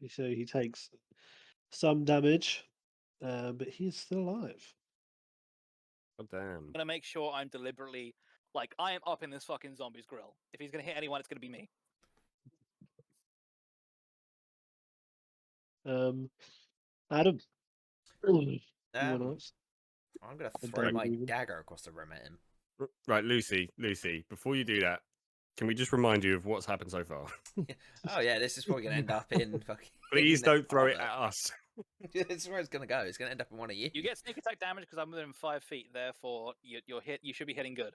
So he takes some damage, but he's still alive. God damn. I'm gonna make sure I'm deliberately I am up in this fucking zombie's grill. If he's gonna hit anyone, it's gonna be me. Adam. Anyone Um, else? I'm gonna A throw dagger my even. dagger across the room at him. Right, Lucy, before you do that, can we just remind you of what's happened so far? Oh yeah, this is probably gonna end up in fucking. Please don't throw it Armor. at us. This is where it's gonna go. It's gonna end up in one of you. You get sneak attack damage because I'm within 5 feet. Therefore, you're hit. You should be hitting good.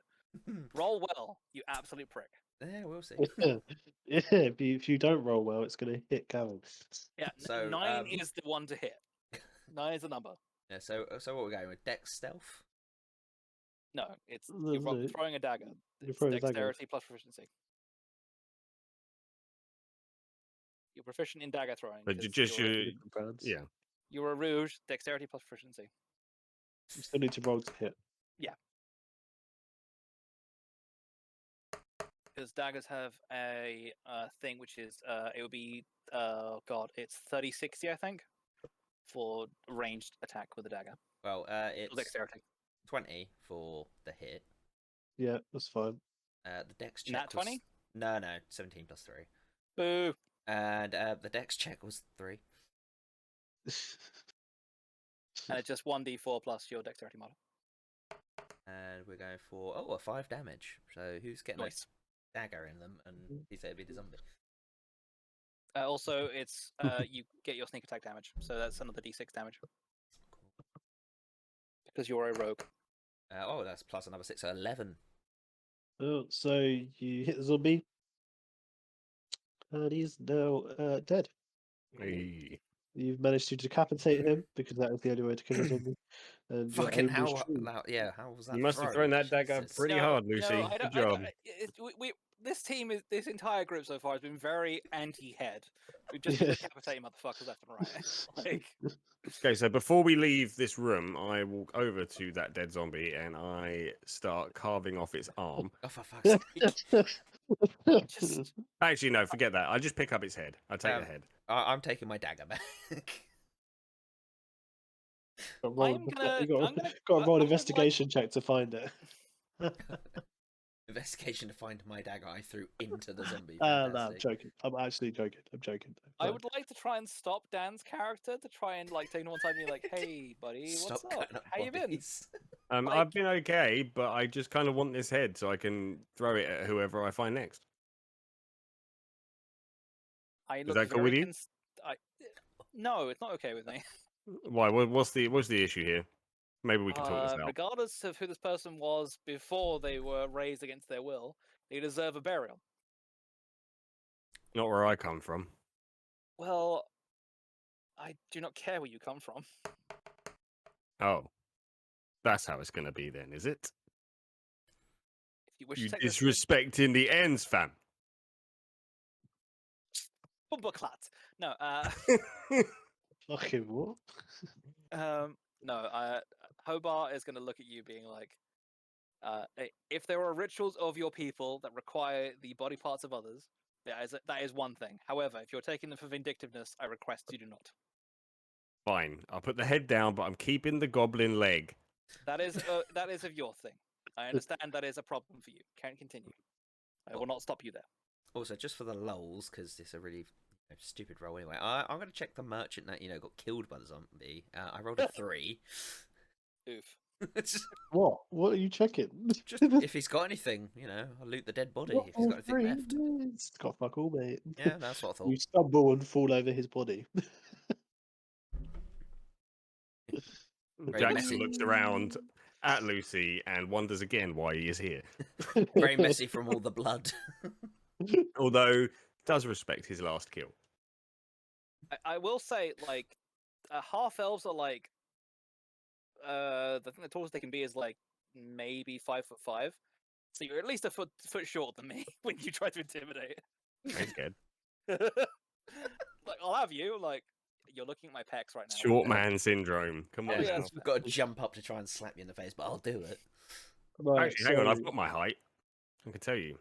Roll well, you absolute prick. Yeah, we'll see. Yeah, if you don't roll well, it's going to hit Gavin. Yeah, So, 9 is the one to hit. 9 is the number. Yeah. So what we're going with? Dex stealth. No, it's No, you're no. throwing a dagger. You're It's throwing a dagger. dexterity plus proficiency. You're proficient in dagger throwing. But 'cause just you're, you, Different brands. yeah. you're a rouge, dexterity plus proficiency. You still need to roll to hit. Because daggers have a thing which is it would be it's 30-60 I think for ranged attack with a dagger. Well, Or it's dexterity. 20 for the hit. Yeah, that's fine. The dex check Nat was 20? No, 17 plus 3. Boo! And the dex check was 3. And it's just 1d4 plus your dexterity model. And we're going for a 5 damage. So who's getting Nice. a dagger in them? And he said it'd be the zombie. Also, it's you get your sneak attack damage, so that's another d6 damage because you're a rogue. That's plus another 6, so 11. Oh, so you hit the zombie, and he's now dead. Hey. You've managed to decapitate him because that is the only way to kill a zombie. And your Fucking aim was hell! true. How was that? You must have thrown? thrown that dagger Jesus. pretty No, hard, no, Lucy. I Good don't- job. This entire group so far has been very anti-head. We've just been Yeah. decapitating motherfuckers left and right. Okay, so before we leave this room, I walk over to that dead zombie and I start carving off its arm. Oh, for fuck's sake! Just Actually, no, forget that. I just pick up its head. I take the Um, head. I'm taking my dagger back. Got to roll, I'm gonna- you got, I'm gonna- got to roll an I'm gonna, like- investigation check to find it. Investigation to find my dagger I threw into the zombie. No, I'm Fantastic. joking. I'm actually joking. I'm joking. I Fine. would like to try and stop Dan's character to try and take him one side and be like, "Hey, buddy, what's Stop up? cutting up How you been?" bodies. like- I've been okay, but I just kind of want this head so I can throw it at whoever I find next. I that go with you? No, it's not okay with me. Why? What's the issue here? Maybe we can talk this out. Regardless of who this person was before they were raised against their will, they deserve a burial. Not where I come from. Well, I do not care where you come from. Oh, that's how it's going to be then, is it? If you wish You to take this disrespecting the ends, fam. Bumbleclat. No, Fucking what? no. Hobart is going to look at you, being like, "If there are rituals of your people that require the body parts of others, that is one thing. However, if you're taking them for vindictiveness, I request you do not." Fine. I'll put the head down, but I'm keeping the goblin leg. That is of your thing. I understand that is a problem for you. Can't continue. I will not stop you there. Also, just for the lulz, because it's a really stupid roll anyway. I'm going to check the merchant that got killed by the zombie. I rolled a 3. Oof. Just What are you checking? if he's got anything, I'll loot the dead body if he's got anything left. It's got fuck all, mate. Yeah, that's what I You thought. stumble and fall over his body. Very Jackson messy. looks around at Lucy and wonders again why he is here. Very messy from all the blood. Although does respect his last kill. I will say, like, half elves are like, the tallest they can be is like maybe 5'5". So you're at least a foot shorter than me when you try to intimidate. I'm scared. Like, I'll have you. Like, you're looking at my pecs right now. Short man syndrome. Come on. Yeah, now. I've got to jump up to try and slap you in the face, but I'll do it. Right, Actually, hang on. I've got my height. I can tell you.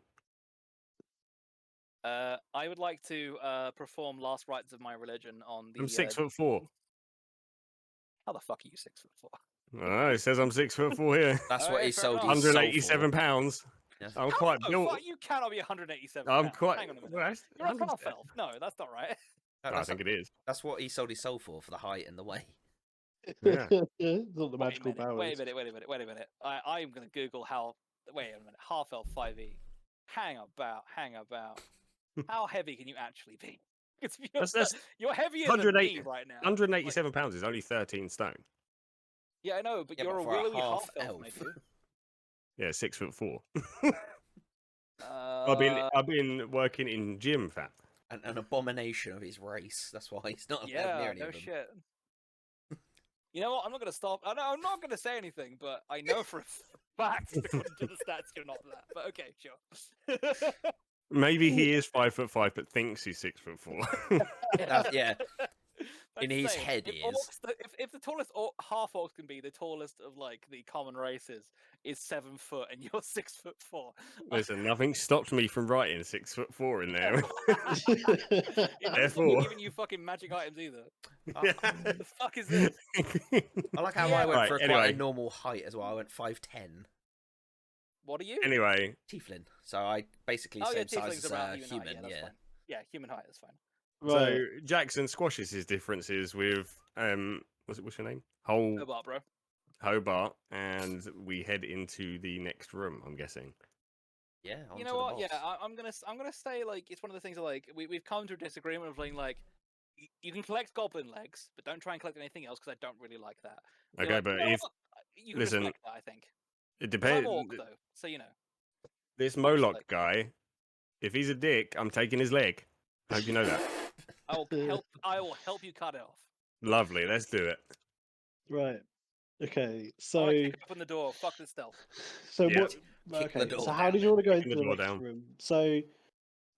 I would like to perform last rites of my religion on the. I'm 6'4". How the fuck are you 6'4"? Oh, it says I'm 6'4" here. That's what Alright, he fair sold enough. his soul 187 for. pounds. Yes. I'm How quite the built. fuck? You cannot be 187. I'm pounds. quite. Hang on a minute. Well, that's- You're a 100 half elf. No, that's not right. I That's, think it is. that's what he sold his soul for the height and the weight. Yeah. It's not the magical powers. Wait a minute. I'm gonna Google how. Wait a minute. Half elf 5e. Hang about. How heavy can you actually be? That's You're heavier than 108 me right now. 187 pounds is only 13 stone. Yeah, I know, but Yeah, you're but a for a willowy half half elf, elf. maybe. Yeah, 6'4". Uh, I've been working in gym, fat. An abomination of his race. That's why he's not allowed near yeah, any no of them. shit. You know what? I'm not gonna stop. I'm not gonna say anything, but I know for a fact, according to the stats, you're not that. But okay, sure. Maybe he is 5'5", but thinks he's 6'4". Yeah. I'm In his saying, head if he is. if the tallest half orc can be the tallest of like the common races is 7 foot and you're 6'4", Listen, nothing stopped me from writing 6'4" in there. it doesn't stop me Therefore- giving you fucking magic items either. I, The fuck is this? I like how Yeah, I went right, for quite anyway. a normal height as well. I went 5'10". What are you? Anyway, Tieflin. So I basically Oh yeah, same size tiefling's as around a human height. human. Yeah, that's Yeah. fine. Yeah, human height is fine. Right. so Jackson squashes his differences with what's your name? Hobart, bro. Hobart, and we head into the next room. I'm guessing. Yeah. You onto know the what? Yeah, boss. I'm gonna say like it's one of the things that, like we've come to a disagreement of being like you can collect goblin legs, but don't try and collect anything else because I don't really like that. Be Okay, like, but "You know if what? You can listen, respect that, I think. it 'Cause I'm depends. orc though, so you know. This just Moloch like- guy, if he's a dick, I'm taking his leg. I hope you know that. I will help you cut it off. Lovely, let's do it. Right. Okay. I So want to open the door. Fuck the stealth. Yeah. what? Kick the Okay. door So how down did you want to go Kicking into the the door next down. room? So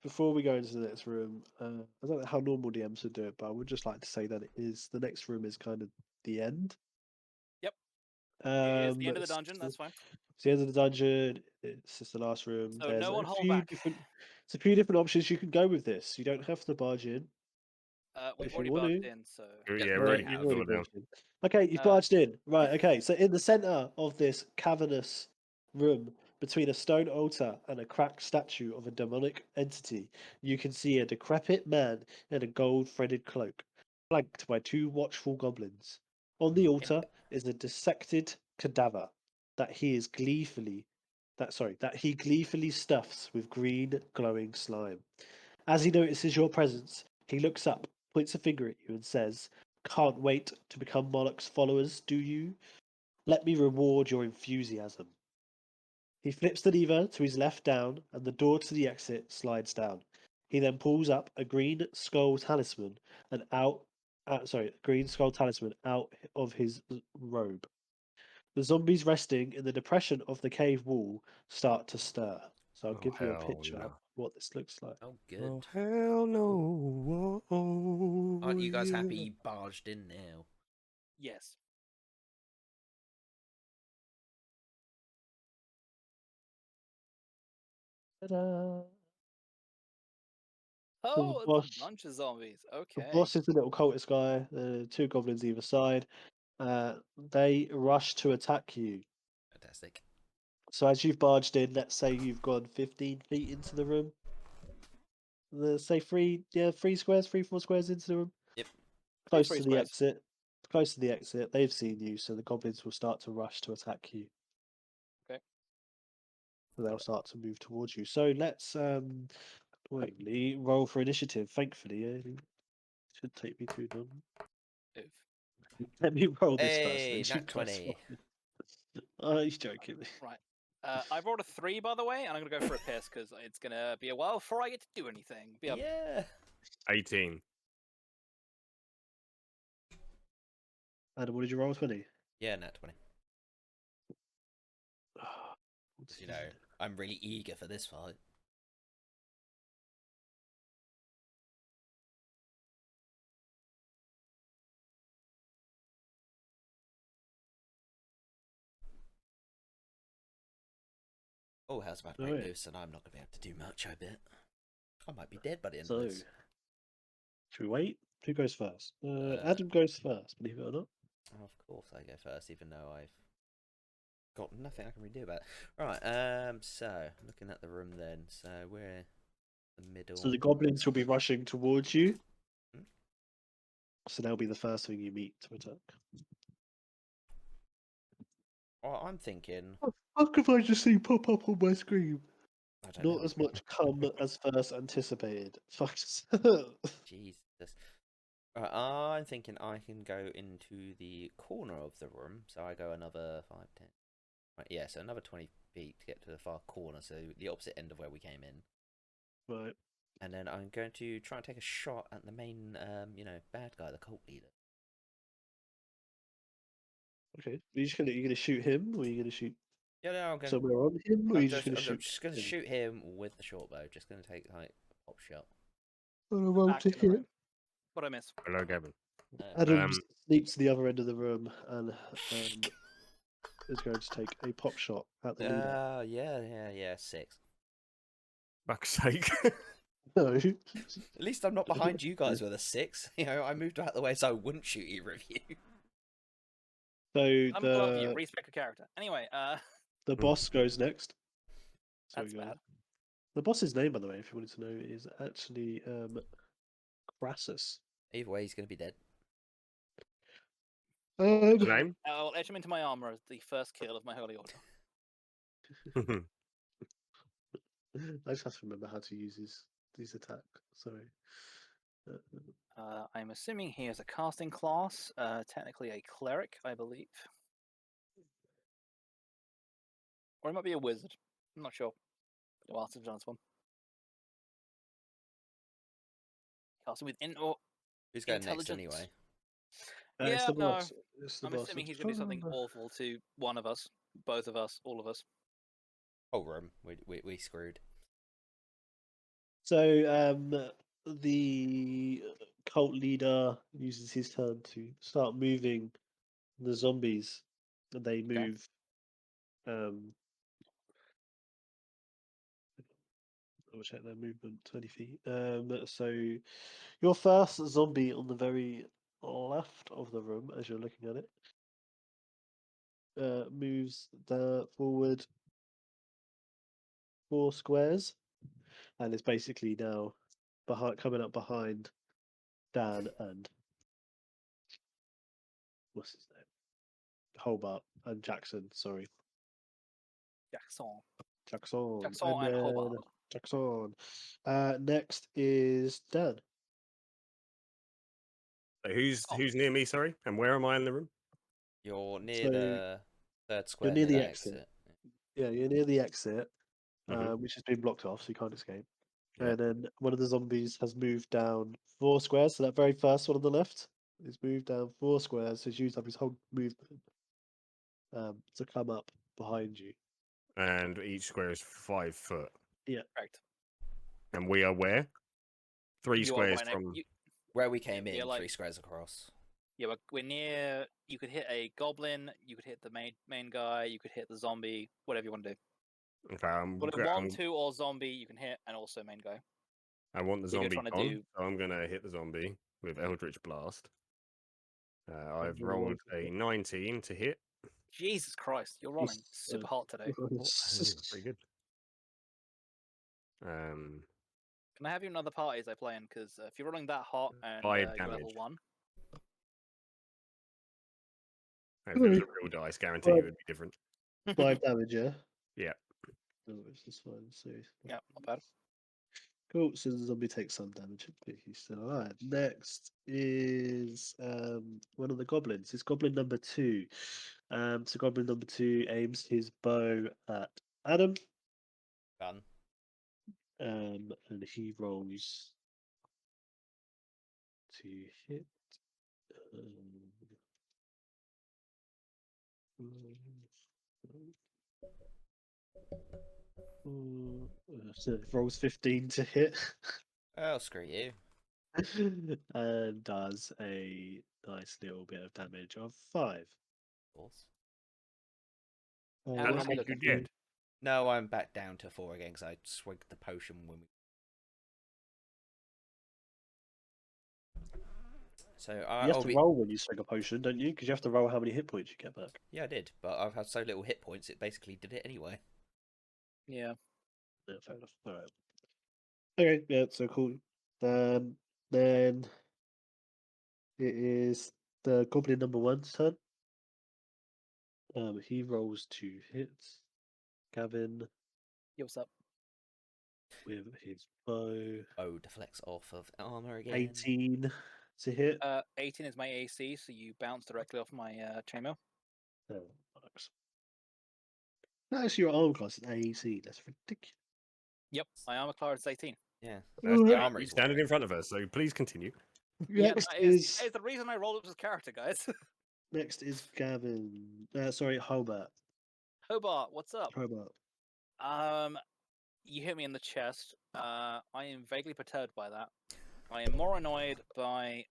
before we go into the next room, I don't know how normal DMs would do it, but I would just like to say that the next room is kind of the end. Yep. It is the end of the It's dungeon. That's fine. the end of the dungeon. It's just the last room. So There's no one a hold few back. it's a few different options you can go with this. You don't have to barge in. We've If you already want barged to. in, so Yeah, Yeah, we're right, already you've kicking You've the already door down. barged in. Okay, you've barged in. Right, okay. So in the center of this cavernous room, between a stone altar and a cracked statue of a demonic entity, you can see a decrepit man in a gold-threaded cloak, flanked by two watchful goblins. On the altar is a dissected cadaver that he gleefully stuffs with green glowing slime. As he notices your presence, he looks up, points a finger at you, and says, "Can't wait to become Moloch's followers, do you? Let me reward your enthusiasm." He flips the lever to his left down, and the door to the exit slides down. He then pulls up a green skull talisman out of his robe. The zombies resting in the depression of the cave wall start to stir. So I'll Oh, give you a hell picture no. of what this looks like. Oh, good. Oh, hell no. Whoa, Aren't you guys yeah. happy you barged in now? yes. Ta-da! Oh, it's boss- a bunch of zombies. The Okay. boss is the little cultist guy. Two goblins either side. They rush to attack you. Fantastic. So as you've barged in, let's say you've gone 15 feet into the room. Let's say three squares, 4 squares into the room. Yep. Close three to the squares. exit. Close to the exit. They've seen you, so the goblins will start to rush to attack you. Okay. They'll start to move towards you. So let's wait, roll for initiative. Thankfully, it should take me too long. If- Let me roll this first. Hey, Then. nat 20. Oh, he's joking. Right. I rolled a 3, by the way, and I'm gonna go for a piss because it's gonna be a while before I get to do anything. Be a Yeah. 18. Adam, what did you roll? 20. Yeah, nat 20. You know, I'm really eager for this fight. Oh, how's about break Alright. loose, and I'm not going to be able to do much, I bet. I might be dead by the end So, of this. should we wait? Who goes first? Uh, Adam goes first, believe it or not. Of course I go first, even though I've got nothing I can really do about it. Right, so, looking at the room then, so we're the middle. So the goblins will be rushing towards you. Hmm? So they'll be the first thing you meet to attack. Well, I'm thinking... How could I just see pop up on my screen? I don't Not know. as much come as first anticipated. Fuck. Jesus. Right, I'm thinking I can go into the corner of the room, so I go another 5, 10. Right, yeah, so another 20 feet to get to the far corner, so the opposite end of where we came in. Right. And then I'm going to try and take a shot at the main, bad guy, the cult leader. Okay. You gonna shoot him, or are you gonna shoot Yeah, no, I'm going. somewhere on him, or are I'm you just, just gonna I'm shoot? just going to him? shoot him with the short bow. Just going to take like a pop shot. On a roll back to in the room. hit. What I miss? Hello, Gavin. Adam Um, sneaks to the other end of the room and is going to take a pop shot at the leader. Yeah, 6. Fuck's sake. No. At least I'm not behind you guys with a 6. You know, I moved out of the way so I wouldn't shoot either of you. So I'm above you. Respect your character. Anyway, the boss goes next. Sorry, that's go on. bad. The boss's name, by the way, if you wanted to know, is actually Crassus. Either way, he's going to be dead. Name? I'll etch him into my armor as the first kill of my holy order. I just have to remember how to use these attacks. Sorry. I'm assuming he is a casting class, technically a cleric, I believe. Or he might be a wizard. I'm not sure. Been a while since I've done this one. Casting with Who's going next intelligence. anyway? It's Yeah, the no. boss. It's the I'm boss. assuming I'm he's just going to do trying something remember. awful to one of us, both of us, all of us. Whole room. We screwed. So the cult leader uses his turn to start moving the zombies, and they move. I'll check their movement 20 feet. So your first zombie on the very left of the room, as you're looking at it, moves forward 4 squares, and is basically now coming up behind Dan and what's his name? Hobart and Jackson. Sorry, Jackson. Jackson. Jackson And and then Hobart. Jackson. Next is Dan. So who's near me, sorry? And where am I in the room? You're near So the third square you're near the that exit. Yeah, you're near the exit, Mhm. which has been blocked off, so you can't escape. Yeah. And then one of the zombies has moved down 4 squares. So that very first one on the left is moved down 4 squares. So he's used up his whole movement to come up behind you. And each square is 5 foot. Correct. And we are where? 3 You are squares right from. Where we came in, Yeah, like- 3 squares across. Yeah, we're near. You could hit a goblin. You could hit the main guy. You could hit the zombie. Whatever you want to do. Okay, Goblin 1, 2, or zombie. You can hit, and also main guy. I want the If you're zombie trying to gone, do- so I'm gonna hit the zombie with Eldritch Blast. I've Number rolled one. a 19 to hit. Jesus Christ, you're rolling super hot today. Oh, pretty good. Can I have you in other parties I play in? Because if you're rolling that hot and 5 you're level damage. 1, If it was a real dice, guarantee it would be different. 5 damage, yeah? Yeah. No, which is fine. So, yeah, not bad. cool. So the zombie takes some damage, but he's still alive. Next is one of the goblins. It's Goblin Number Two. So Goblin Number Two aims his bow at Adam, Done. and he rolls to hit. So it rolls 15 to hit. Oh, screw you. And does a nice little bit of damage of 5. Of course. How That long doesn't are we make you looking? dead. No, I'm back down to 4 again because I swigged the potion when we. So You I'll have to be. roll when you swing a potion, don't you? Because you have to roll how many hit points you get back. Yeah, I did, but I've had so little hit points, it basically did it anyway. Yeah. Yeah, fair enough. All right. Okay, yeah, so cool. Then it is the Goblin Number One's turn. He rolls 2 hits. Gavin Yo, what's up? with his bow. Oh, deflects off of armor again. 18 to hit. 18 is my AC, so you bounce directly off my chainmail. Oh, bollocks. Actually, your arm class is AEC. That's ridiculous. Yep, my armor class is 18. Yeah, That's the great. armor He's is standing in front of us, so please continue. Next that is the reason I rolled up as character, guys. next is Gavin. Sorry, Hobart. Hobart, what's up? Hobart. You hit me in the chest. I am vaguely perturbed by that. I am more annoyed by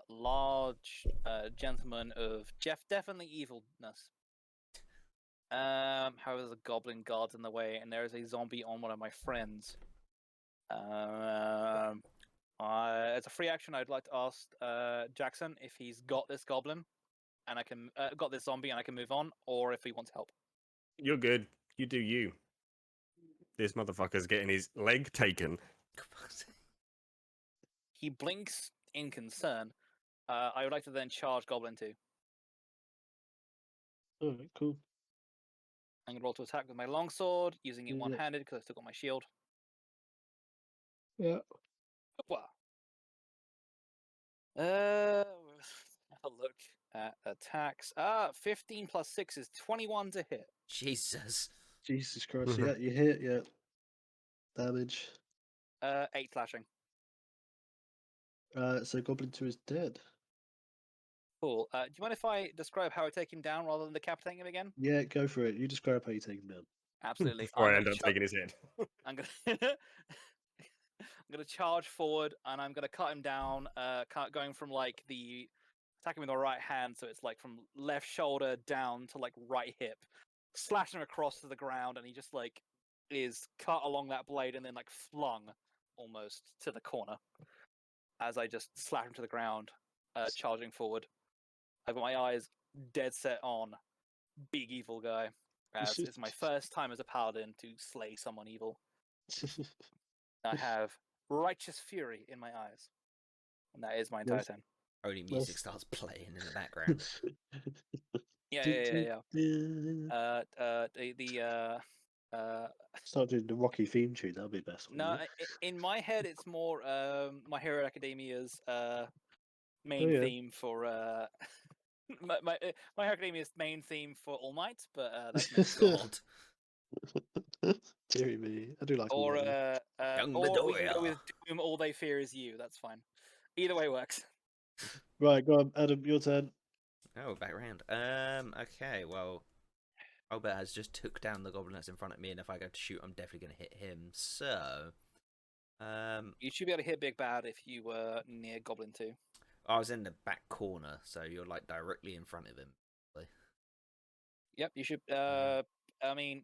large gentleman of definitely evilness. However, there's a goblin guard in the way, and there is a zombie on one of my friends. As a free action, I'd like to ask Jackson if he's got this goblin, and I can got this zombie, and I can move on, or if he wants help. You're good. You do you. This motherfucker's getting his leg taken. He blinks in concern. I would like to then charge Goblin 2. Alright, cool. I'm going to roll to attack with my longsword, using it Yeah. one-handed because I've still got my shield. Yeah. Wow. Have a look at attacks. 15 plus 6 is 21 to hit. Jesus. Jesus Christ. Yeah, you hit, yeah. Damage. 8 slashing. So Goblin 2 is dead. Cool. Do you mind if I describe how I take him down rather than decapitating him again? Yeah, go for it. You describe how you take him down. Absolutely. Before I end up taking his head. I'm gonna I'm gonna charge forward and I'm gonna cut him down, going from like the attacking with the right hand, so it's like from left shoulder down to like right hip, slashing him across to the ground, and he just like is cut along that blade and then like flung almost to the corner as I just slash him to the ground, charging forward. I've got my eyes dead set on big evil guy. As it's my first time as a paladin to slay someone evil. I have righteous fury in my eyes, and that is my entire turn. Only music starts playing in the background. Yeah. Start doing the Rocky theme tune. That'll be best. No, in my head, it's more My Hero Academia's main theme for my Hero Academia's main theme for All Might, but that's me. God. Deary me. I do like Or all or we can go with Doom. All they fear is you. That's fine. Either way works. Right, go on, Adam. Your turn. Oh, back round. Okay, well, Albert has just took down the goblin that's in front of me, and if I go to shoot, I'm definitely going to hit him. So, You should be able to hit Big Bad if you were near Goblin 2. I was in the back corner, so you're like directly in front of him. Yep, you should. I mean,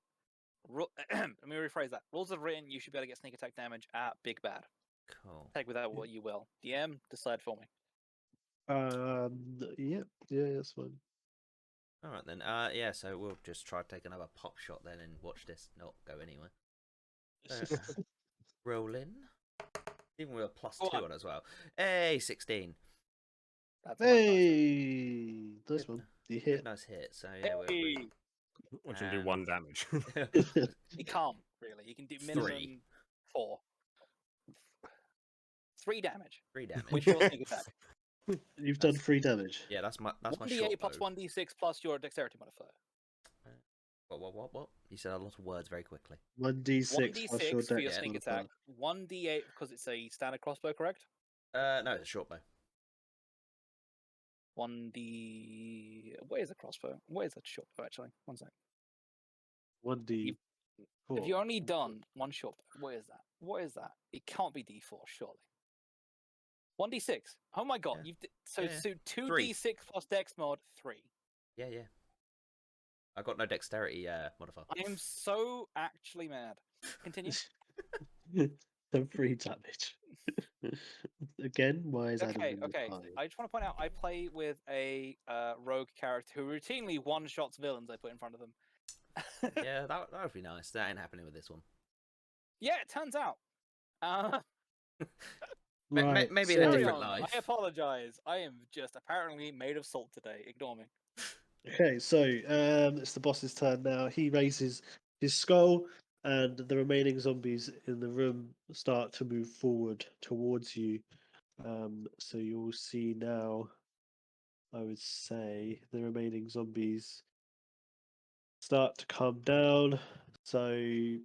let me rephrase that. Rules have written you should be able to get sneak attack damage at Big Bad. Cool. Take with that what you will. DM, decide for me. Yeah, that's fine. All right then. Yeah. So we'll just try to take another pop shot then and watch this not go anywhere. Roll in. Even with a Go +2 on. on as well. Hey, 16. That's much nicer. Hey, nice Good, one. You Good, hit. nice hit. So yeah, Hey! Watch him do 1 damage. You can't, really. You can do 3. minimum 4. 3 damage. 3 damage. With your sneak attack. You've done 3 damage. Yeah, that's my 1d8 short plus bow. 1d6 plus your dexterity modifier. What? You said a lot of words very quickly. 1d6 plus your 1d6 for your dex sneak modifier. attack. 1d8 because it's a standard crossbow, correct? No, it's a short bow. 1d... Where is the crossbow? Where is that short bow, actually? One sec. 1d4. Have you only done one short bow? Where is that? What is that? It can't be d4, surely. 1d6. Oh my god. Yeah. So Yeah. 2d6 plus dex mod, 3. Yeah. I got no dexterity modifier. I am so actually mad. Continue. Done 3 damage. Again, why is Adam Okay. in the party? I just want to point out I play with a rogue character who routinely one-shots villains I put in front of them. Yeah, that would be nice. That ain't happening with this one. Yeah, it turns out. Right, Maybe in a Carry different on. life. I apologize. I am just apparently made of salt today. Ignore me. Okay, so it's the boss's turn now. He raises his skull, and the remaining zombies in the room start to move forward towards you. So you'll see now, I would say, the remaining zombies start to come down. So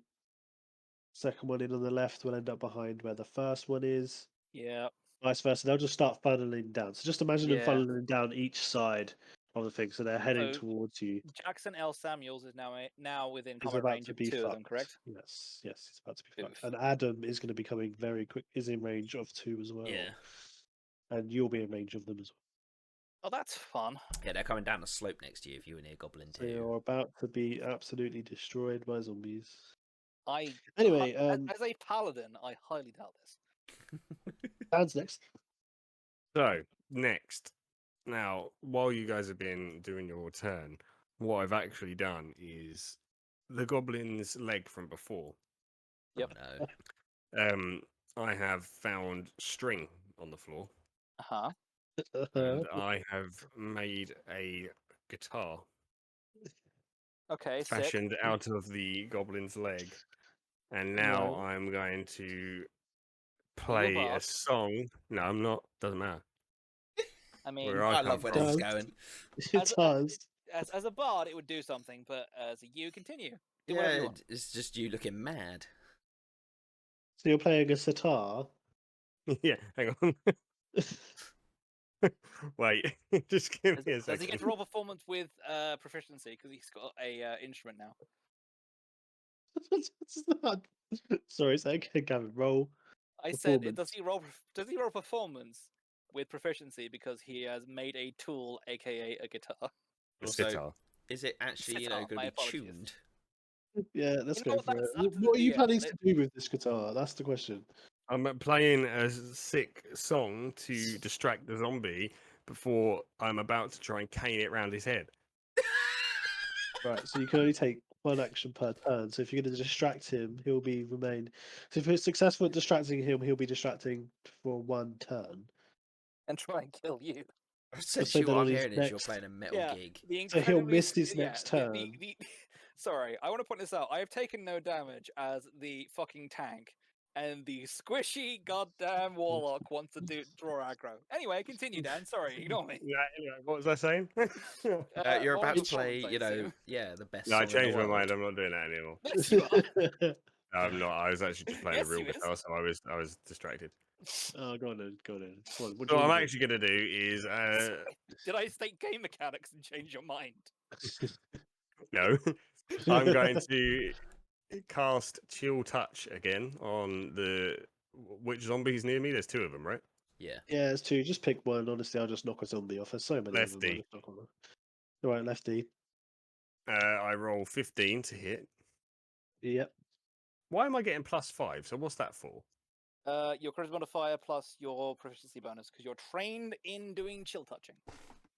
second one in on the left will end up behind where the first one is. Yeah. Vice versa. They'll just start funneling down. So just imagine them Yeah. funneling down each side of the thing. So they're heading So towards you. Jackson L. Samuels is now within Is combat about range to of be 2 fucked. of them, correct? Yes, it's about to be fucked. Oof. And Adam is going to be coming very quick. Is in range of 2 as well. Yeah. And you'll be in range of them as well. Oh, that's fun. Yeah, they're coming down the slope next to you if you were near Goblin So 2. you're about to be absolutely destroyed by zombies. I Anyway, as a paladin, I highly doubt this. Dan's next. So, next. Now, while you guys have been doing your turn, what I've actually done is the goblin's leg from before. Yep. Oh, no. I have found string on the floor, Uh-huh. and I have made a guitar Okay, sick. fashioned out of the goblin's leg. And now I'm going to play a bard? song. No, I'm not. Doesn't matter. I mean, Where I come love where from. this is Does. going. It does. as a bard, it would do something, but as a you, continue. Do Yeah, whatever you want. it's just you looking mad. So you're playing a sitar. Yeah, hang on. Wait, just give me a Does second. he get to roll performance with proficiency because he's got a instrument now? It's not. Sorry, say again, Gavin. Roll. I said, Performance. does he roll performance with proficiency because he has made a tool, aka a guitar? A Also, sitar. Is it actually, Sitar, going to my be apologies. tuned? Yeah, let's You know go what, for it. that's up to the What are you DM. planning to do with this guitar? That's the question. I'm playing a sick song to distract the zombie before I'm about to try and cane it round his head. Right, so you can only take 1 action per turn. So if you're going to distract him, he'll be remain. So if you're successful at distracting him, he'll be distracting for 1 turn. And try and kill you. Essentially, then what on I'm his hearing is you're next- playing a metal Yeah, gig. the So he'll incredibly miss his next turn. Sorry, I want to point this out. I have taken no damage as the fucking tank, and the squishy goddamn warlock wants to draw aggro. Anyway, continue, Dan. Sorry, ignore me. Yeah, anyway, what was I saying? You're roll about to performance, play, I assume. the best No, I song in the changed my world. mind. I'm not doing that anymore. Yes, you are. No, I'm not. I was actually just playing Yes, a real you is. guitar, so I was distracted. Oh, go on then. Go on. What So do what you I'm want to actually going to do is Did I state game mechanics and change your mind? no, I'm going to cast Chill Touch again on the which zombies near me. There's 2 of them, right? Yeah. Yeah, it's 2. Just pick one. Honestly, I'll just knock a zombie off. There's so many of them. I'll Lefty. just knock one off. All right, lefty. I roll 15 to hit. Yep. Why am I getting +5? So what's that for? Your charisma modifier plus your proficiency bonus because you're trained in doing chill touching.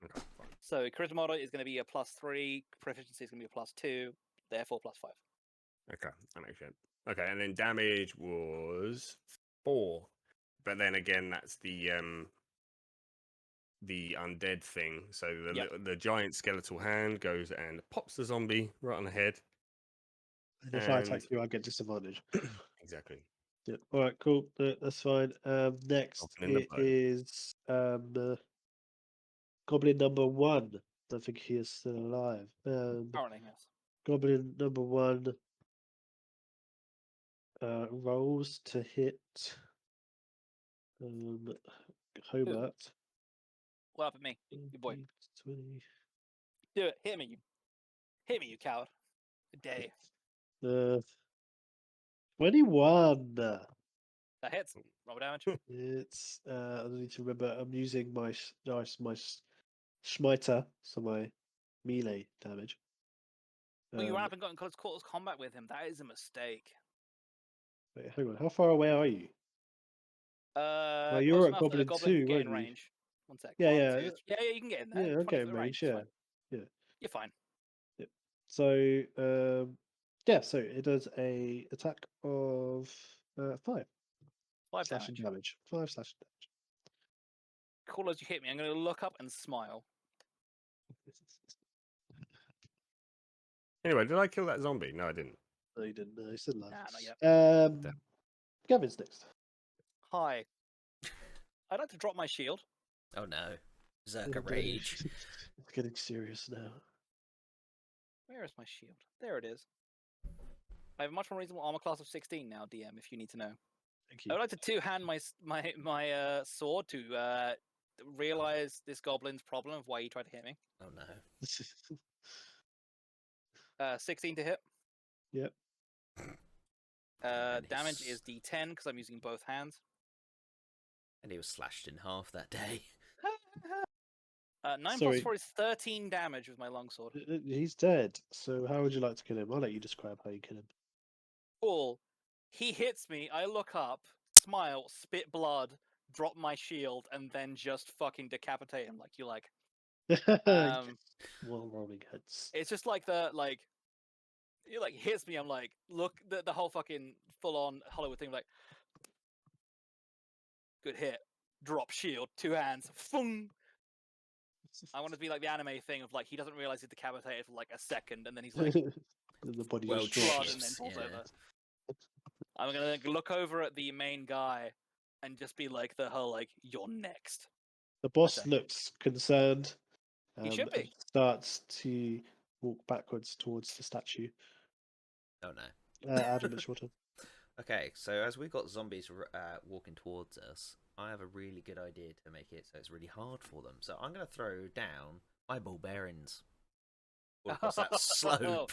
Okay, fine. So charisma mod is going to be a +3, proficiency is going to be a +2, therefore +5. Okay, that makes sense. Okay, and then damage was 4, but then again, that's the undead thing. So the giant skeletal hand goes and pops the zombie right on the head. And if I attack you, I get disadvantage. Exactly. Yeah. All right, cool. That's fine. Next Opening the it bow. is Goblin number 1. I think he is still alive. Currently, yes. Goblin number 1 rolls to hit Hobart. What up at me, you boy? 20. Do it. Hit me, you coward. Good day. 21. That hits. Roll damage. It's I need to remember. I'm using my Schmiter, so my melee damage. Well, you ran up and got in close combat with him. That is a mistake. Wait, hang on. How far away are you? Well, you Close were at enough that a Goblin goblin 2, can get in weren't you? range. One sec. Yeah, One, yeah, two, yeah, you can get in there. yeah. 20 Okay, foot in range. it's Yeah, fine. yeah. You're fine. So, yeah. So it does a attack of 5 5 slashing damage. 5 slashing Cool as you hit me, I'm going to look up and smile. damage. Anyway, did I kill that zombie? No, I didn't. No, you didn't. No, he's still alive. Nah, not yet. Damn. Gavin's next. Hi. I'd like to drop my shield. Oh no. It's Zerka rage. It's getting serious now. Where is my shield? There it is. I have a much more reasonable armor class of 16 now, DM, if you need to know. Thank I you. would like to two-hand my sword to realize this goblin's problem of why he tried to hit me. Oh no. 16 to hit. Yep. And Damage he's- is D10 because I'm using both hands. And he was slashed in half that day. 9 plus Sorry. 4 is 13 damage with my longsword. He's dead. So how would you like to kill him? I'll let you describe how you kill him. Cool. He hits me, I look up, smile, spit blood, drop my shield, and then just fucking decapitate him like you like. While rolling heads. It's just like he like hits me, I'm like, look, the whole fucking full-on Hollywood thing, like, good hit, drop shield, 2 hands, fung. I want to be like the anime thing of like, he doesn't realize he's decapitated for like a second, and then he's like, The body Well, just drops. blood, and then falls over. I'm gonna look over at the main guy and just be like the whole like, you're next. The boss Okay. looks concerned. He should be. And starts to walk backwards towards the statue. Oh no. Adam, it's your turn. Okay, so as we've got zombies walking towards us, I have a really good idea to make it so it's really hard for them. So I'm going to throw down my ball bearings all across that slope.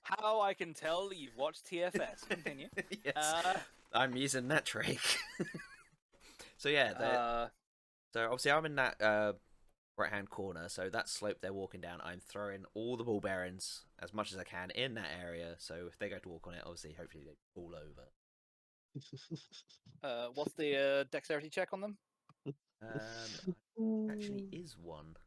How I can tell that you've watched TFS. Continue. Yes, I'm using that trick. So yeah, so obviously I'm in that right-hand corner, so that slope they're walking down, I'm throwing all the ball bearings as much as I can in that area, so if they go to walk on it, obviously, hopefully they fall over. What's the dexterity check on them? Actually is one.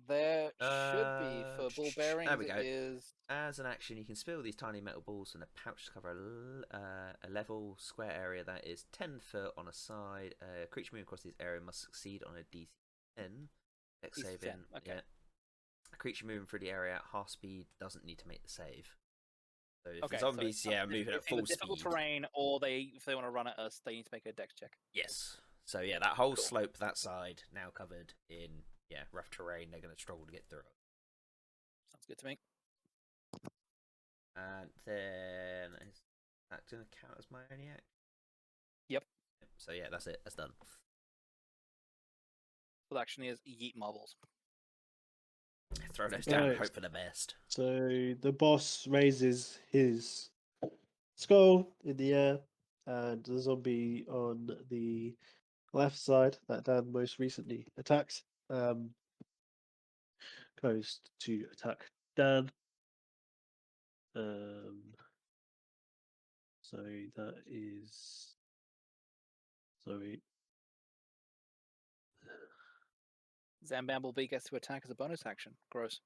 There should be for ball bearings. There we go. It is As an action, you can spill these tiny metal balls in a pouch to cover a level square area that is 10 foot on a side. A creature moving across this area must succeed on a DC 10. Dex DC saving. 10, okay. Yeah. A creature moving through the area at half speed doesn't need to make the save. So if okay. the zombies, so moving at it's either full difficult speed. terrain, or if they want to run at us, they need to make a dex check. Yes. So yeah, that whole Cool. slope, that side, now covered in rough terrain. They're going to struggle to get through it. Sounds good to me. And then is that going to count as my only act? Yep. So yeah, that's it. That's done. Full action is yeet marbles. Throw those down. Right. Hope for the best. So the boss raises his skull in the air, and the zombie on the left side that Dan most recently attacked goes to attack Dan. So that is Sorry. Zambamblebee gets to attack as a bonus action. Gross.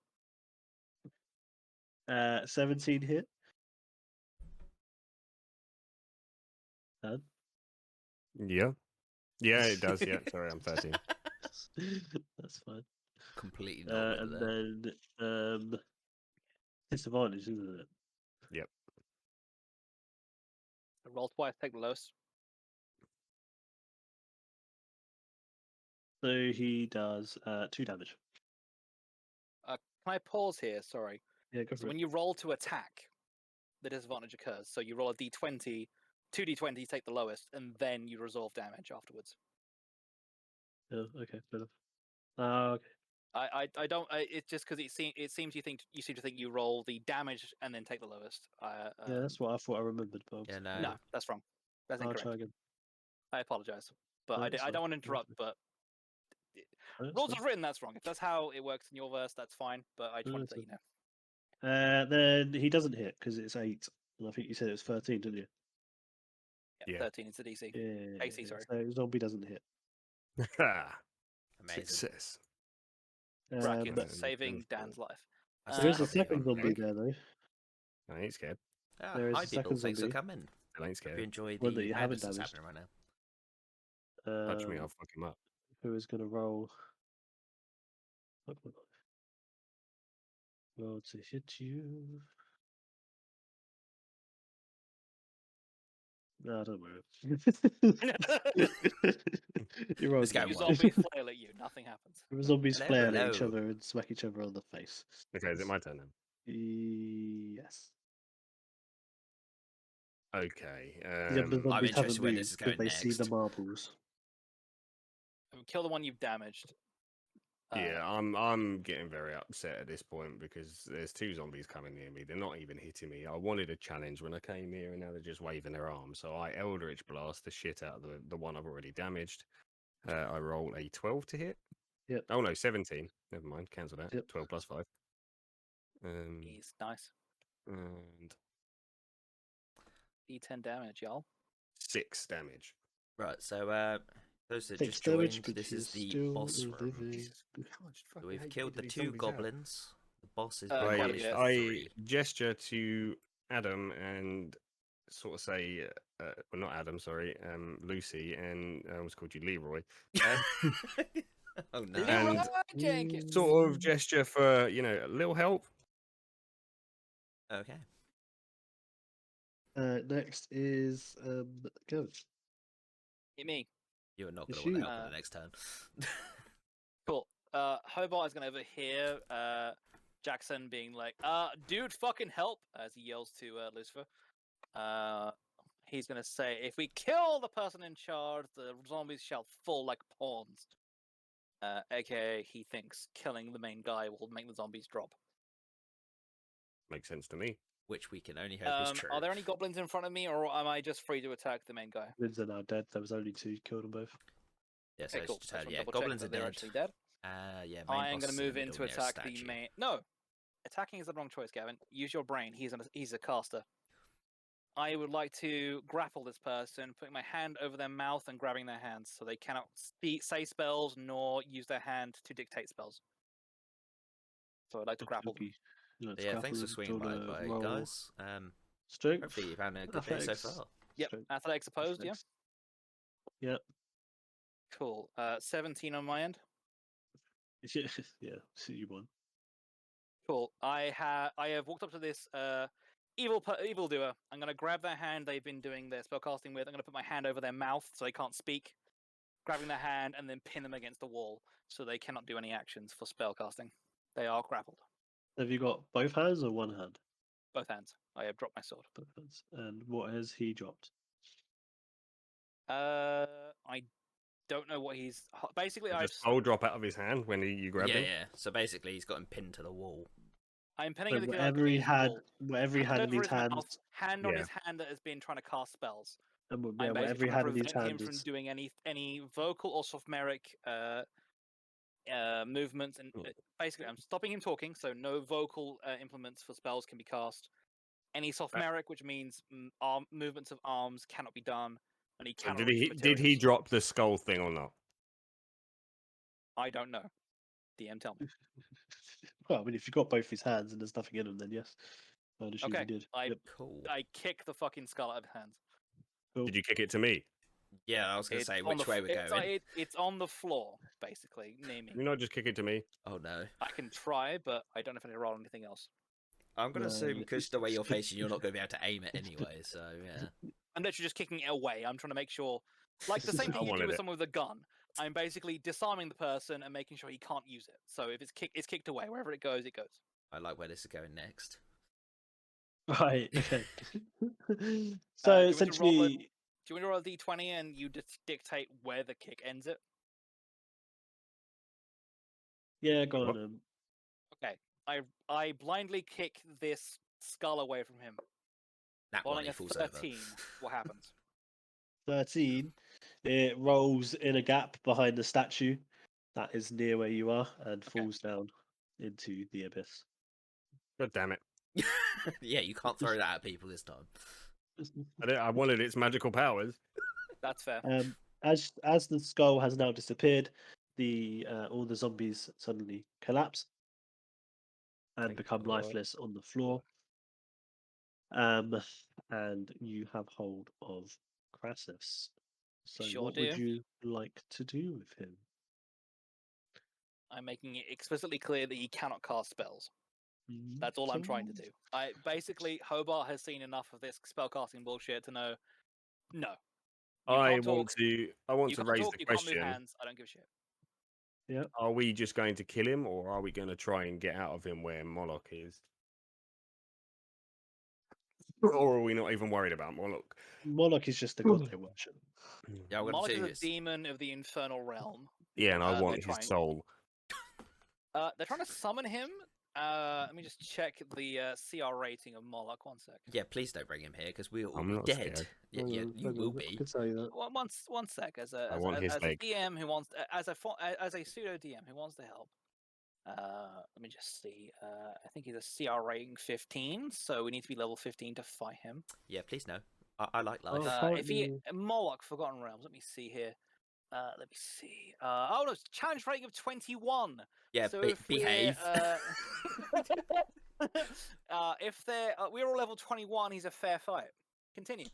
17 hit. Dan? Yeah. Yeah, it does. Yeah. Sorry, I'm 13. That's fine. Completely not And there. then disadvantage, isn't it? Yep. Roll twice, take the lowest. So he does 2 damage. Can I pause here? Sorry. Yeah, go So for when it. you roll to attack, the disadvantage occurs. So you roll a d20, 2d20, take the lowest, and then you resolve damage afterwards. Yeah, okay, fair enough. Okay. I don't. It's just because it seems you seem to think you roll the damage and then take the lowest. Yeah, that's what I thought I remembered. But Yeah, no. No, that's wrong. That's I'll incorrect. try again. I apologize, but No, I it's don't fine. want to That's interrupt. fine. But No, it's rules fine. as written, that's wrong. If that's how it works in your verse, that's fine. But I just No, wanted it's to let you know. Then he doesn't hit because it's 8. And I think you said it was 13, didn't you? Yeah, Yeah. 13 is the DC. Yeah. AC, sorry. So zombie doesn't hit. Amazing. Success. Brackets, But saving Dan's life. That's there is a probably second not zombie big. there, though. I ain't scared. Ah, There is hi a people, second thanks for zombie. coming. I ain't Hope scared. you enjoy One that the you haven't madness that's damaged. happening right now. Touch me, I'll fuck him up. Who is going to roll? Roll to hit you. No, don't worry. You rolled This guy well. You won. zombies flail at you, nothing happens. Zombies Hello, flare at each hello. other and smack each other on the face. Okay, is it my turn then? Yes. Okay. The other I'm zombies haven't interested where this moved is because going they see the next. marbles. Kill the one you've damaged. Yeah, I'm getting very upset at this point because there's 2 zombies coming near me. They're not even hitting me. I wanted a challenge when I came here, and now they're just waving their arms. So I Eldritch Blast the shit out of the one I've already damaged. I roll a 12 to hit. Yep. Oh no, 17. Never mind, cancel that. Yep. 12 plus 5. He's nice. And D10 damage, y'all. 6 damage. Right, so those that 6 just damage, joined, but this he's is the still boss room. living. Jesus, how much So fucking we've hate killed do the these 2 zombies have? goblins. The boss is Quite a being bit. punished for I 3. gesture to Adam and sort of say, well, not Adam, sorry, Lucy, and I almost called you Leroy. Oh no. Leroy And Jenkins! sort of gesture for, a little help. Okay. Next is Ghost. Hit me. You're not It's going to want to you. help in the next turn. Cool. Hobart is going to overhear Jackson being like, dude, fucking help, as he yells to Lucifer. He's going to say, if we kill the person in charge, the zombies shall fall like pawns. AKA, he thinks killing the main guy will make the zombies drop. Makes sense to me. Which we can only hope is true. Are there any goblins in front of me, or am I just free to attack the main guy? Goblins are now dead. There was only 2. Killed them both. Yeah, so Okay, cool. just I just had, wanna yeah, double-check goblins that are they're dead. actually dead. Yeah, main I am boss going is to in move the in middle to near a attack the statue. main. No, attacking is the wrong choice, Gavin. Use your brain. He's a caster. I would like to grapple this person, putting my hand over their mouth and grabbing their hands, so they cannot say spells nor use their hand to dictate spells. So I'd like to grapple them. Let's Yeah, grapple thanks for them. swinging Do you by, wanna roll guys. Strength. Hopefully you've had a good day so Athletics. far. Yep, Strength. athletics opposed. Athletics. Yeah. Yep. Cool. 17 on my end. Yeah, so you won. Cool. I have walked up to this evildoer. I'm going to grab their hand they've been doing their spellcasting with. I'm going to put my hand over their mouth so they can't speak, grabbing their hand and then pin them against the wall so they cannot do any actions for spellcasting. They are grappled. Have you got both hands or one hand? Both hands. I have dropped my sword. Both hands. And what has he dropped? I don't know what he's... Basically, Just pole drop out of his hand when you grab him. Yeah. So basically he's got him pinned to the wall. I'm pinning So him whatever he had, wall. whatever he had in over his his mouth, hands, hand on Yeah. his hand that has been trying to cast spells. and I'm whatever basically he trying had to in his prevent him hand from is doing any vocal or sophomeric movements, and basically I'm stopping him talking, so no vocal implements for spells can be cast. Any sophomeric, which means movements of arms, cannot be done. and he And cannot did reach he the did he materials. drop the skull thing or not? I don't know. DM, tell me. Well, I mean, if you've got both his hands and there's nothing in them, then yes. I'd assume Okay, he did. I Yep. Cool. I kick the fucking skull out of his hands. Cool. Did you kick it to me? Yeah, I was going to It's say on which the way we're going. it's on the floor, basically, near me. Can you not just kick it to me? Oh no. I can try, but I don't know if I can roll anything else. I'm going to No, assume because it's- the way you're facing, you're not going to be able to aim it anyway. So yeah. I'm literally just kicking it away. I'm trying to make sure, like the same I thing you do wanted with it. someone with a gun. I'm basically disarming the person and making sure he can't use it. So if it's kicked away. Wherever it goes, it goes. I like where this is going next. Right. Okay. Do you So want me to essentially, Do you want to roll a d20 and you dictate where the kick ends it? yeah, go What? on. Okay. I blindly kick this skull away from him. That one Rolling he a falls 13. over. What happens? 13. It rolls in a gap behind the statue that is near where you are and Okay. falls down into the abyss. God damn it! Yeah, you can't throw that at people this time. I wanted its magical powers. That's fair. As the skull has now disappeared, all the zombies suddenly collapse and Thank become God. lifeless on the floor. And you have hold of Crassus. So Sure what would do. you like to do with him? I'm making it explicitly clear that he cannot cast spells. That's all I'm trying to do. I basically Hobart has seen enough of this spellcasting bullshit to know. No, you I can't want talk. to You can't raise talk. the You can't move question: hands. I don't give a shit. are we just going to kill him, or are we going to try and get out of him where Moloch is? Or are we not even worried about Moloch? Moloch is just the god they worship. Yeah, I'm going Moloch to is do a this. demon of the infernal realm. Yeah, and I They're want his trying. soul. They're trying to summon him. Let me just check the CR rating of Moloch. One sec. Yeah, please don't bring him here because we'll all I'm be not dead. scared. Yeah, yeah, you will I be. could tell you that. One sec. As I want his a leg. DM who wants as a pseudo DM who wants to help. Let me just see. I think he's a CR rating 15, so we need to be level 15 to fight him. Yeah, please no. I like life. Oh, If he apparently- Moloch Forgotten Realms, let me see here. Let me see. Oh no, it's challenge rating of 21. Yeah, So if behave. if we're all level 21, he's a fair fight. Continue.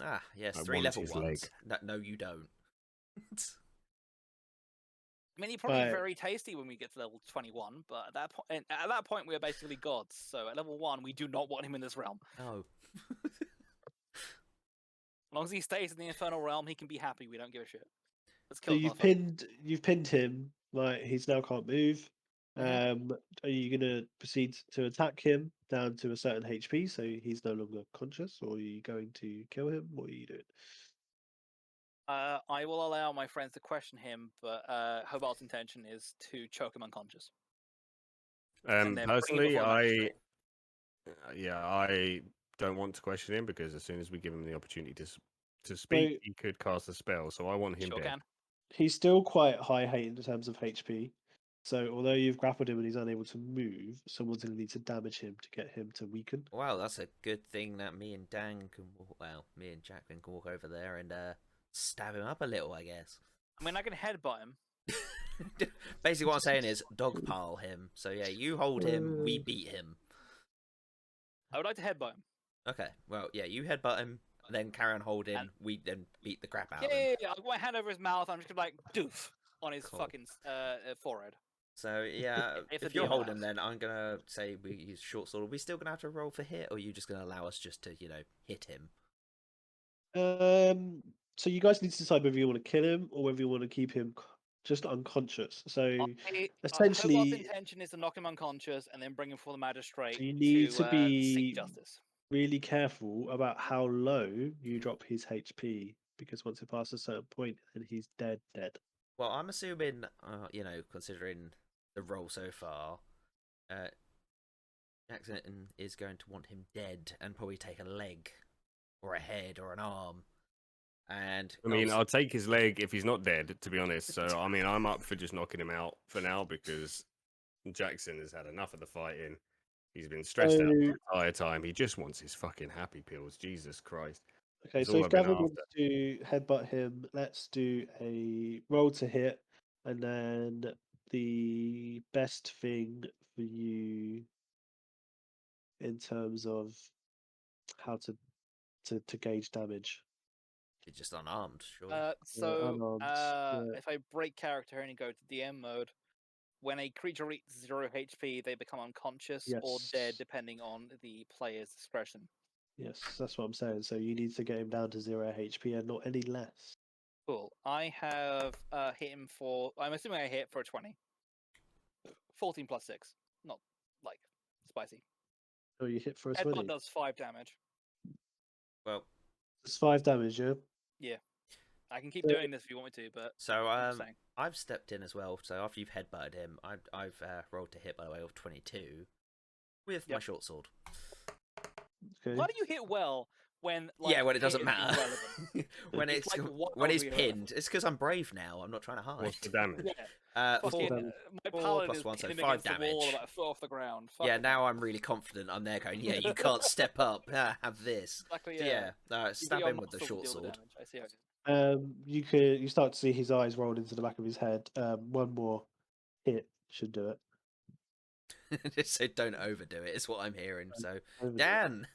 Ah, yes, I 3 want level his ones. No, you don't. I mean, he's probably Right. very tasty when we get to level 21, but at that point, we're basically gods. So at level 1, we do not want him in this realm. Oh. As long as he stays in the infernal realm, he can be happy. We don't give a shit. Let's So kill you've pinned him. Like he's now can't move. Mhm. Are you gonna proceed to attack him down to a certain HP so he's no longer conscious, or are you going to kill him? What are you doing? I will allow my friends to question him, but Hobart's intention is to choke him unconscious. And then bring him Personally, before the magistrate. I don't want to question him because as soon as we give him the opportunity to speak, So he could cast a spell. So I want him Sure dead. can. he's still quite high height in terms of HP. So although you've grappled him and he's unable to move, someone's going to need to damage him to get him to weaken. Well, that's a good thing that me and Dan can me and Jackman can walk over there and stab him up a little, I guess. I mean, I can headbutt him. Basically, what I'm saying is dogpile him. So yeah, you hold him, we beat him. I would like to headbutt him. Okay, well, yeah, you headbutt him, then carry on hold him. And- We then beat the crap out Yeah, of him. I've got my hand over his mouth. I'm just gonna like doof on his Cool. fucking forehead. So yeah, If if the you're DM holding, allows. then I'm gonna say we use short sword. Are we still gonna have to roll for hit, or are you just gonna allow us just to hit him? So you guys need to decide whether you want to kill him or whether you want to keep him just unconscious. So Hobart's essentially, intention is to knock him unconscious and then bring him before the magistrate so you need to seek be justice. really careful about how low you drop his HP, because once it passes a certain point, then he's dead. Well, I'm assuming, considering the roll so far, Jackson is going to want him dead and probably take a leg, or a head, or an arm. And I mean, I'll take his leg if he's not dead, to be honest. So I mean, I'm up for just knocking him out for now because Jackson has had enough of the fighting. He's been stressed out the entire time. He just wants his fucking happy pills. Jesus Christ. Okay, It's so all if I've been Gavin after. wants to headbutt him, let's do a roll to hit, and then the best thing for you in terms of how to gauge damage. You're just unarmed, surely. Unarmed. Yeah. If I break character and you go to DM mode, when a creature reaches 0 HP, they become unconscious or dead, Yes. depending on the player's discretion. Yes, that's what I'm saying. So you need to get him down to 0 HP and not any less. Cool. I have hit him for. I'm assuming I hit for a 20. 14 plus 6. Not like spicy. Oh, you hit for a Headbutt 20. does 5 damage. Well, It's 5 damage, yeah? Yeah. I can keep So- doing this if you want me to, but so I'm just saying. I've stepped in as well. So after you've headbutted him, I've rolled to hit, by the way, of 22 with my Yep. short sword. Okay. Why do you hit well when like Yeah, when it doesn't hit is matter. irrelevant? when It's it's like when he's wildly pinned, it's because I'm brave now. I'm not trying to hide. What's the damage? Yeah. What's the Fucking, damage? my 4 paladin plus is 1, so pinning him 5 against the wall damage. about a foot off the ground. Yeah, Fuck now I'm really confident. I'm there going, yeah, you can't step up. Have this. exactly. So, Yeah. yeah, You stab got him with the muscle to short deal with sword. damage. I see how it is. You start to see his eyes roll into the back of his head. One more hit should do it. Just so don't overdo it. Is what I'm hearing. So Overdo it. Dan.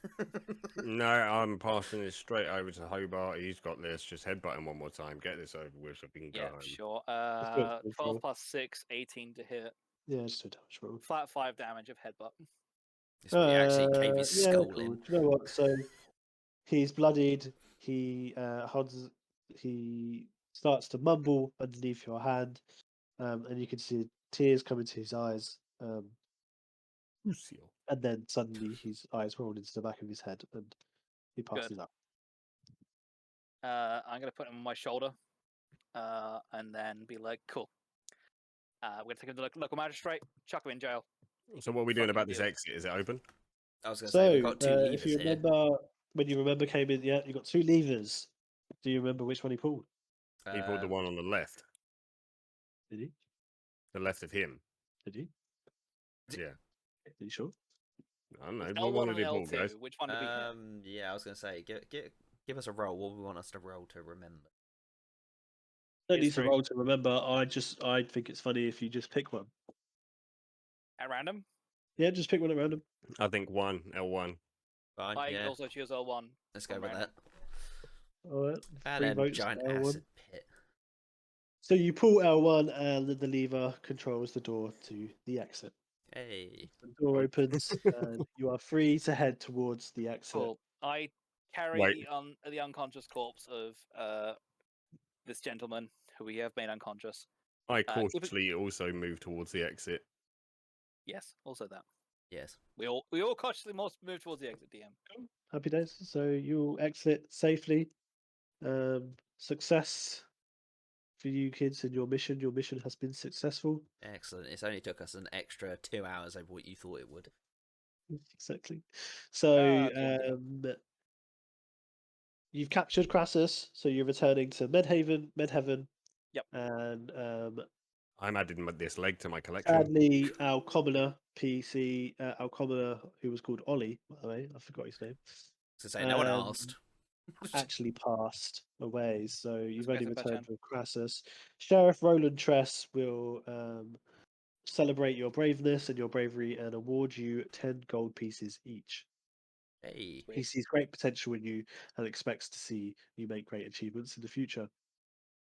No, I'm passing this straight over to Hobart. He's got this. Just headbutt him one more time. Get this over with so we can go Yeah, home. sure. do it, please, 12 roll. plus 6, 18 to hit. Yeah, just do a damage roll. Flat 5 damage of headbutt. This one, he actually cave his Yeah, skull cool. in. Do you know what? So he's bloodied. He holds. He starts to mumble underneath your hand, and you can see tears coming to his eyes. Lucio. And then suddenly his eyes roll into the back of his head, and he passes out. I'm going to put him on my shoulder and then be like, cool. We're going to take him to the local magistrate, chuck him in jail. So what are we doing Fucking about this deal. exit? Is it open? I was going to So, say we've got 2 levers if you here. remember, when you remember came in, yeah, you got 2 levers. Do you remember which one he pulled? He pulled the one on the left. Did he? The left of him. Did he? Yeah. Are you sure? I don't know. It's What L1 one and did he pull, guys? L2. Which one did we hit? Yeah, I was going to say give us a roll. What do we want us to roll to remember? Don't need to History. roll to remember. I think it's funny if you just pick one. At random? Yeah, just pick one at random. I think one, L1. Fine. I yeah, also choose L1. let's go from with random. that. All right. And 3 then votes. giant L1. acid pit. So you pull L1, and the lever controls the door to the exit. Hey. The door opens, and you are free to head towards the exit. Cool. I carry Wait. the unconscious corpse of this gentleman who we have made unconscious. I keep it- cautiously also move towards the exit. Yes, also that. Yes. We all cautiously move towards the exit, DM. Happy days. So you'll exit safely. Success for you kids in your mission. Your mission has been successful. Excellent. It's only took us an extra 2 hours over what you thought it would. Exactly. So cool. you've captured Crassus. So you're returning to Medheaven. Yep. And I'm adding this leg to my collection. sadly, our commoner who was called Ollie, by the way, I forgot his name. So say no one asked. Actually passed away. So you've okay, only so returned Bachan. with Crassus. Sheriff Roland Tress will celebrate your braveness and your bravery and award you 10 gold pieces each. Hey. He sees great potential in you and expects to see you make great achievements in the future.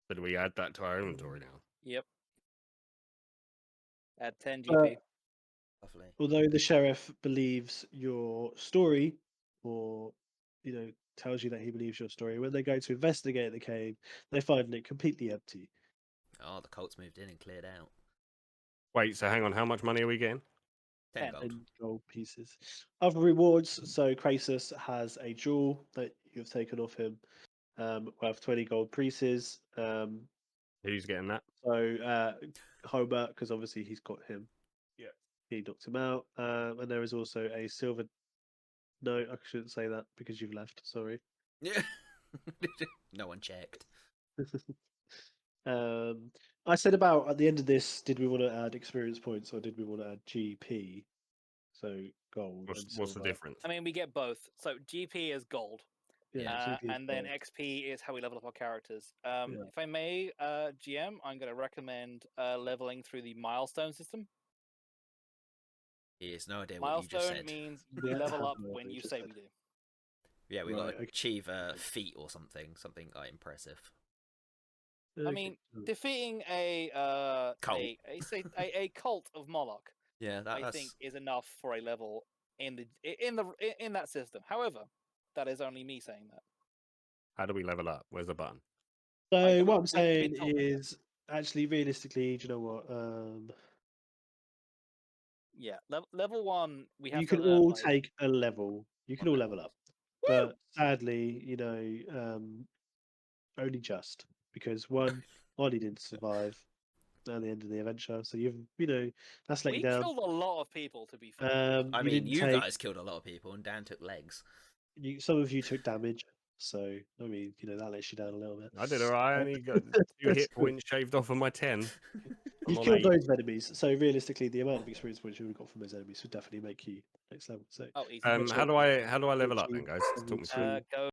So do we add that to our inventory now? Yep. Add 10 GP. Lovely. Although the sheriff believes your story, or tells you that he believes your story, when they go to investigate the cave, they find it completely empty. Oh, the Colts moved in and cleared out. Wait, so hang on. How much money are we getting? 10 10. gold. 10 gold pieces. Other rewards. So Crassus has a jewel that you've taken off him, worth 20 gold pieces. Who's getting that? So Hobart, because obviously he's got him. Yeah. He knocked him out. And there is also a silver. No, I shouldn't say that because you've left. Sorry. Yeah. No one checked. I said about at the end of this, did we want to add experience points or did we want to add GP? So gold and What's the silver. difference? I mean, we get both. So GP is gold. Yeah, GP is and then gold. XP is how we level up our characters. Yeah. If I may, GM, I'm going to recommend leveling through the milestone system. He has no idea what you just Milestone said. means Yeah, we I level have up no idea when what you you just say said. we do. Yeah, we got Right, to okay. achieve a feat or something like impressive. I mean, Okay. defeating a Cult. a cult of Moloch, Yeah, I that's think, is enough for a level in that system. However, that is only me saying that. How do we level up? Where's the button? So what I'm we've saying been told. is, actually, realistically, do you know what? Yeah, level 1, we have You to can learn all like take a level. You can all level up, but sadly, only just because one, Ollie didn't survive at the end of the adventure, so that's let you we down. killed a lot of people. To be fair, I You mean, didn't you take. guys killed a lot of people, and Dan took legs. Some of you took damage, so I mean, that lets you down a little bit. I did alright. I only got 2 hit points shaved off of my 10. I'm You've on killed 8. loads of enemies, so realistically, the amount of experience points you would have got from those enemies would definitely make you next level. So oh, easy. How do I level up then, guys? Talk me through. Go